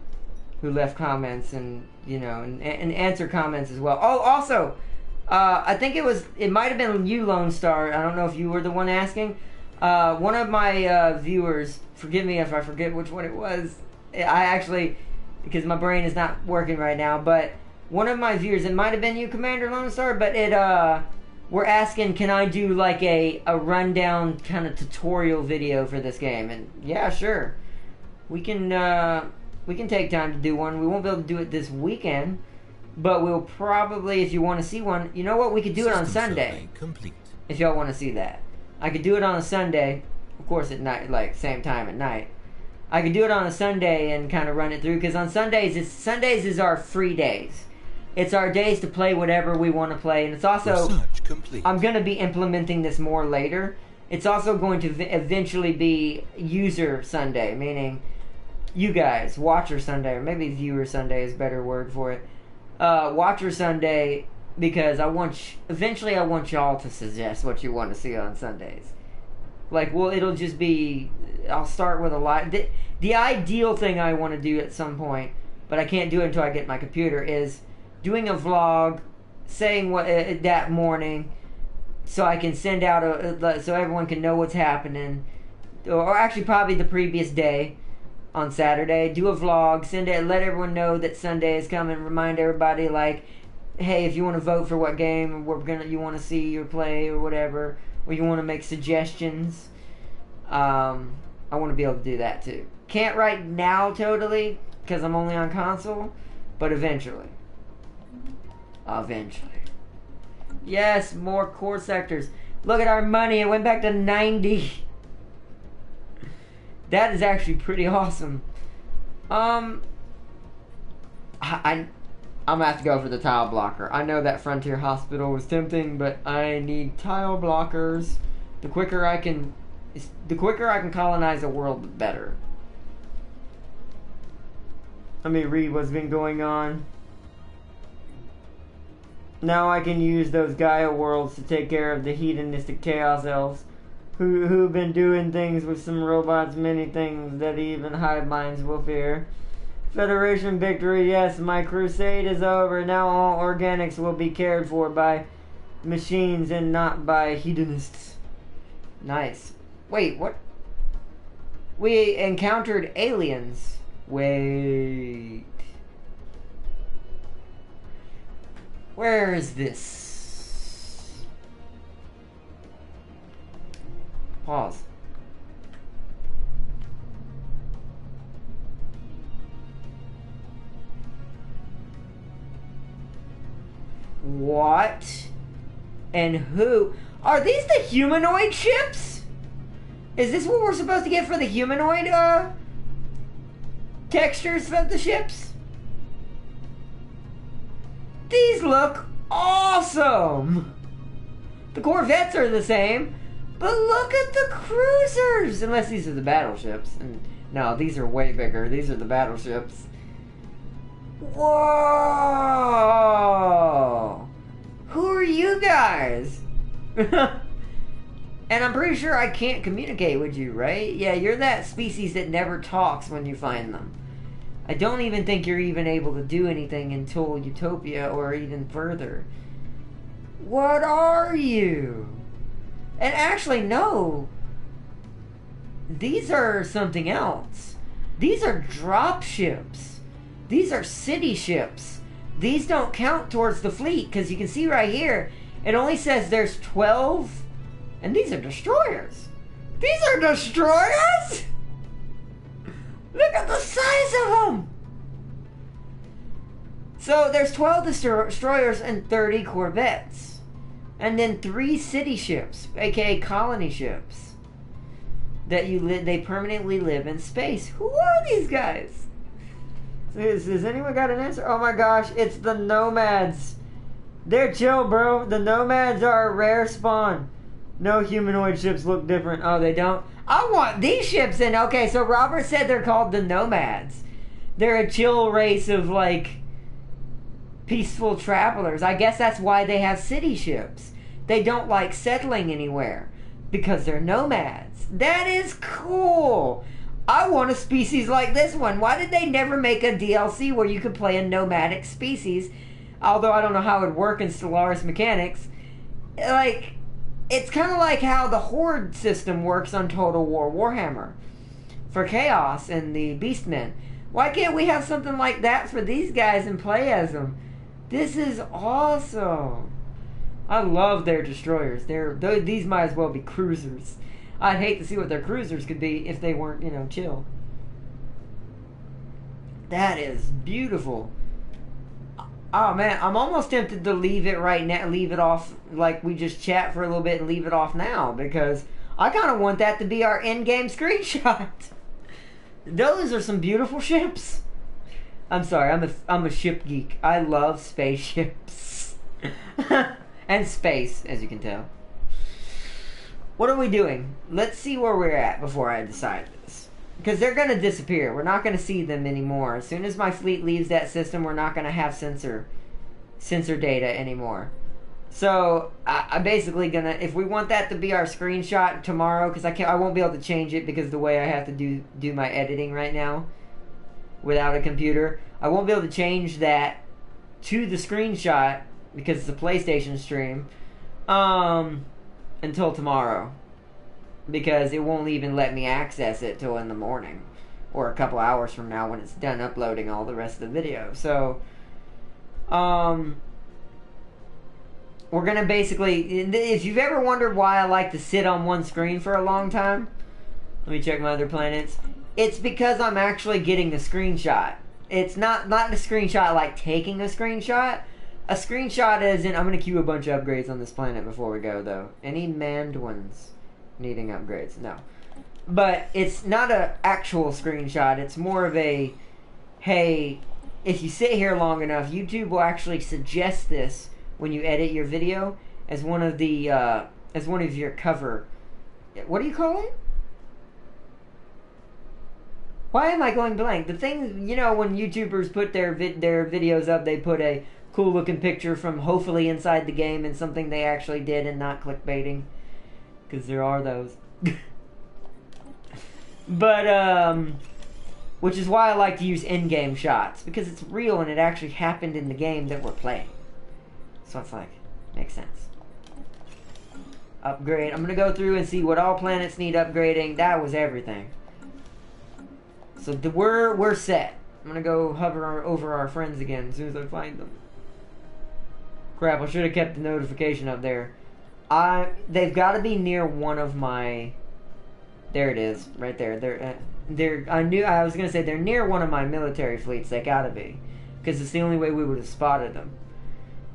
S1: left comments and, you know, and answer comments as well. Oh, also... I think it might have been you, Lone Star. I don't know if you were the one asking. One of my viewers, forgive me if I forget which one it was. I actually, because my brain is not working right now, but one of my viewers, it might have been you, Commander Lone Star, but we're asking, can I do like a rundown kind of tutorial video for this game? And yeah, sure. We can take time to do one. We won't be able to do it this weekend. But we'll probably, if you want to see one, you know what? We could do it on Sunday. If y'all want to see that. I could do it on a Sunday. Of course at night, like same time at night. I could do it on a Sunday and kind of run it through. Because on Sundays, Sundays is our free days. It's our days to play whatever we want to play. And it's also, I'm going to be implementing this more later. It's also going to eventually be user Sunday. Meaning, you guys, watcher Sunday. Or maybe viewer Sunday is a better word for it. Watcher Sunday, because eventually I want y'all to suggest what you want to see on Sundays. Like, well, it'll just be, I'll start with a lot. The ideal thing I want to do at some point, but I can't do it until I get my computer, is doing a vlog, saying what that morning, so I can send out so everyone can know what's happening, or actually probably the previous day. On Saturday, do a vlog, let everyone know that Sunday is coming, remind everybody, like, hey, if you want to vote for what game you want to see or play or whatever, or you want to make suggestions, I'll I want to be able to do that too. Can't right now totally, because I'm only on console, but eventually. Eventually. Yes, more core sectors. Look at our money, it went back to 90. That is actually pretty awesome. I'm gonna have to go for the tile blocker. I know that Frontier Hospital was tempting, but I need tile blockers. The quicker I can colonize a world, the better. Let me read what's been going on. Now I can use those Gaia worlds to take care of the hedonistic Chaos Elves, who've been doing things with some robots, many things that even hive minds will fear. Federation victory, yes, my crusade is over. Now all organics will be cared for by machines and not by hedonists. Nice. Wait, what? We encountered aliens. Wait. Where is this? Pause. What? And who? Are these the humanoid ships? Is this what we're supposed to get for the humanoid, textures of the ships? These look awesome! The Corvettes are the same, but look at the cruisers! Unless these are the battleships. And no, these are way bigger. These are the battleships. Whoa! Who are you guys? And I'm pretty sure I can't communicate with you, right? Yeah, you're that species that never talks when you find them. I don't even think you're even able to do anything until Utopia or even further. What are you? And actually, no. These are something else. These are drop ships. These are city ships. These don't count towards the fleet, because you can see right here, it only says there's 12, and these are destroyers. These are destroyers? Look at the size of them! So there's 12 destroyers and 30 corvettes. And then 3 city ships, aka colony ships, that they permanently live in space. Who are these guys? Has anyone got an answer? Oh my gosh, it's the Nomads. They're chill, bro. The Nomads are a rare spawn. No humanoid ships look different. Oh, they don't? I want these ships in. Okay, so Robert said they're called the Nomads. They're a chill race of, like, peaceful travelers. I guess that's why they have city ships. They don't like settling anywhere because they're nomads. That is cool. I want a species like this one. Why did they never make a DLC where you could play a nomadic species? Although I don't know how it would work in Stellaris mechanics. Like, it's kind of like how the Horde system works on Total War Warhammer for Chaos and the Beastmen. Why can't we have something like that for these guys and play as them? This is awesome. I love their destroyers. These might as well be cruisers. I'd hate to see what their cruisers could be if they weren't, chill. That is beautiful. Oh man, I'm almost tempted to leave it right now, leave it off, like we just chat for a little bit and leave it off now, because I kind of want that to be our in-game screenshot. Those are some beautiful ships. I'm sorry, I'm a ship geek. I love spaceships. And space, as you can tell. What are we doing? Let's see where we're at before I decide this. Because they're going to disappear. We're not going to see them anymore. As soon as my fleet leaves that system, we're not going to have sensor data anymore. So, I'm basically going to... If we want that to be our screenshot tomorrow, because I won't be able to change it because the way I have to do my editing right now without a computer. I won't be able to change that to the screenshot because it's a PlayStation stream. Until tomorrow, because it won't even let me access it till in the morning or a couple hours from now when it's done uploading all the rest of the video. So we're gonna basically, if you've ever wondered why I like to sit on one screen for a long time, Let me check my other planets. It's because I'm actually getting a screenshot. It's not a screenshot like taking a screenshot. A screenshot is in... I'm going to queue a bunch of upgrades on this planet before we go, though. Any manned ones needing upgrades? No. But it's not an actual screenshot. It's more of a, hey, if you sit here long enough, YouTube will actually suggest this when you edit your video as one of your cover. What do you call it? Why am I going blank? The thing, you know, when YouTubers put their videos up, they put a cool looking picture from hopefully inside the game and something they actually did and not clickbaiting. Because there are those. But, which is why I like to use in-game shots. Because it's real and it actually happened in the game that we're playing. So it's like, makes sense. Upgrade. I'm going to go through and see what all planets need upgrading. That was everything. So we're set. I'm going to go hover over our friends again as soon as I find them. Crap, I should have kept the notification up there. They've got to be near one of my... There it is, right there. I was gonna say they're near one of my military fleets. They gotta be, because it's the only way we would have spotted them.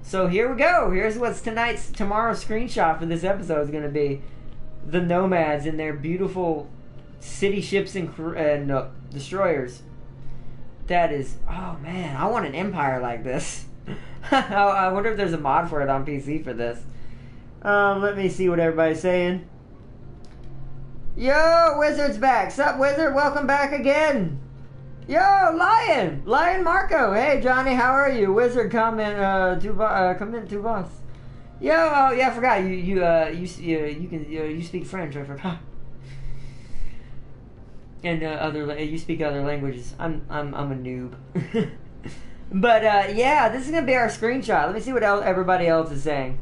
S1: So here we go. Here's what's tomorrow's screenshot for this episode is gonna be: the nomads in their beautiful city ships and destroyers. That is, oh man, I want an empire like this. I wonder if there's a mod for it on PC for this. Let me see what everybody's saying. Yo, Wizard's back. Sup, Wizard? Welcome back again. Yo, Lion Marco. Hey, Johnny, how are you? Wizard, comment to us. Yo, oh yeah, I forgot you speak French. I forgot. And you speak other languages. I'm a noob. But yeah, this is gonna be our screenshot. Let me see what everybody else is saying.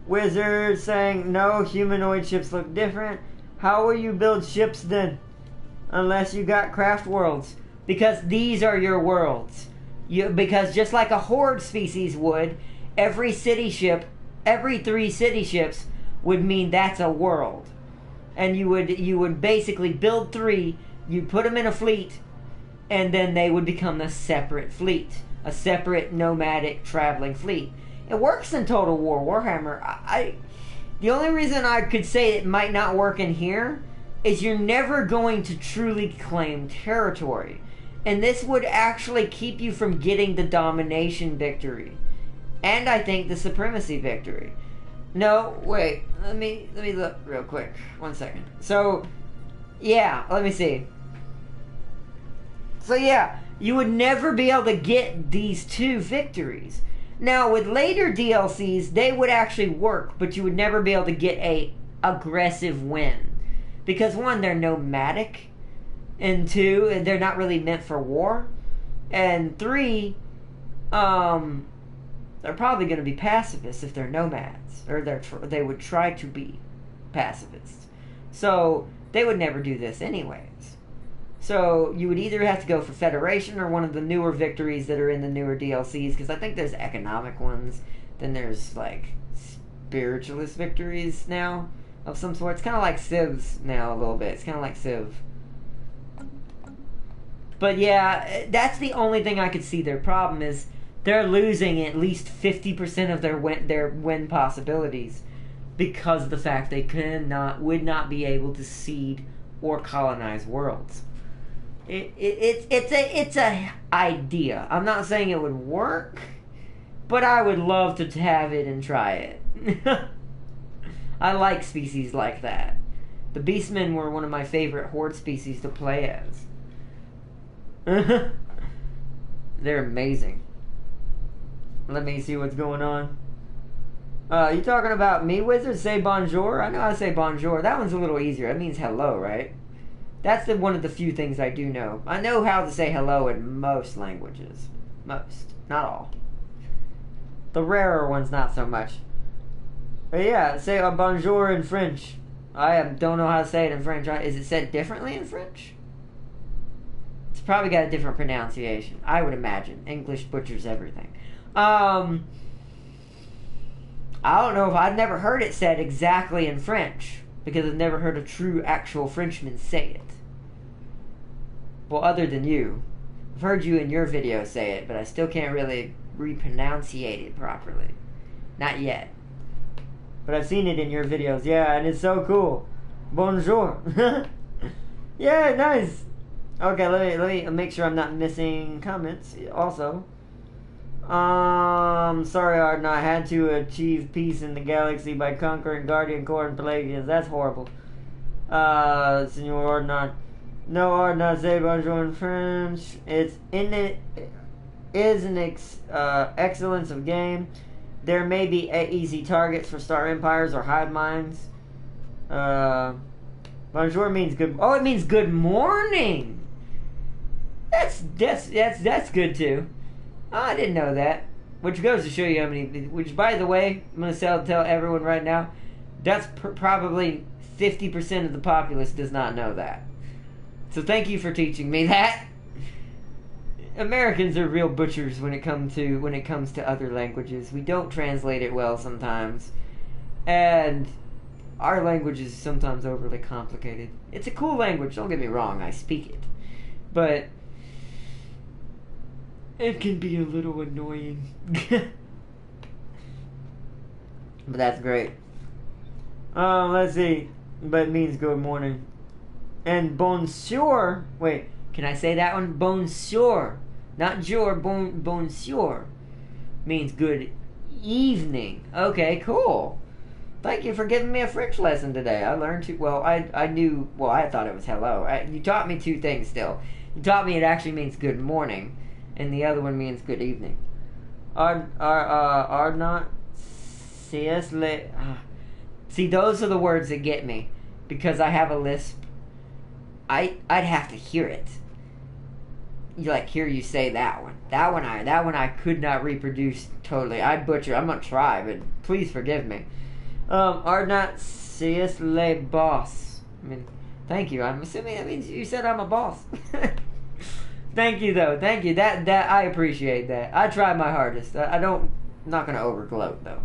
S1: Wizard saying no, humanoid ships look different. How will you build ships then? Unless you got craft worlds. Because these are your worlds. Because just like a horde species would, every 3 city ships would mean that's a world. And you would basically build 3, you'd put them in a fleet, and then they would become a separate fleet. A separate nomadic traveling fleet. It works in Total War Warhammer. The only reason I could say it might not work in here is you're never going to truly claim territory. And this would actually keep you from getting the domination victory. And I think the supremacy victory. No, wait. Let me look real quick. 1 second. So, yeah, let me see. So yeah, you would never be able to get these 2 victories. Now, with later DLCs, they would actually work, but you would never be able to get a aggressive win. Because 1, they're nomadic, and 2, they're not really meant for war, and 3, they're probably going to be pacifists if they're nomads, or they would try to be pacifists. So, they would never do this anyways. So, you would either have to go for Federation or one of the newer victories that are in the newer DLCs, because I think there's economic ones, then there's, like, spiritualist victories now, of some sort. It's kind of like Civs now, a little bit. It's kind of like Civ. But yeah, that's the only thing I could see their problem is they're losing at least 50% of their win possibilities because of the fact they would not be able to seed or colonize worlds. It's a idea. I'm not saying it would work, but I would love to have it and try it. I like species like that. The Beastmen were one of my favorite horde species to play as. They're amazing. Let me see what's going on. You talking about me, Wizard? Say bonjour? I know how to say bonjour. That one's a little easier. That means hello, right? That's one of the few things I do know. I know how to say hello in most languages. Most. Not all. The rarer ones, not so much. But yeah, say bonjour in French. I don't know how to say it in French. Is it said differently in French? It's probably got a different pronunciation. I would imagine. English butchers everything. I don't know if I've never heard it said exactly in French. because I've never heard a true, actual Frenchman say it. Well, other than you. I've heard you in your video say it, but I still can't really repronunciate it properly. Not yet. But I've seen it in your videos. Yeah, and it's so cool. Bonjour. Yeah, nice. Okay, let me make sure I'm not missing comments also. Sorry, Arden, I had to achieve peace in the galaxy by conquering Guardian Corps and Pleiadians. That's horrible. Senor Ordnot. No, Ordnot, say bonjour in French. It's in it is an excellence of game. There may be easy targets for Star Empires or hive minds. Bonjour means good. Oh, it means good morning. That's good too. Oh, I didn't know that. Which goes to show you how many. Which, by the way, I'm gonna tell everyone right now. That's probably 50% of the populace does not know that. So thank you for teaching me that. Americans are real butchers when it comes to other languages. We don't translate it well sometimes, and our language is sometimes overly complicated. It's a cool language. Don't get me wrong. I speak it, but it can be a little annoying. But that's great. Let's see. But it means good morning. And bonjour. Wait, can I say that one? Bonjour. Not jour. Bonjour. Means good evening. Okay, cool. Thank you for giving me a French lesson today. I learned to. Well, I knew. Well, I thought it was hello. You taught me two things still. You taught me it actually means good morning, and the other one means good evening. Are not CS le. See, those are the words that get me, because I have a lisp. I'd have to hear it. Hear you say that one. That one I could not reproduce totally. I'd butcher. I'm gonna try, but please forgive me. Are not CS le boss. I mean, thank you. I'm assuming that means you said I'm a boss. Thank you, though. Thank you. That I appreciate that. I try my hardest. I'm not gonna overgloat though.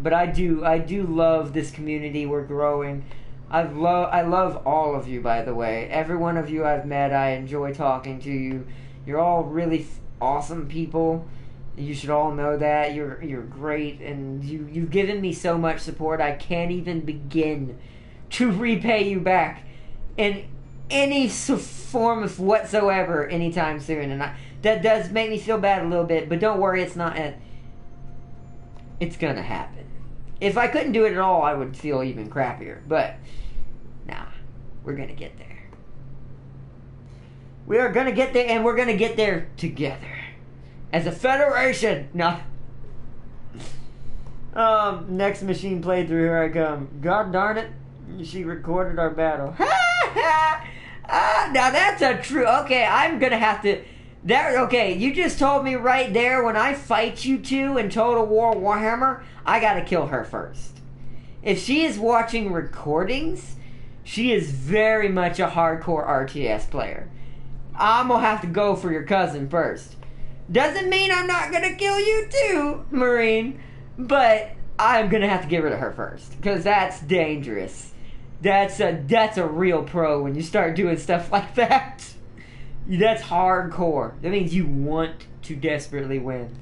S1: But I do love this community. We're growing. I love all of you, by the way. Every one of you I've met, I enjoy talking to you. You're all really awesome people. You should all know that. You're great, and you've given me so much support. I can't even begin to repay you back in any form of whatsoever anytime soon. And that does make me feel bad a little bit, but don't worry, it's gonna happen. If I couldn't do it at all, I would feel even crappier. But, nah, we're going to get there. We are going to get there, and we're going to get there together. As a federation. No. Next machine playthrough, here I come. God darn it. She recorded our battle. Now that's a true... Okay, I'm going to have to... Okay, you just told me right there, when I fight you two in Total War Warhammer, I gotta kill her first. If she is watching recordings, she is very much a hardcore RTS player. I'm gonna have to go for your cousin first. Doesn't mean I'm not gonna kill you too, Marine, but I'm gonna have to get rid of her first, because that's dangerous. That's a real pro when you start doing stuff like that. That's hardcore. That means you want to desperately win.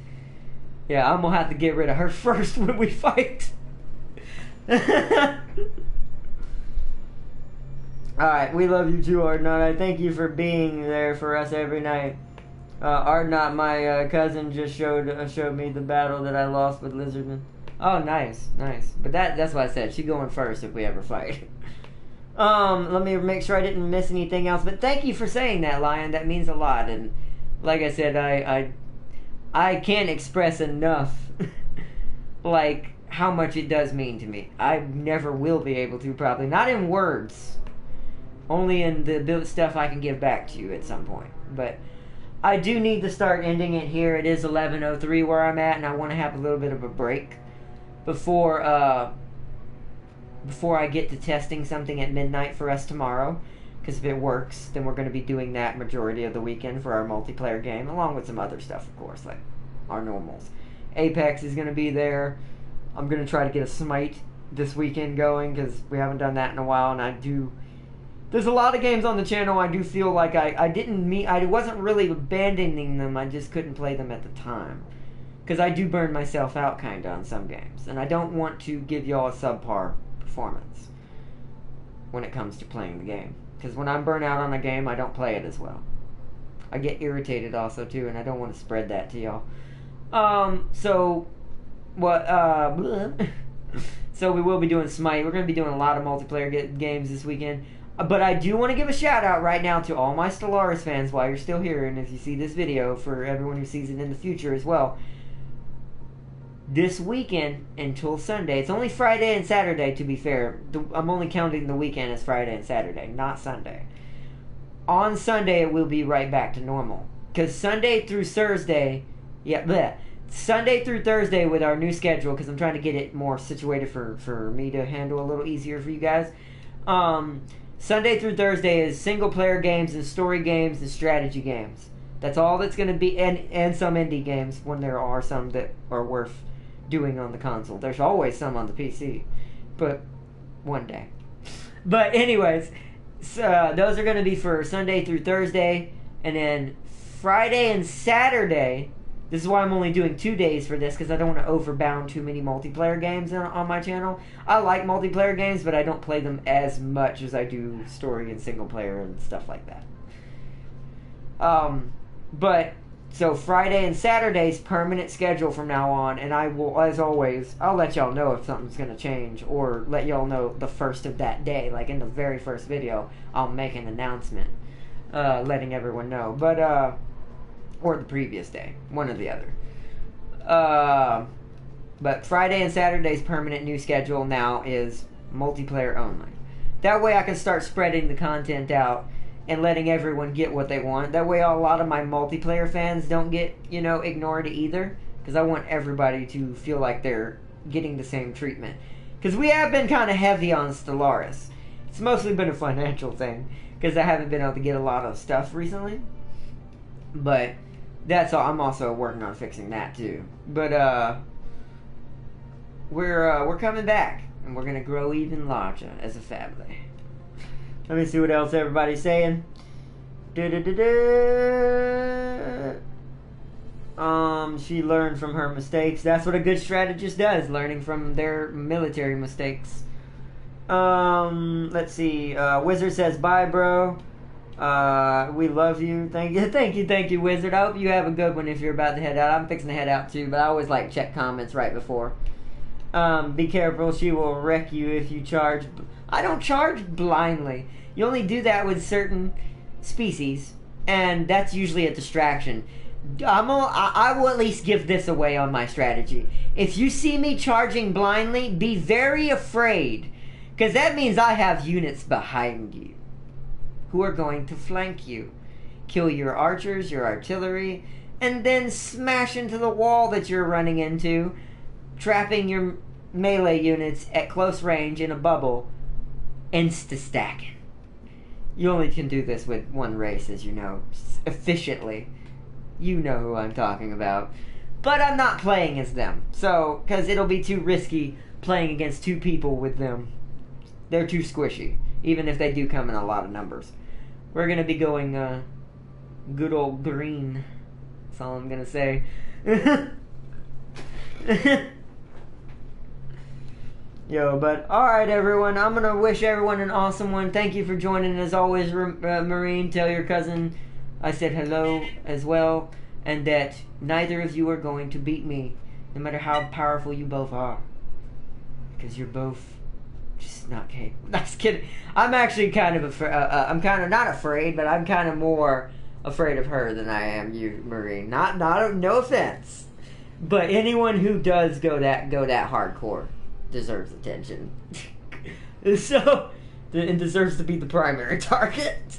S1: Yeah, I'm gonna have to get rid of her first when we fight. Alright, we love you too, Ardnot. I thank you for being there for us every night. Ardnot, my cousin, just showed me the battle that I lost with Lizardman. Oh, nice. But that's what I said. She's going first if we ever fight. Let me make sure I didn't miss anything else. But thank you for saying that, Lion. That means a lot. And like I said, I can't express enough, like, how much it does mean to me. I never will be able to, probably. Not in words. Only in the stuff I can give back to you at some point. But I do need to start ending it here. It is 11:03 where I'm at, and I want to have a little bit of a break before I get to testing something at midnight for us tomorrow. Because if it works, then we're going to be doing that majority of the weekend for our multiplayer game, along with some other stuff, of course, like our normals. Apex is going to be there. I'm going to try to get a Smite this weekend going, because we haven't done that in a while, and there's a lot of games on the channel I do feel like I wasn't really abandoning them, I just couldn't play them at the time. Because I do burn myself out kinda on some games, and I don't want to give y'all a subpar performance when it comes to playing the game. Because when I'm burnt out on a game, I don't play it as well. I get irritated also too, and I don't want to spread that to y'all. So we will be doing Smite. We're going to be doing a lot of multiplayer games this weekend. But I do want to give a shout out right now to all my Stellaris fans while you're still here, and if you see this video, for everyone who sees it in the future as well. This weekend until Sunday, it's only Friday and Saturday to be fair. I'm only counting the weekend as Friday and Saturday, not Sunday. On Sunday, it will be right back to normal. Because Sunday through Thursday, Sunday through Thursday with our new schedule, because I'm trying to get it more situated for me to handle a little easier for you guys. Sunday through Thursday is single-player games and story games and strategy games. That's all that's going to be, and some indie games when there are some that are worth doing on the console. There's always some on the PC, but one day. But anyways, those are going to be for Sunday through Thursday, and then Friday and Saturday. This is why I'm only doing 2 days for this, because I don't want to overbound too many multiplayer games on my channel. I like multiplayer games, but I don't play them as much as I do story and single player and stuff like that. So Friday and Saturday's permanent schedule from now on, and I will, as always, I'll let y'all know if something's going to change, or let y'all know the first of that day. Like in the very first video, I'll make an announcement, letting everyone know. But, or the previous day, one or the other. But Friday and Saturday's permanent new schedule now is multiplayer only. That way I can start spreading the content out and letting everyone get what they want. That way a lot of my multiplayer fans don't get, ignored either. Because I want everybody to feel like they're getting the same treatment. Because we have been kind of heavy on Stellaris. It's mostly been a financial thing. Because I haven't been able to get a lot of stuff recently. But that's all. I'm also working on fixing that too. But we're coming back. And we're going to grow even larger as a family. Let me see what else everybody's saying. She learned from her mistakes. That's what a good strategist does, learning from their military mistakes. Let's see. Wizard says, bye, bro. We love you. Thank you, Wizard. I hope you have a good one if you're about to head out. I'm fixing to head out too, but I always like check comments right before. Be careful, she will wreck you if you charge. I don't charge blindly. You only do that with certain species, and that's usually a distraction. I will at least give this away on my strategy. If you see me charging blindly, be very afraid, because that means I have units behind you who are going to flank you, kill your archers, your artillery, and then smash into the wall that you're running into, trapping your melee units at close range in a bubble, insta-stacking. You only can do this with one race, as you know, efficiently. You know who I'm talking about. But I'm not playing as them, so, because it'll be too risky playing against two people with them. They're too squishy, even if they do come in a lot of numbers. We're going to be going good old green. That's all I'm going to say. Yo, but alright everyone, I'm going to wish everyone an awesome one. Thank you for joining as always, Marine. Tell your cousin I said hello as well, and that neither of you are going to beat me, no matter how powerful you both are. Because you're both just not capable. Just kidding. I'm actually kind of I'm kind of not afraid, but I'm kind of more afraid of her than I am you, Marine. No offense, but anyone who does go that hardcore deserves attention. So, it deserves to be the primary target.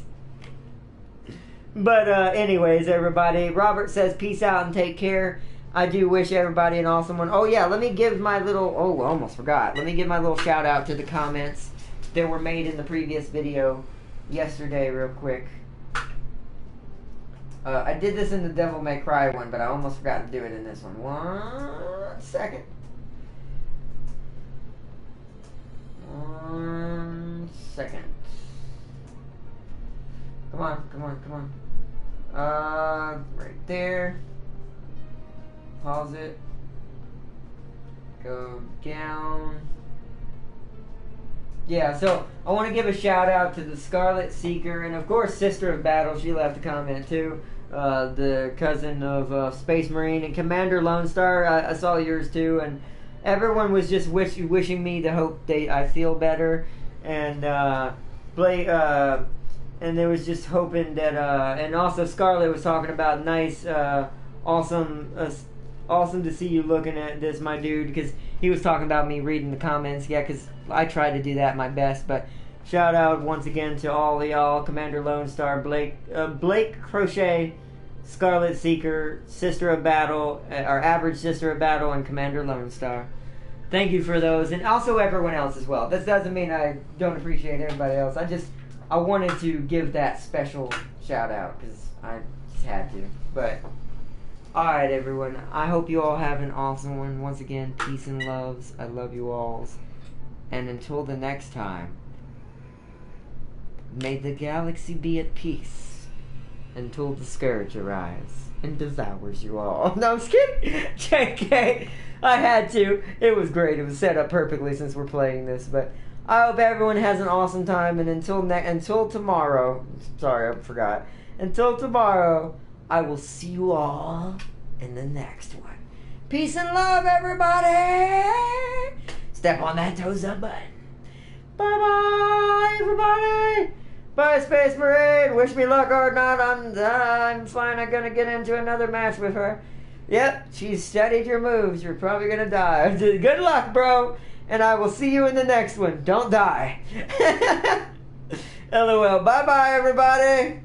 S1: But anyways, everybody, Robert says peace out and take care. I do wish everybody an awesome one. Oh yeah, let me give my little, almost forgot. Let me give my little shout out to the comments that were made in the previous video yesterday real quick. I did this in the Devil May Cry one, but I almost forgot to do it in this one. 1 second. 1 second. Come on. Right there. Pause it. Go down. Yeah, so I want to give a shout out to the Scarlet Seeker and of course Sister of Battle. She left a comment too. The cousin of Space Marine and Commander Lone Star. I saw yours too, and everyone was just wishing me the hope I feel better, and and they was just hoping that and also Scarlet was talking about nice, awesome to see you looking at this, my dude, because he was talking about me reading the comments. Yeah, because I try to do that my best, but shout out once again to all of y'all, Commander Lone Star, Blake Crochet, Scarlet Seeker, Sister of Battle, our average Sister of Battle, and Commander Lone Star. Thank you for those, and also everyone else as well. This doesn't mean I don't appreciate everybody else. I wanted to give that special shout out because I just had to. But alright, everyone, I hope you all have an awesome one. Once again, peace and loves. I love you all. And until the next time, may the galaxy be at peace until the scourge arrives and devours you all. No, I'm just kidding. JK, I had to. It was great. It was set up perfectly since we're playing this. But I hope everyone has an awesome time. And until tomorrow, sorry, I forgot. Until tomorrow, I will see you all in the next one. Peace and love, everybody. Step on that toes up button. Bye-bye, everybody. Bye, Space Marine. Wish me luck or not. I'm fine. I'm gonna get into another match with her. Yep, she's studied your moves. You're probably gonna die. Good luck, bro. And I will see you in the next one. Don't die. LOL. Bye-bye, everybody.